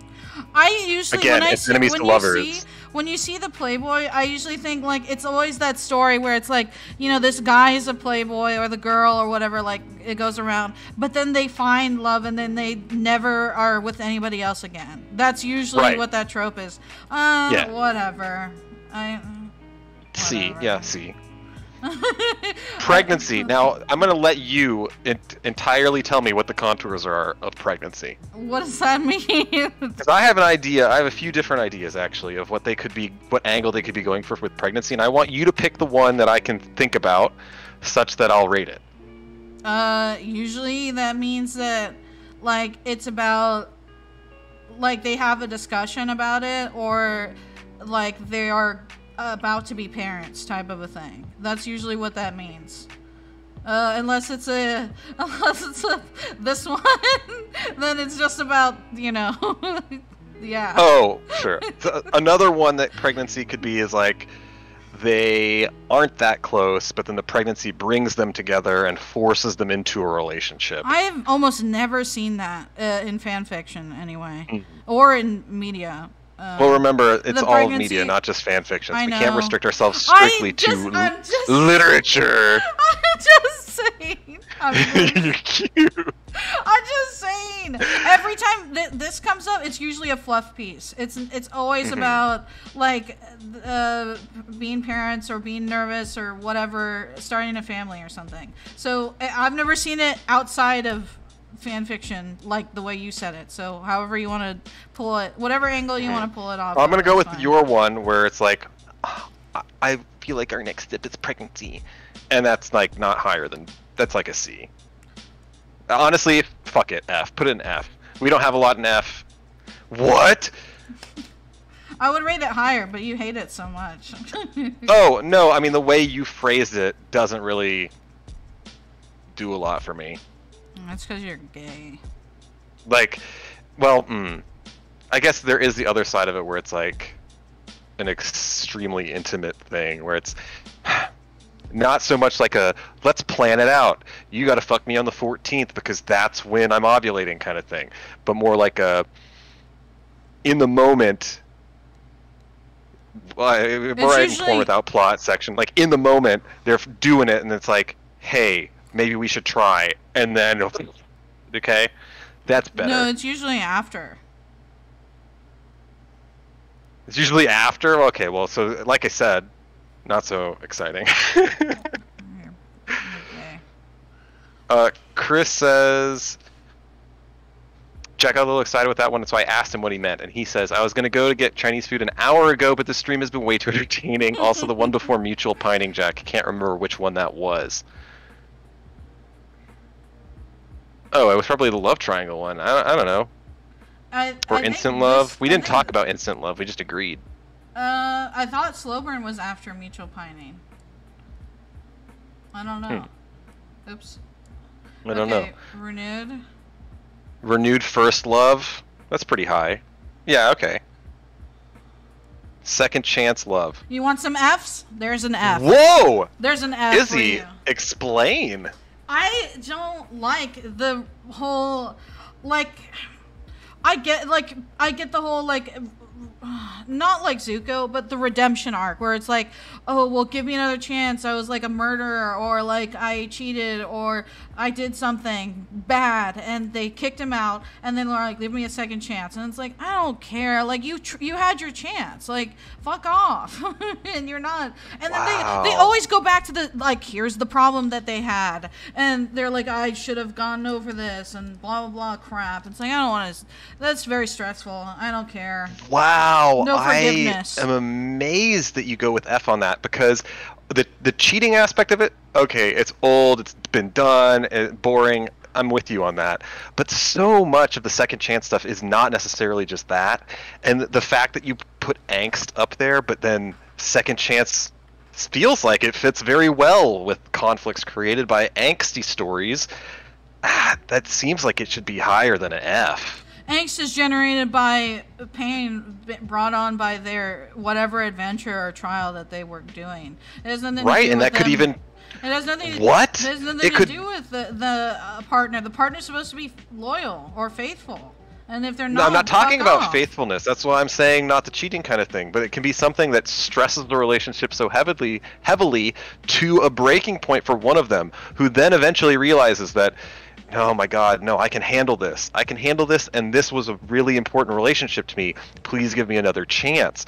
I usually, Again, it's enemies to lovers. When you see the Playboy, I usually think, like, it's always that story where it's like, you know, this guy is a Playboy or the girl or whatever, like, it goes around. But then they find love and then they never are with anybody else again. That's usually what that trope is. Yeah. Whatever. C. Yeah, C. Pregnancy. Now, I'm going to let you entirely tell me what the contours are of pregnancy. What does that mean? Because I have an idea. I have a few different ideas, actually, of what angle they could be going for with pregnancy, and I want you to pick the one that I can think about, such that I'll rate it. Usually that means that, like, it's about, like, they have a discussion about it, or, like, they are about to be parents type of a thing. That's usually what that means. Unless it's this one, then it's just about, you know, yeah. Oh, sure. So another one that pregnancy could be is like they aren't that close, but then the pregnancy brings them together and forces them into a relationship. I've almost never seen that in fan fiction anyway, or in media. Well, remember, it's all media, not just fan fiction. We can't restrict ourselves strictly to literature. I'm just saying. You're cute. I'm just saying. Every time this comes up, it's usually a fluff piece. It's always about, like, being parents or being nervous or whatever, starting a family or something. So I've never seen it outside of fan fiction like the way you said it. So however you want to pull it, whatever angle you want to pull it off. I'm gonna go with your one where it's like, I feel like our next step is pregnancy, and that's like not higher than, that's like a C. Honestly, fuck it, F. Put it in F. We don't have a lot in F. What? I would rate it higher, but you hate it so much. Oh no, I mean the way you phrased it doesn't really do a lot for me. That's because you're gay. Like, well, I guess there is the other side of it where it's like an extremely intimate thing where it's not so much like a let's plan it out. You got to fuck me on the 14th because that's when I'm ovulating kind of thing, but more like a in the moment. We're writing porn without plot section. Like in the moment, they're doing it, and it's like, hey, maybe we should try, and then okay, that's better. No, it's usually after. It's usually after. Okay, well, so like I said, not so exciting. Okay. Chris says, Jack got a little excited with that one, so I asked him what he meant, and he says, I was going to go to get Chinese food an hour ago, but the stream has been way too entertaining. Also, the one before Mutual Pining, Jack. I can't remember which one that was. Oh, it was probably the love triangle one. I don't know. Or instant love. We didn't talk about instant love. We just agreed. I thought Slow Burn was after Mutual Pining. I don't know. Oops. I don't know. Renewed. Renewed first love. That's pretty high. Yeah. Okay. Second chance love. You want some Fs? There's an F. Whoa! There's an F. Izzy, explain. I don't like the whole, like, I get the whole, like, not like Zuko, but the redemption arc where it's like, oh, well, give me another chance. I was like a murderer, or like I cheated, or I did something bad, and they kicked him out, and then they're like, give me a second chance, and it's like, I don't care. Like you had your chance. Like fuck off, and you're not. And then they always go back to the like, here's the problem that they had, and they're like, I should have gone over this, and blah blah blah crap. It's like I don't want to. That's very stressful. I don't care. Wow, no forgiveness. I am amazed that you go with F on that, because the cheating aspect of it, okay, it's old, it's been done, boring. I'm with you on that. But so much of the second chance stuff is not necessarily just that. And the fact that you put angst up there, but then second chance feels like it fits very well with conflicts created by angsty stories. That seems like it should be higher than an F. Angst is generated by pain brought on by their whatever adventure or trial that they were doing. It has nothing to do and with that could them. even... It has nothing. What? It has nothing to do with the partner. The partner's supposed to be loyal or faithful, and if they're not, no, I'm not talking about off. faithfulness. That's why I'm saying not the cheating kind of thing. But it can be something that stresses the relationship so heavily to a breaking point for one of them, who then eventually realizes that, oh my God, no, I can handle this. I can handle this, and this was a really important relationship to me. Please give me another chance.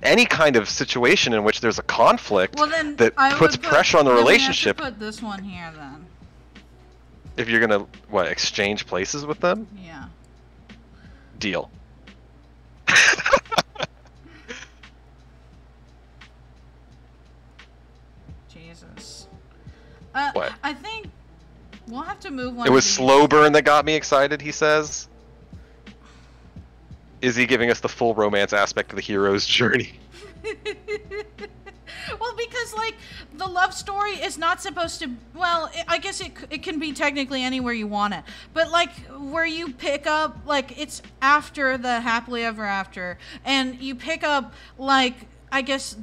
Any kind of situation in which there's a conflict that puts pressure on the relationship. We have to put this one here then. If you're gonna exchange places with them? Yeah. Deal. Jesus. What? I think we'll have to move one. It was slow burn that got me excited, he says. Is he giving us the full romance aspect of the hero's journey? Well, because, like, the love story is not supposed to... Well, I guess it can be technically anywhere you want it. But, like, where you pick up... Like, it's after the happily ever after. And you pick up, like, I guess...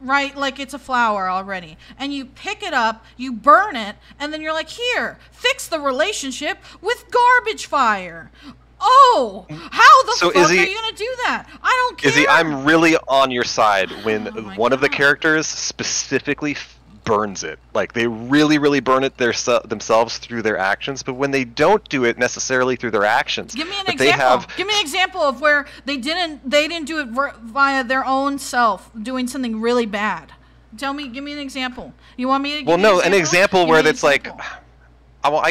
Right, like it's a flower already. And you pick it up, you burn it, and then you're like, here, fix the relationship with garbage fire. Oh, how the fuck are you gonna do that? I don't care. Izzy, I'm really on your side when one of the God. characters specifically burns it. Like, they really, really burn it themselves through their actions, but when they don't do it necessarily through their actions. Give me an example. Give me an example of where they didn't do it via their own self, doing something really bad. Give me an example. You want me to give you an example where it's like... Well,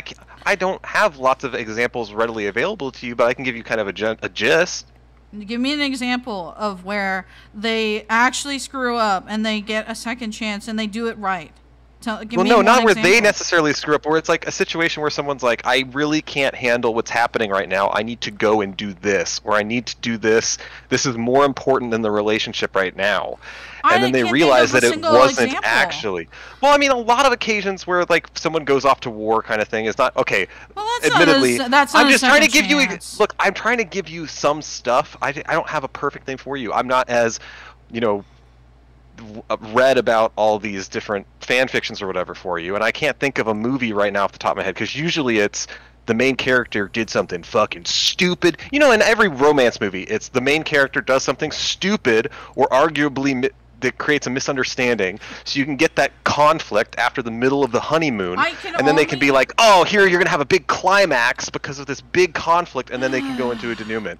I don't have lots of examples readily available to you, but I can give you kind of a gist. Give me an example of where they actually screw up and they get a second chance and they do it right. Not where they necessarily screw up, where it's like a situation where someone's like, I really can't handle what's happening right now. I need to go and do this, or I need to do this. This is more important than the relationship right now. And then they realize that it wasn't actually. Well, I mean, a lot of occasions where like someone goes off to war kind of thing is not okay. Well, admittedly, I'm just trying to give you. Look, I'm trying to give you some stuff. I don't have a perfect thing for you. I'm not as, read about all these different fan fictions or whatever for you, and I can't think of a movie right now off the top of my head, because usually it's the main character did something fucking stupid. In every romance movie, it's the main character does something stupid or arguably that creates a misunderstanding, so you can get that conflict after the middle of the honeymoon, and then they can be like, oh, here you're gonna have a big climax because of this big conflict, and then they can go into a denouement.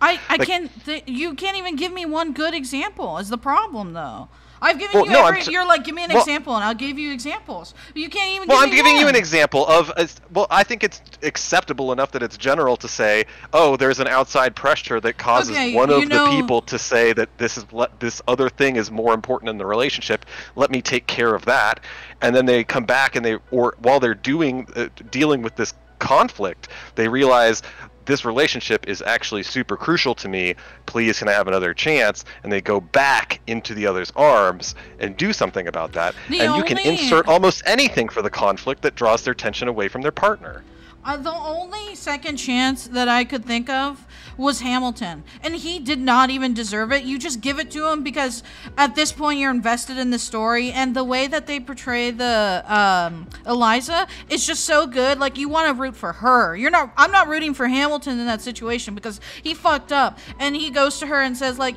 You can't even give me one good example is the problem, though. I've given you you're like, give me an example, and I'll give you examples. You can't even give me one. I'm giving you an example of, I think it's acceptable enough that it's general to say, oh, there's an outside pressure that causes one of the people to say that this other thing is more important in the relationship. Let me take care of that. And then they come back and while they're dealing with this conflict, they realize, this relationship is actually super crucial to me. Please, can I have another chance? And they go back into the other's arms and do something about that. And you can insert almost anything for the conflict that draws their attention away from their partner. The only second chance that I could think of was Hamilton, and he did not even deserve it. You just give it to him because at this point you're invested in the story, and the way that they portray the Eliza is just so good. Like, you want to root for her. I'm not rooting for Hamilton in that situation because he fucked up, and he goes to her and says, like,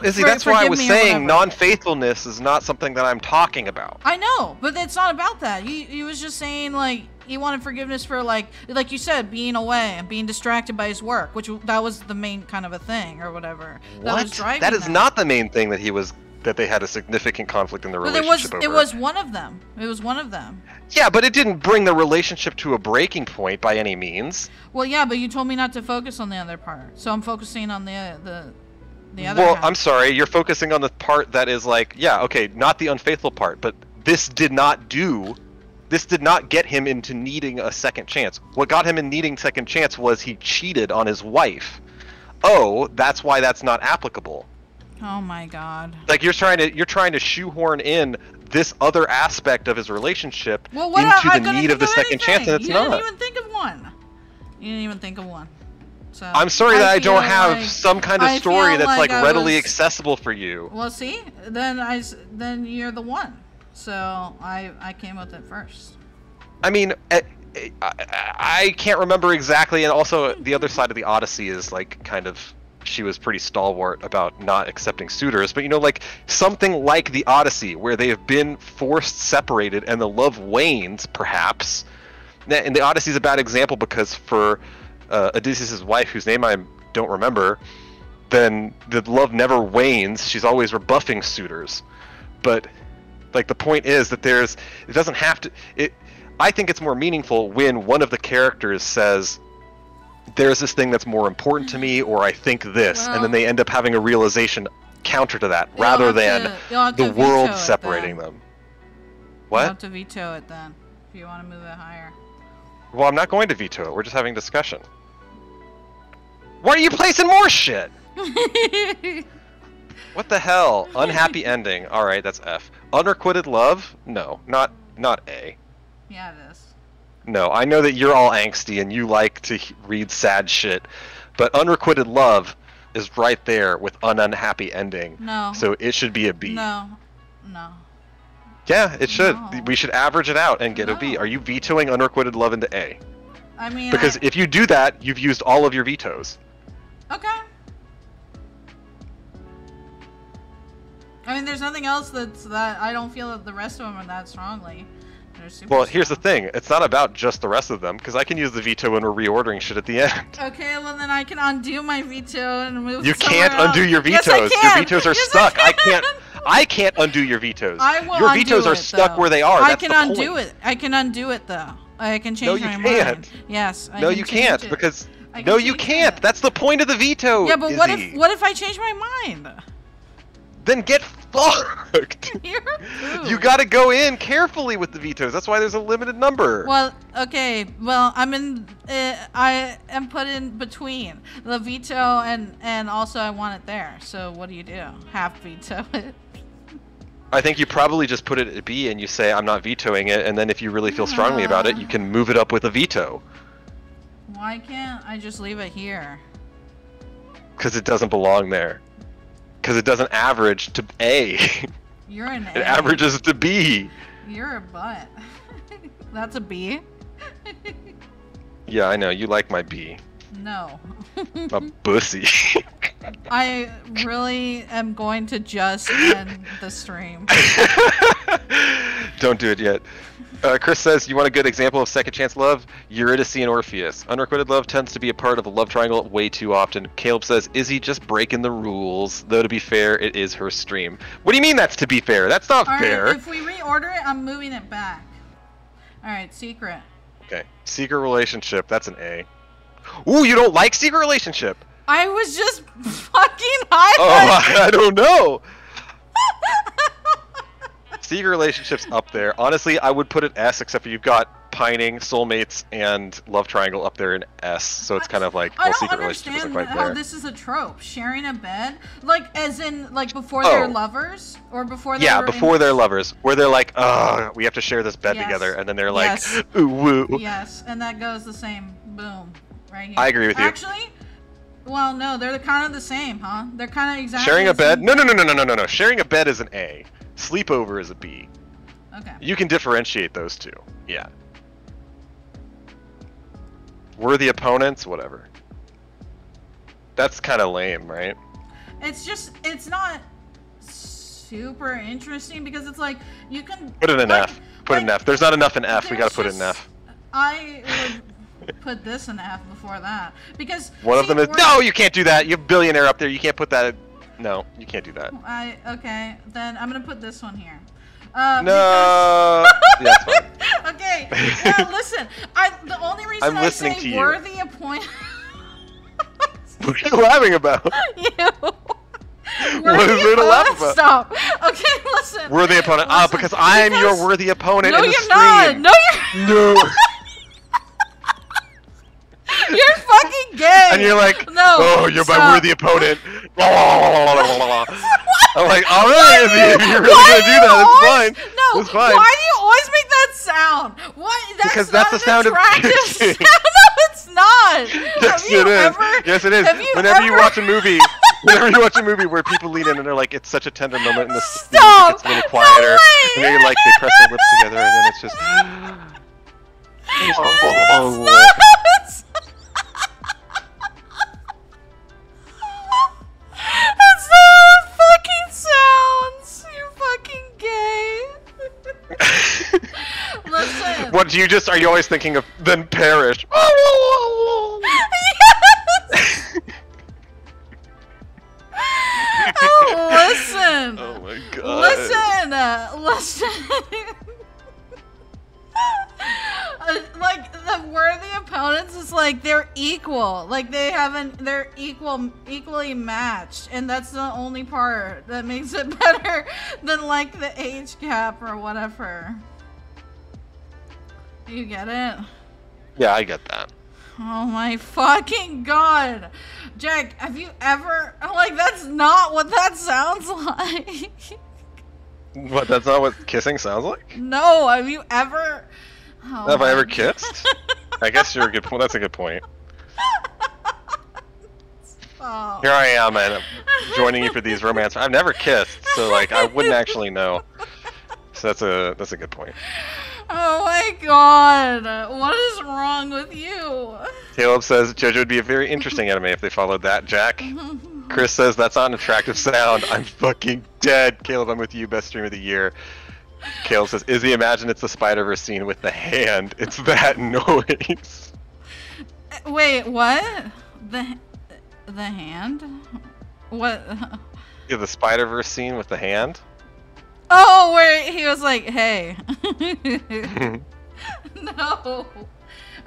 Izzy, that's why I was saying non-faithfulness is not something that I'm talking about. I know, but it's not about that. He was just saying, like, he wanted forgiveness for, like you said, being away and being distracted by his work, that was the main kind of a thing or whatever. What? That is not the main thing that they had a significant conflict in the relationship over. It was one of them. It was one of them. Yeah, but it didn't bring the relationship to a breaking point by any means. Well, yeah, but you told me not to focus on the other part, so I'm focusing on the other half. I'm sorry, you're focusing on the part that is like, yeah, okay, not the unfaithful part, but this did not do This did not get him into needing a second chance. What got him in needing second chance was he cheated on his wife. Oh, that's why that's not applicable. Oh my god. Like you're trying to shoehorn in this other aspect of his relationship into the need of the second chance, and it's not. You didn't even think of one. You didn't even think of one. So I'm sorry that I don't have some kind of story that's like readily accessible for you. Well, see, then you're the one. So I came with it first. I mean, I can't remember exactly, and also the other side of the Odyssey is like kind of, she was pretty stalwart about not accepting suitors, but you know, like something like the Odyssey where they have been forced separated and the love wanes, perhaps. And the Odyssey is a bad example because for Odysseus' wife, whose name I don't remember, then the love never wanes. She's always rebuffing suitors. But like the point is that it doesn't have to. I think it's more meaningful when one of the characters says, "There's this thing that's more important to me," or "I think this," and then they end up having a realization counter to that, rather than the world separating them. What? You'll have to veto it then if you want to move it higher. Well, I'm not going to veto it. We're just having discussion. Why are you placing more shit? What the hell? Unhappy ending. All right, that's F. Unrequited love? No, not A. Yeah, it is. No, I know that you're all angsty and you like to read sad shit, but unrequited love is right there with an unhappy ending. No. So it should be a B. No. Yeah, it should. No. We should average it out and get a B. Are you vetoing unrequited love into A? I mean, because if you do that, you've used all of your vetoes. Okay. I mean, there's nothing else that I don't feel that the rest of them are that strongly. Well, here's the thing. It's not about just the rest of them, because I can use the veto when we're reordering shit at the end. Okay, well then I can undo my veto and move. You can't undo your vetoes. Yes, I can. Your vetoes are stuck. I can't undo your vetoes. I will your undo vetoes are it, stuck though. where they are. I That's can the undo point. it. I can undo it though. I can change my mind. No, you can't. Yes. No, you can't because no, you can't. That's the point of the veto. Yeah, but Izzy. what if I change my mind? Then get fucked. You gotta go in carefully with the vetoes. That's why there's a limited number. Well, okay. Well, I am put in between the veto and also I want it there. So what do? Half veto it. I think you probably just put it at B and you say I'm not vetoing it, and then if you really feel strongly about it, you can move it up with a veto. Why can't I just leave it here? Because it doesn't belong there. Because it doesn't average to A. You're an A. It averages to B. You're a butt. That's a B? Yeah, I know. You like my B. No. A bussy. I really am going to just end the stream. Don't do it yet. Chris says, you want a good example of second chance love? Eurydice and Orpheus. Unrequited love tends to be a part of a love triangle way too often. Caleb says, Izzy just breaking the rules. Though to be fair, it is her stream. What do you mean that's to be fair? That's not fair. Alright, if we reorder it, I'm moving it back. Alright, secret. Okay. Secret relationship. That's an A. Ooh, you don't like secret relationship? I was just fucking high. Oh, I don't know. Secret relationships up there. Honestly, I would put it S, except for you've got pining, soulmates, and love triangle up there in S. So it's kind of like, well, secret relationship isn't quite there. I don't understand how this is a trope. Sharing a bed, like as in like before they're lovers or before they before they're lovers, where they're like, we have to share this bed together, and then they're like, ooh woo. Yes, and that goes the same. Boom, right here. I agree with you. Actually, well, no, they're kind of the same, huh? They're kind of exactly. Sharing a bed? No. Sharing a bed is an A. Sleepover is a B. Okay. You can differentiate those two. Yeah. Worthy opponents, whatever. That's kind of lame, right? It's not super interesting because it's like you can put it in F. Put it in F. There's not enough in F. We gotta put it in F. I would put this in F before that because one of them is no. You can't do that. You have billionaire up there. You can't put that. No, you can't do that. Okay, then I'm gonna put this one here. No. Yeah, that's fine. Okay. Listen. The only reason I say worthy appointment. What are you laughing about? You. What is there to laugh about? Stop. Okay, listen. listen. Worthy opponent. Ah, because I'm your worthy opponent no, in the you're stream. not. No, you're No. You're fucking gay. And you're like, no. oh, you're stop. my worthy opponent. I'm like, all right, if you're really gonna do that, it's fine. No, it's fine. why do you always make that sound? What? Because that's the sound of kissing. No, it's not. Yes, it is. Yes, it is. Whenever you watch a movie, where people lean in and they're like, it's such a tender moment, and the music gets a little quieter, and they're like, they press their lips together, and then it's just. It's not fucking sounds. You're fucking gay. Listen. What do you just? Are you always thinking of then perish? Yes. Oh, listen. Oh my god. Listen. Like the worthy opponents is like they're equal. Like they're equally matched, and that's the only part that makes it better than like the age gap or whatever. You get it? Yeah, I get that. Oh my fucking god. Jack, have you ever like that's not what that sounds like. What, that's not what kissing sounds like? No, have you ever Have I ever kissed? I guess you're a good point. That's a good point. Oh. Here I am, and I'm joining you for these romance. I've never kissed, so like I wouldn't actually know. So that's a good point. Oh my god, what is wrong with you? Caleb says JoJo would be a very interesting anime if they followed that. Jack. Chris says that's not an attractive sound. I'm fucking dead. Caleb, I'm with you. Best stream of the year. Caleb says, Izzy, imagine it's the Spider-Verse scene with the hand. It's that noise. Wait, what? The hand? What? Yeah, the Spider-Verse scene with the hand. Oh, where he was like, hey. No.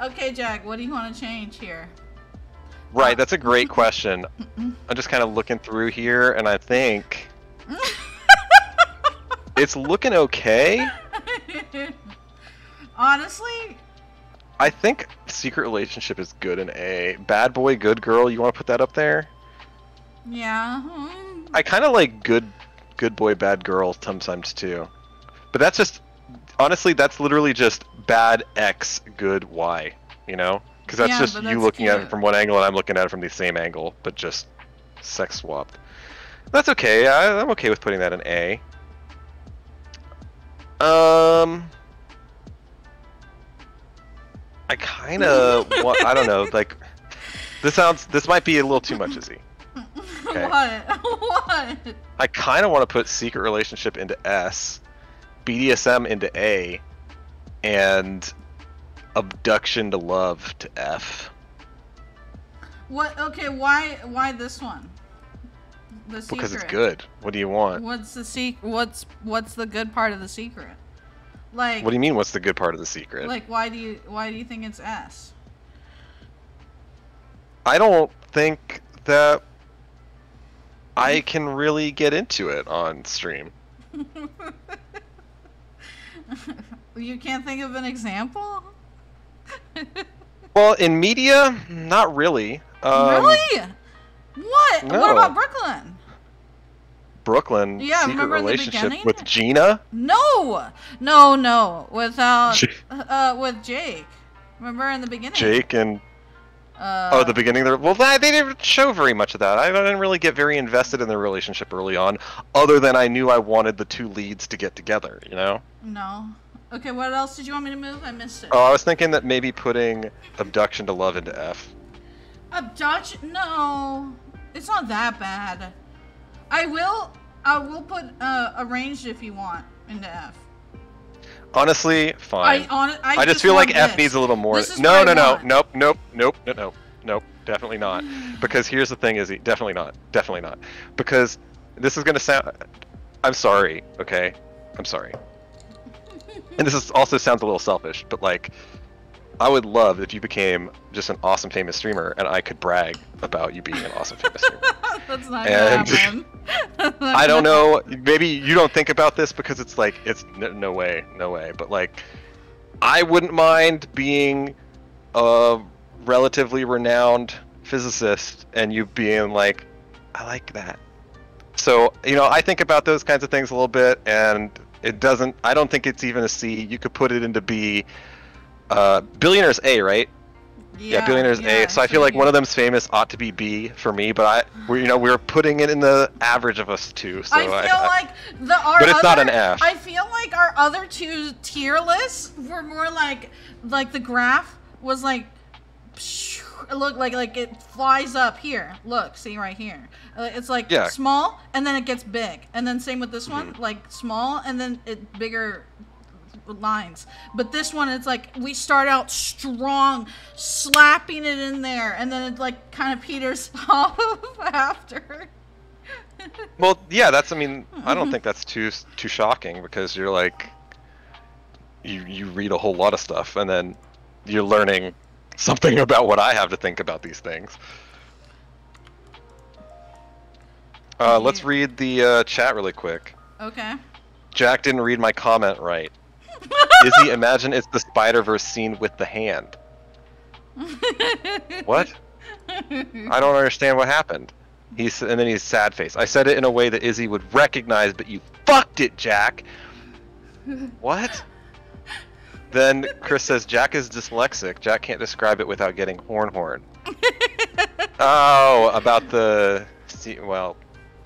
Okay, Jack, what do you want to change here? Right, that's a great question. I'm just kind of looking through here, and I think it's looking okay. Honestly, I think secret relationship is good in A. Bad boy, good girl. You want to put that up there? yeah. I kind of like good boy, bad girl sometimes too. But that's just honestly, that's literally just bad X, good Y. You know, because that's just you looking at it from one angle and I'm looking at it from the same angle, but just sex swapped. That's okay. I'm okay with putting that in A. I kind of want, I don't know, like this might be a little too much, Izzy. Okay. What? I kind of want to put secret relationship into S, BDSM into A, and abduction to love to F. What? Okay, why this one? The secret. Because it's good. What do you want? What's the What's the good part of the secret? Like. What do you mean? What's the good part of the secret? Like, why do you think it's S? I don't think that I can really get into it on stream. You can't think of an example? Well, in media, not really. Really? What? No. What about Brooklyn? Brooklyn, Yeah, secret remember in the relationship beginning? with Gina? No. Without with Jake. Remember in the beginning? Jake and the beginning there. Well, they didn't show very much of that. I didn't really get very invested in their relationship early on, other than I knew I wanted the two leads to get together. You know? No. Okay, what else did you want me to move? I missed it. Oh, I was thinking that maybe putting abduction to love into F. Abduction? No, it's not that bad. I will put arranged if you want into F. Honestly, fine. I just feel like F needs a little more. No, definitely not. Because here's the thing, Izzy, definitely not. Because this is gonna sound. I'm sorry, okay? I'm sorry. And this also sounds a little selfish, but like, I would love if you became just an awesome famous streamer and I could brag about you being an awesome famous streamer. That's not gonna happen. I don't know. Maybe you don't think about this because it's like no way, But like, I wouldn't mind being a relatively renowned physicist and you being like, I like that. So I think about those kinds of things a little bit, and it doesn't. I don't think it's even a C. You could put it into B. Billionaire's A, right? Yeah, Billionaire's A. So I feel like one of them's famous ought to be B for me, but we're putting it in the average of us two. So I feel like but it's not an F. I feel like our other two tier lists were more like the graph was like, look like it flies up here. Look, see right here. It's like small and then it gets big, and then same with this one, like small and then it bigger lines. But this one, it's like we start out strong, slapping it in there, and then it like kind of peters off after. Well, yeah, I don't think that's too shocking, because you're like, you read a whole lot of stuff and then you're learning something about what I have to think about these things. Let's read the chat really quick. Okay. Jack didn't read my comment right. Izzy, imagine it's the Spider-Verse scene with the hand. What? I don't understand what happened. And then he's sad face. I said it in a way that Izzy would recognize, but you fucked it, Jack. What? Then Chris says Jack is dyslexic. Jack can't describe it without getting horn. Oh, about the... Well,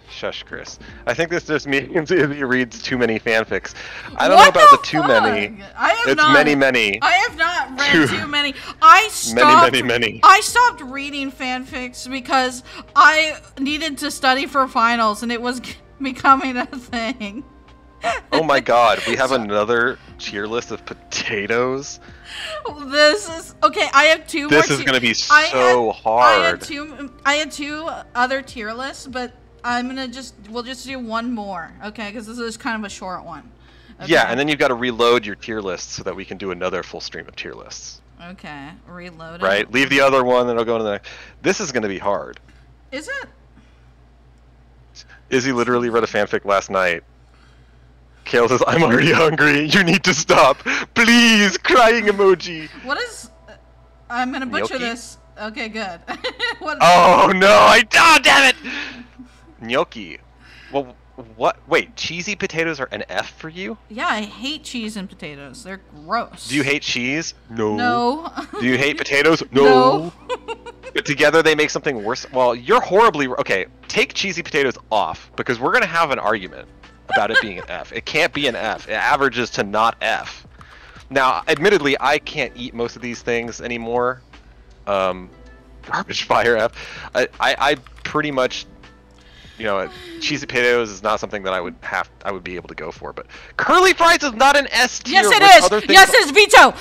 shush, Chris. I think this just means Izzy reads too many fanfics. I don't know about the too many. It's many. I have not read too many. I stopped many. I stopped reading fanfics because I needed to study for finals, and it was becoming a thing. Oh my god, we have another tier list of potatoes. This is okay. I have two. This is going to be so hard. I had two other tier lists, but we'll just do one more, okay? Because this is kind of a short one. Okay. Yeah, and then you've got to reload your tier list so that we can do another full stream of tier lists. Okay, reload it. Right, leave the other one, then it'll go to the next. This is going to be hard. Is it? Izzy literally read a fanfic last night. Kale says, I'm already hungry. You need to stop. Please, crying emoji. What is... I'm going to butcher this. Okay, good. Oh, no. Oh, damn it. Gnocchi. Well, what? Wait, cheesy potatoes are an F for you? Yeah, I hate cheese and potatoes. They're gross. Do you hate cheese? No. No. Do you hate potatoes? No. But together they make something worse. Well, you're horribly... Okay, take cheesy potatoes off, because we're going to have an argument about it being an F. It can't be an F. It averages to not F. Now, admittedly, I can't eat most of these things anymore. Garbage fire F. I pretty much... cheesy potatoes is not something that I would be able to go for, but curly fries is not an S tier. Yes, it is. Yes, it is. Veto.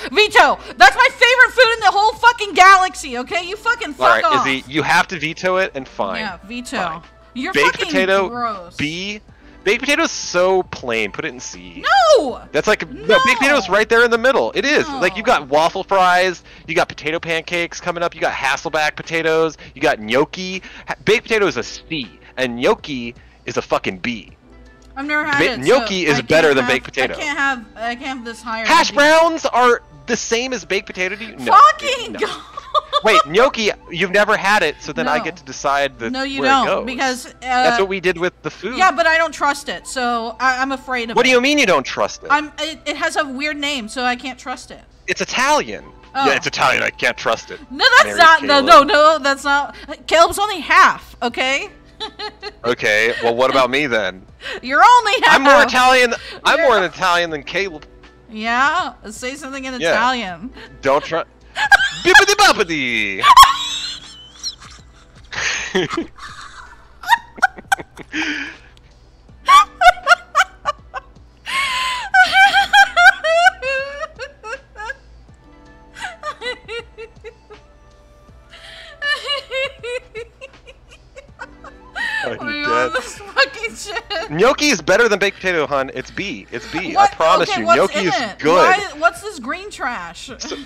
That's my favorite food in the whole fucking galaxy. Okay, you fucking fuck off. All right, Izzy, you have to veto it, and fine. Yeah, veto. Fine. You're baked fucking potato, gross. B. Baked potato is so plain. Put it in C. No. That's like no. Baked potato's right there in the middle. It is. Like you got waffle fries, you got potato pancakes coming up, you got Hasselback potatoes, you got gnocchi. Baked potato is a C. And gnocchi is a fucking B. I've never had it. Gnocchi is better than baked potato. I can't have this higher. Hash browns are the same as baked potato to you? No. Fucking no. Wait, gnocchi, you've never had it, so then I get to decide where it goes. No, you don't, because... that's what we did with the food. Yeah, but I don't trust it, so I'm afraid of it. What do you mean you don't trust it? It has a weird name, so I can't trust it. It's Italian. Oh. Yeah, it's Italian. I can't trust it. No, that's not... No, that's not... Caleb's only half, okay? Okay, well, what about me then? You're only half. I'm more Italian. I'm more Italian than Caleb. Yeah, say something in Italian. Don't try. Bippity boppity. This fucking shit. Gnocchi is better than baked potato, hun. It's B. It's B. I promise you. Gnocchi is good. What's this green trash? So,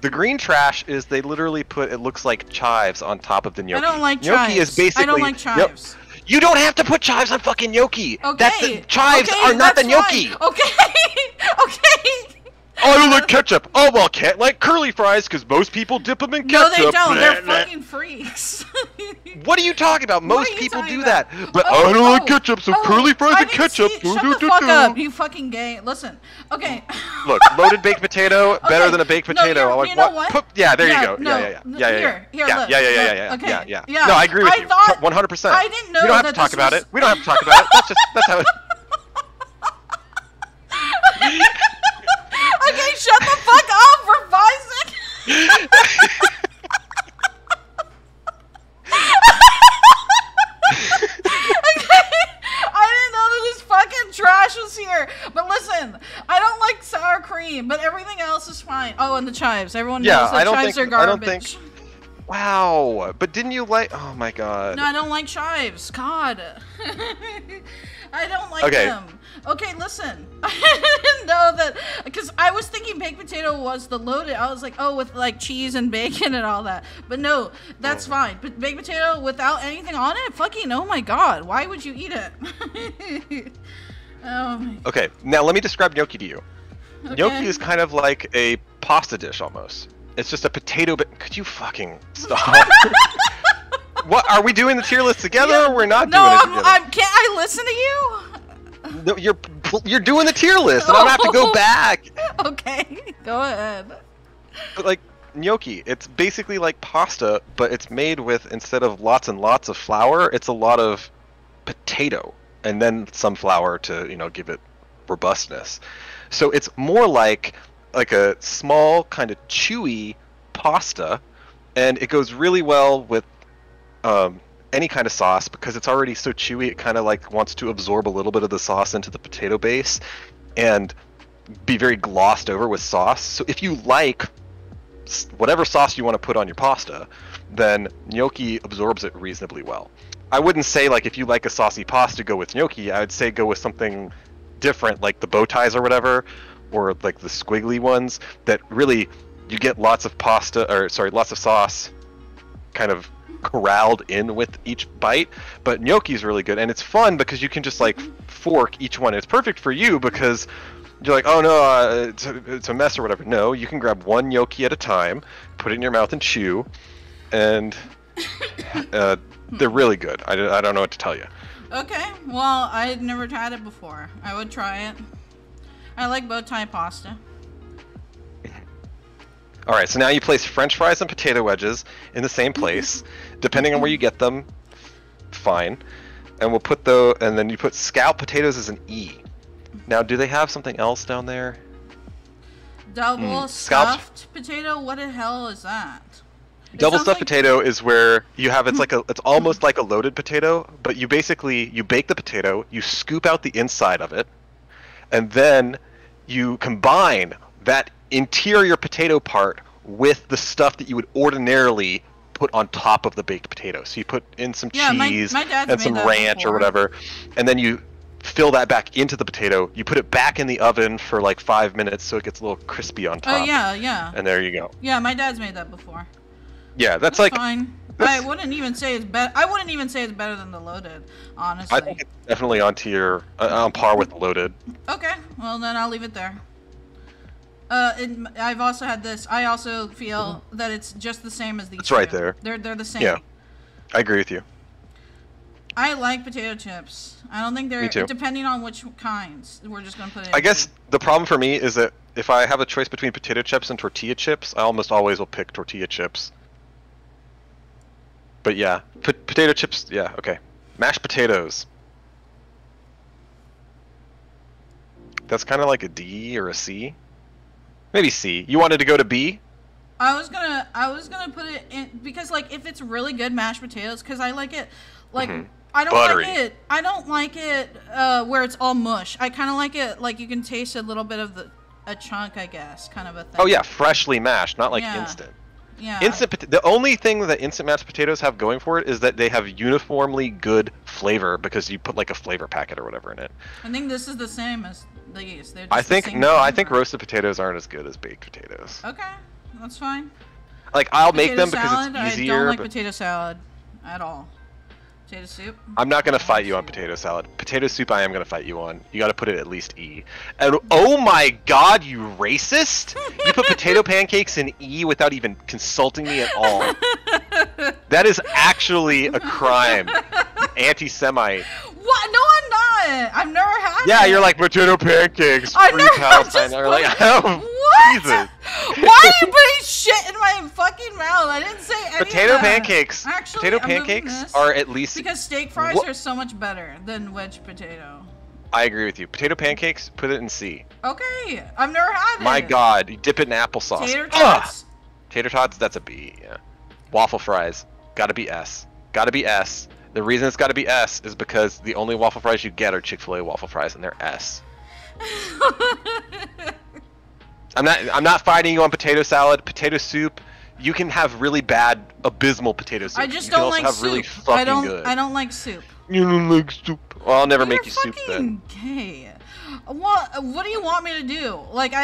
the green trash is they literally put, it looks like chives on top of the gnocchi. I don't like gnocchi chives. Is basically, I don't like chives. You don't have to put chives on fucking gnocchi. Okay. That's the, chives are not the gnocchi. Fine. Okay. Okay. Oh, I don't like ketchup. Oh, well, can't like curly fries because most people dip them in No, ketchup. they don't. Blah, They're blah. fucking freaks. What are you talking about? What Most are you people talking do about? that. But I don't like ketchup, so curly fries I and didn't ketchup. see- Shut the fuck up, you fucking gay. Listen. Okay. Look, loaded baked potato, better Okay. than a baked No, potato. you're- I'm like, you know what? Yeah, there Yeah, you go. no, Yeah. here, Yeah, look, yeah. okay, Yeah. yeah. No, I agree with I you. thought- 100%. I didn't know We don't have that to talk this about was- it. We don't have to talk about it. That's how it. Okay, shut the fuck up for 5 seconds. I didn't know that this fucking trash was here. But listen, I don't like sour cream, but everything else is fine. Oh, and the chives. Everyone knows that chives are garbage. Wow, but didn't you like? Oh my god. No, I don't like chives. God. I don't like them. Okay, listen. I didn't know that, because I was thinking baked potato was the loaded. I was like, oh, with like cheese and bacon and all that. But no, that's fine. But baked potato without anything on it? Fucking, oh my god. Why would you eat it? Oh my. Okay, now let me describe gnocchi to you. Okay. Gnocchi is kind of like a pasta dish almost. It's just a potato bit. Could you fucking stop? What, are we doing the tier list together or we're not doing it together? Can't I listen to you? No, you're doing the tier list, and I'm gonna have to go back. Okay, go ahead. But like gnocchi, it's basically like pasta, but it's made with, instead of lots and lots of flour, it's a lot of potato and then some flour to, you know, give it robustness. So it's more like a small kind of chewy pasta, and it goes really well with any kind of sauce because it's already so chewy. It kind of like wants to absorb a little bit of the sauce into the potato base and be very glossed over with sauce. So if you like whatever sauce you want to put on your pasta, then gnocchi absorbs it reasonably well. I wouldn't say like if you like a saucy pasta, go with gnocchi. I would say go with something different, like the bow ties or whatever, or like the squiggly ones that really you get lots of lots of sauce kind of corralled in with each bite. But gnocchi is really good, and it's fun because you can just like fork each one. It's perfect for you because you're like, oh no, it's a mess or whatever. No, you can grab one gnocchi at a time, put it in your mouth and chew, and they're really good. I don't know what to tell you. Okay, well, I'd never tried it before. I would try it. I like bow tie pasta. All right, so now you place French fries and potato wedges in the same place, depending on where you get them. Fine, and we'll put and then you put scalloped potatoes as an E. Now, do they have something else down there? Double stuffed potato? What the hell is that? Double stuffed potato is where you have it's almost like a loaded potato, but you bake the potato, you scoop out the inside of it, and then you combine that interior potato part with the stuff that you would ordinarily put on top of the baked potato. So you put in some cheese and some ranch or whatever, and then you fill that back into the potato. You put it back in the oven for like 5 minutes so it gets a little crispy on top. Oh yeah. And there you go. Yeah, my dad's made that before. Yeah, that's like fine. I wouldn't even say it's better. I wouldn't even say it's better than the loaded, honestly. I think it's definitely on par with the loaded. Okay, well then I'll leave it there. I've also had this. I also feel that it's just the same as these. It's right there. They're the same. Yeah, I agree with you. I like potato chips. I don't think they're. Me too. Depending on which kinds, we're just gonna put it. I guess the problem for me is that if I have a choice between potato chips and tortilla chips, I almost always will pick tortilla chips. But yeah, potato chips. Yeah, okay. Mashed potatoes. That's kind of like a D or a C. Maybe C. You wanted to go to B? I was gonna put it in because like if it's really good mashed potatoes, because I like it like I don't Buttery. like it. I don't like it where it's all mush. I kind of like it like you can taste a little bit of a chunk, I guess, kind of a thing. Oh yeah, freshly mashed, not like instant. Yeah. The only thing that instant mashed potatoes have going for it is that they have uniformly good flavor because you put like a flavor packet or whatever in it. I think this is the same as these. I think roasted potatoes aren't as good as baked potatoes. Okay, that's fine. Like I'll make Potato them because salad, it's easier. I don't like potato salad at all. Potato soup? I'm not gonna fight you on potato salad. Potato soup, I am gonna fight you on. You gotta put it at least E. And oh my god, you racist! You put potato pancakes in E without even consulting me at all. That is actually a crime. Anti-Semite. What? No, I'm not. I've never had Yeah, it. you're like potato pancakes. I Free never Palestine. just You're like, put- oh, What? Jesus. Why are you putting shit in my fucking mouth? I didn't say any Potato of that. pancakes. Actually, Potato I'm moving pancakes this are at least. because steak fries What? are so much better than wedge potato. I agree with you. Potato pancakes, put it in C. Okay, I've never had it. My god, you dip it in applesauce. Tater Ugh! tots. Tater tots, that's a B, yeah. Waffle fries, gotta be S. Gotta be S. The reason it's gotta be S is because the only waffle fries you get are Chick-fil-A waffle fries, and they're S. I'm not fighting you on potato salad, potato soup. You can have really bad, abysmal potato soup. I just you can don't also like have soup. really fucking good. I don't like soup. You don't like soup. Well, I'll never make you You're soup then. fucking gay. What do you want me to do? Like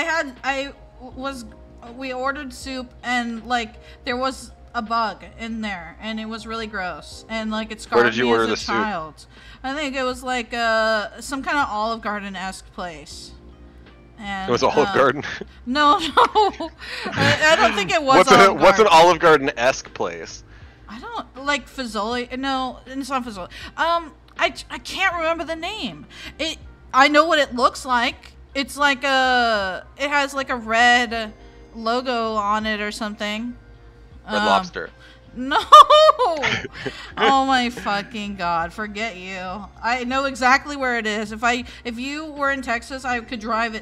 we ordered soup and like there was a bug in there and it was really gross and like it scarred Where did you me order as a the soup? child. I think it was like some kind of Olive Garden-esque place. And, It was Olive Garden. No, I don't think it was. What's an Olive Garden-esque place? I don't like Fazoli. No, it's not Fazoli. I can't remember the name. I know what it looks like. It's like it has like a red logo on it or something. Red Lobster. No. Oh my fucking god! Forget you. I know exactly where it is. If you were in Texas, I could drive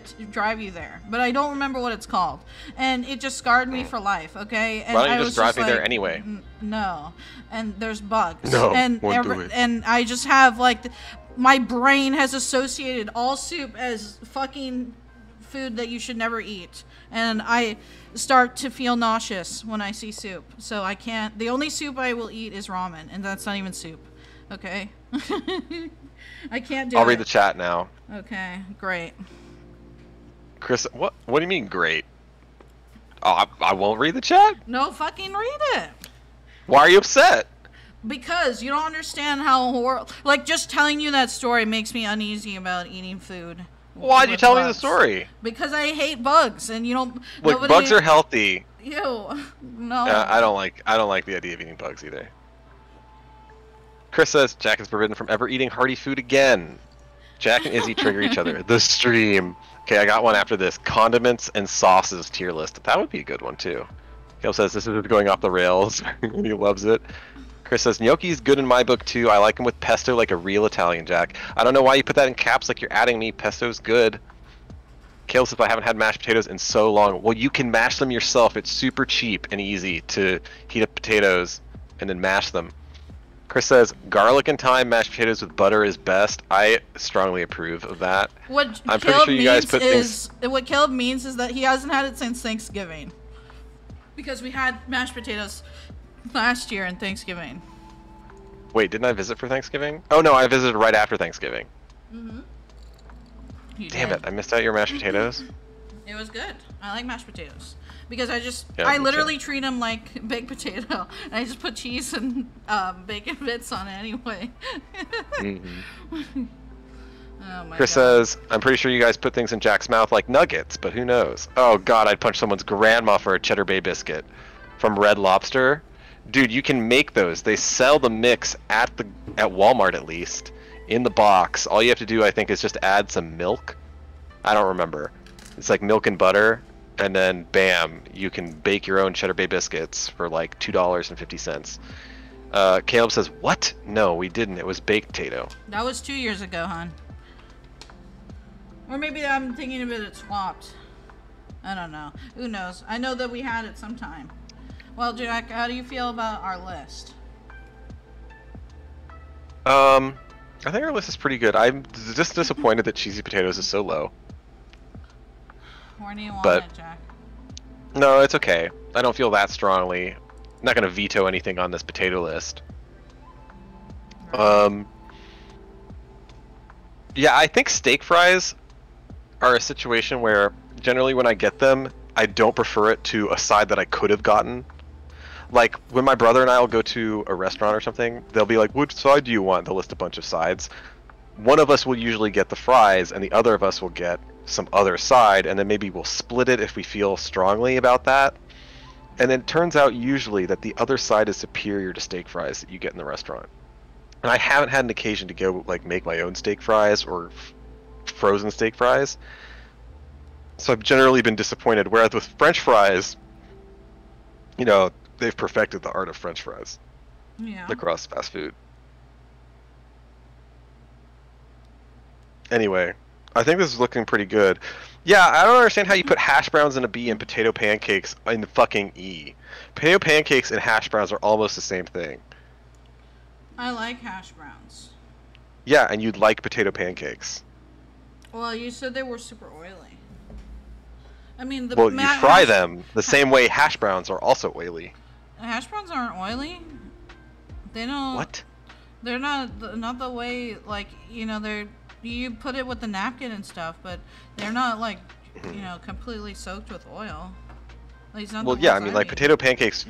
you there. But I don't remember what it's called, and it just scarred me for life. Okay. And Why don't you I just was drive me there like, anyway? No. And there's bugs. No, And won't do it. and I just have like my brain has associated all soup as fucking food that you should never eat, and I start to feel nauseous when I see soup. So I can't. The only soup I will eat is ramen, and that's not even soup. Okay. I can't do it. I'll read the chat now. Okay, great. Chris, what do you mean great? Oh, I won't read the chat? No, fucking read it. Why are you upset? Because you don't understand how horrible. Like just telling you that story makes me uneasy about eating food. Why'd you with tell me the bugs. story? Because I hate bugs, and you don't. Look, nobody- bugs are healthy. Ew. No. I don't like the idea of eating bugs either. Chris says Jack is forbidden from ever eating hearty food again. Jack and Izzy trigger each other. The stream. Okay, I got one after this. Condiments and sauces tier list. That would be a good one too. Caleb says this is going off the rails, and he loves it. Chris says gnocchi's good in my book too. I like them with pesto like a real Italian, Jack. I don't know why you put that in caps like you're adding me. Pesto's good. Caleb says I haven't had mashed potatoes in so long. Well, you can mash them yourself. It's super cheap and easy to heat up potatoes and then mash them. Chris says garlic and thyme mashed potatoes with butter is best. I strongly approve of that. What I'm pretty Caleb sure you guys means put is what Caleb means is that he hasn't had it since Thanksgiving. Because we had mashed potatoes last year in Thanksgiving. Wait, didn't I visit for Thanksgiving? Oh no, I visited right after Thanksgiving. Mm-hmm. Damn it, I missed out your mashed potatoes. It was good. I like mashed potatoes. Because Yeah, I me literally treat them like baked potato. And I just put cheese and bacon bits on it anyway. Mm-hmm. Oh my Chris god. says, I'm pretty sure you guys put things in Jack's mouth like nuggets, but who knows? Oh god, I'd punch someone's grandma for a Cheddar Bay biscuit from Red Lobster. Dude, you can make those. They sell the mix at Walmart at least in the box. All you have to do, I think, is just add some milk. I don't remember. It's like milk and butter, and then bam, you can bake your own Cheddar Bay biscuits for like $2.50. Caleb says, what? No, we didn't. It was baked potato. That was 2 years ago, hon. Or maybe I'm thinking of it swapped. I don't know. Who knows? I know that we had it sometime. Well, Jack, how do you feel about our list? I think our list is pretty good. I'm just disappointed that cheesy potatoes is so low. Where do you want But- it, Jack? No, it's okay. I don't feel that strongly. I'm not going to veto anything on this potato list. Yeah, I think steak fries are a situation where generally when I get them, I don't prefer it to a side that I could have gotten. Like when my brother and I will go to a restaurant or something, they'll be like, "Which side do you want?" They'll list a bunch of sides. One of us will usually get the fries, and the other of us will get some other side, and then maybe we'll split it if we feel strongly about that. And then it turns out usually that the other side is superior to steak fries that you get in the restaurant. And I haven't had an occasion to go like make my own steak fries or frozen steak fries, so I've generally been disappointed. Whereas with French fries, you know, they've perfected the art of French fries across fast food. Anyway, I think this is looking pretty good. Yeah, I don't understand how you put hash browns in a B and potato pancakes in the fucking E. Potato pancakes and hash browns are almost the same thing. I like hash browns. Yeah, and you'd like potato pancakes. Well, you said they were super oily. I mean, well, you fry them the same way hash browns are also oily. Hash browns aren't oily. They don't. What? They're not the way, like, you know, they're. You put it with the napkin and stuff, but they're not like, you know, completely soaked with oil. At least not well, yeah, I mean, like potato pancakes,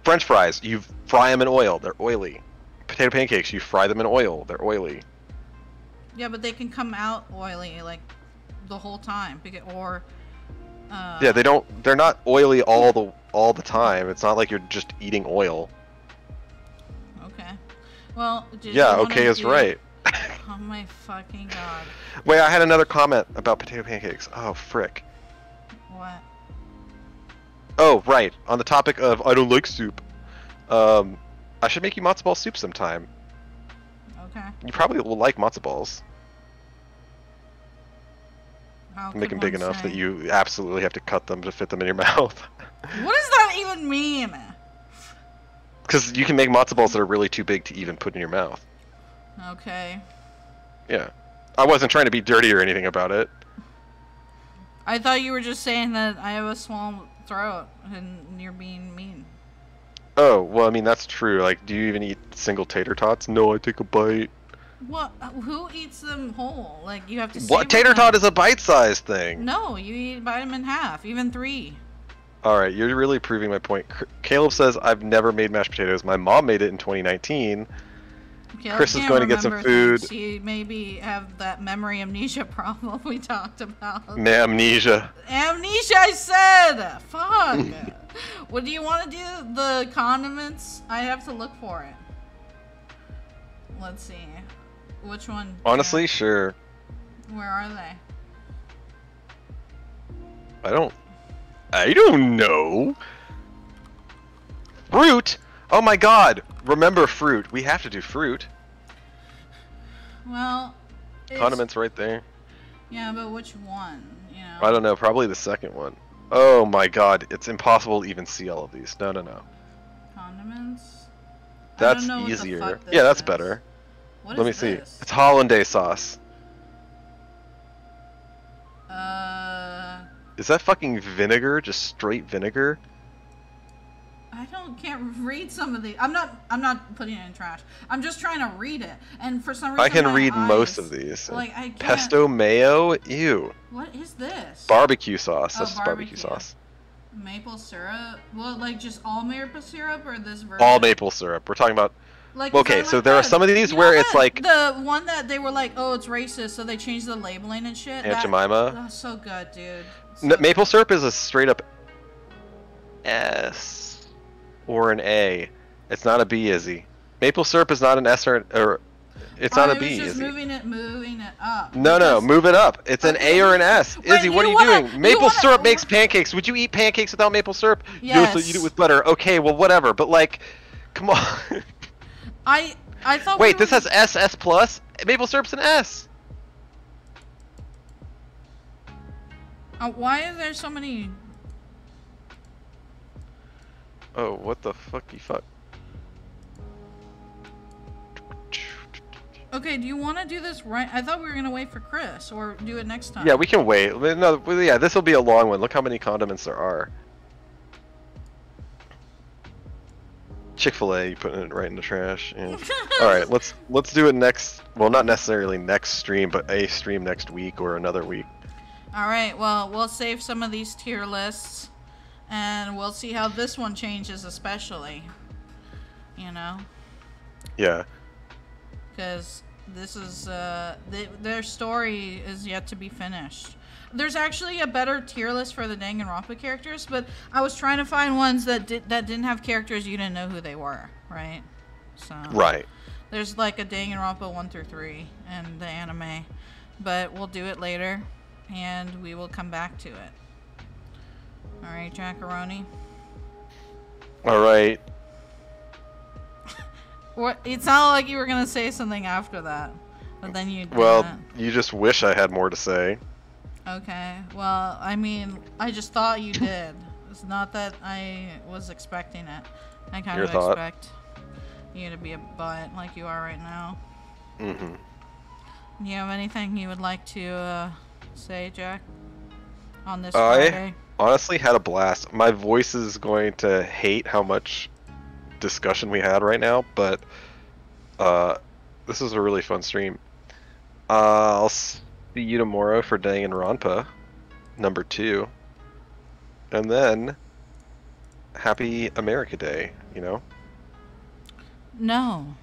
French fries, you fry them in oil, they're oily. Potato pancakes, you fry them in oil, they're oily. Yeah, but they can come out oily like the whole time, yeah, they're not oily all the time. It's not like you're just eating oil. Okay. Well, yeah, okay is right. Oh my fucking god. Wait, I had another comment about potato pancakes. Oh, frick. What? Oh, right. On the topic of I don't like soup. I should make you matzo ball soup sometime. Okay. You probably will like matzo balls. Make them big enough that you absolutely have to cut them to fit them in your mouth. What does that even mean? Because you can make matzo balls that are really too big to even put in your mouth. Okay. Yeah. I wasn't trying to be dirty or anything about it. I thought you were just saying that I have a small throat and you're being mean. Oh, well, I mean, that's true. Like, do you even eat single tater tots? No, I take a bite. What? Who eats them whole? Like, you have to What? Tater tot is a bite-sized thing. No, you bite them in half, even 3. Alright, you're really proving my point. Caleb says, I've never made mashed potatoes. My mom made it in 2019. Chris is going to get some food. You maybe have that memory amnesia problem we talked about. Amnesia. Amnesia, I said! Fuck! What do you want to do? The condiments? I have to look for it. Let's see. Which one? Honestly, sure. Where are they? I don't know. Fruit? Oh my god! Remember fruit. We have to do fruit. Well, condiments right there. Yeah, but which one? You know. I don't know. Probably the second one. Oh my god! It's impossible to even see all of these. No. Condiments. That's easier. Yeah, that's better. Let me see. It's hollandaise sauce. Is that fucking vinegar? Just straight vinegar? Can't read some of these. I'm not putting it in trash. I'm just trying to read it, and for some reason I can read most of these. Like I can't. Pesto mayo, ew. What is this? Barbecue sauce. This is barbecue sauce. Maple syrup. Well, like just all maple syrup or this version? All maple syrup. We're talking about. Like, okay, so there are some of these where it's like the one that they were like, oh, it's racist, so they changed the labeling and shit. Aunt Jemima. That's so good, dude. Maple syrup is a straight up S. Or an A. It's not a B, Izzy. Maple syrup is not an S or it's not a B, Izzy. Izzy. Moving it up. No, move it up. It's an A or an S. Izzy, what are you doing? Maple syrup makes pancakes. Would you eat pancakes without maple syrup? Yes. No, so you eat it with butter. Okay, well, whatever. But like, come on. I thought. Wait, this has S plus. Maple syrup's an S. Why is there so many? Oh, what the fucky fuck? Okay, do you want to do this right? I thought we were gonna wait for Chris, or do it next time. Yeah, we can wait. No, yeah, this will be a long one. Look how many condiments there are. Chick-fil-A, you putting it right in the trash. Yeah. All right, let's do it next. Well, not necessarily next stream, but a stream next week or another week. All right. Well, we'll save some of these tier lists And we'll see how this one changes, especially. You know? Yeah. Because this is, their story is yet to be finished. There's actually a better tier list for the Danganronpa characters, but I was trying to find ones that didn't have characters you didn't know who they were, right? So Right. there's like a Danganronpa 1 through 3 in the anime, but we'll do it later, and we will come back to it. All right, Jackaroni. All right. What? It sounded like you were gonna say something after that, but then you didn't. Well, you just wish I had more to say. Okay. Well, I mean, I just thought you did. It's not that I was expecting it. I kind Your of thought? expect you to be a butt like you are right now. Mm-hmm. Do you have anything you would like to say, Jack, on this Friday? I honestly had a blast. My voice is going to hate how much discussion we had right now, but this was a really fun stream. I'll see you tomorrow for Danganronpa number 2, and then Happy America Day. You know. No.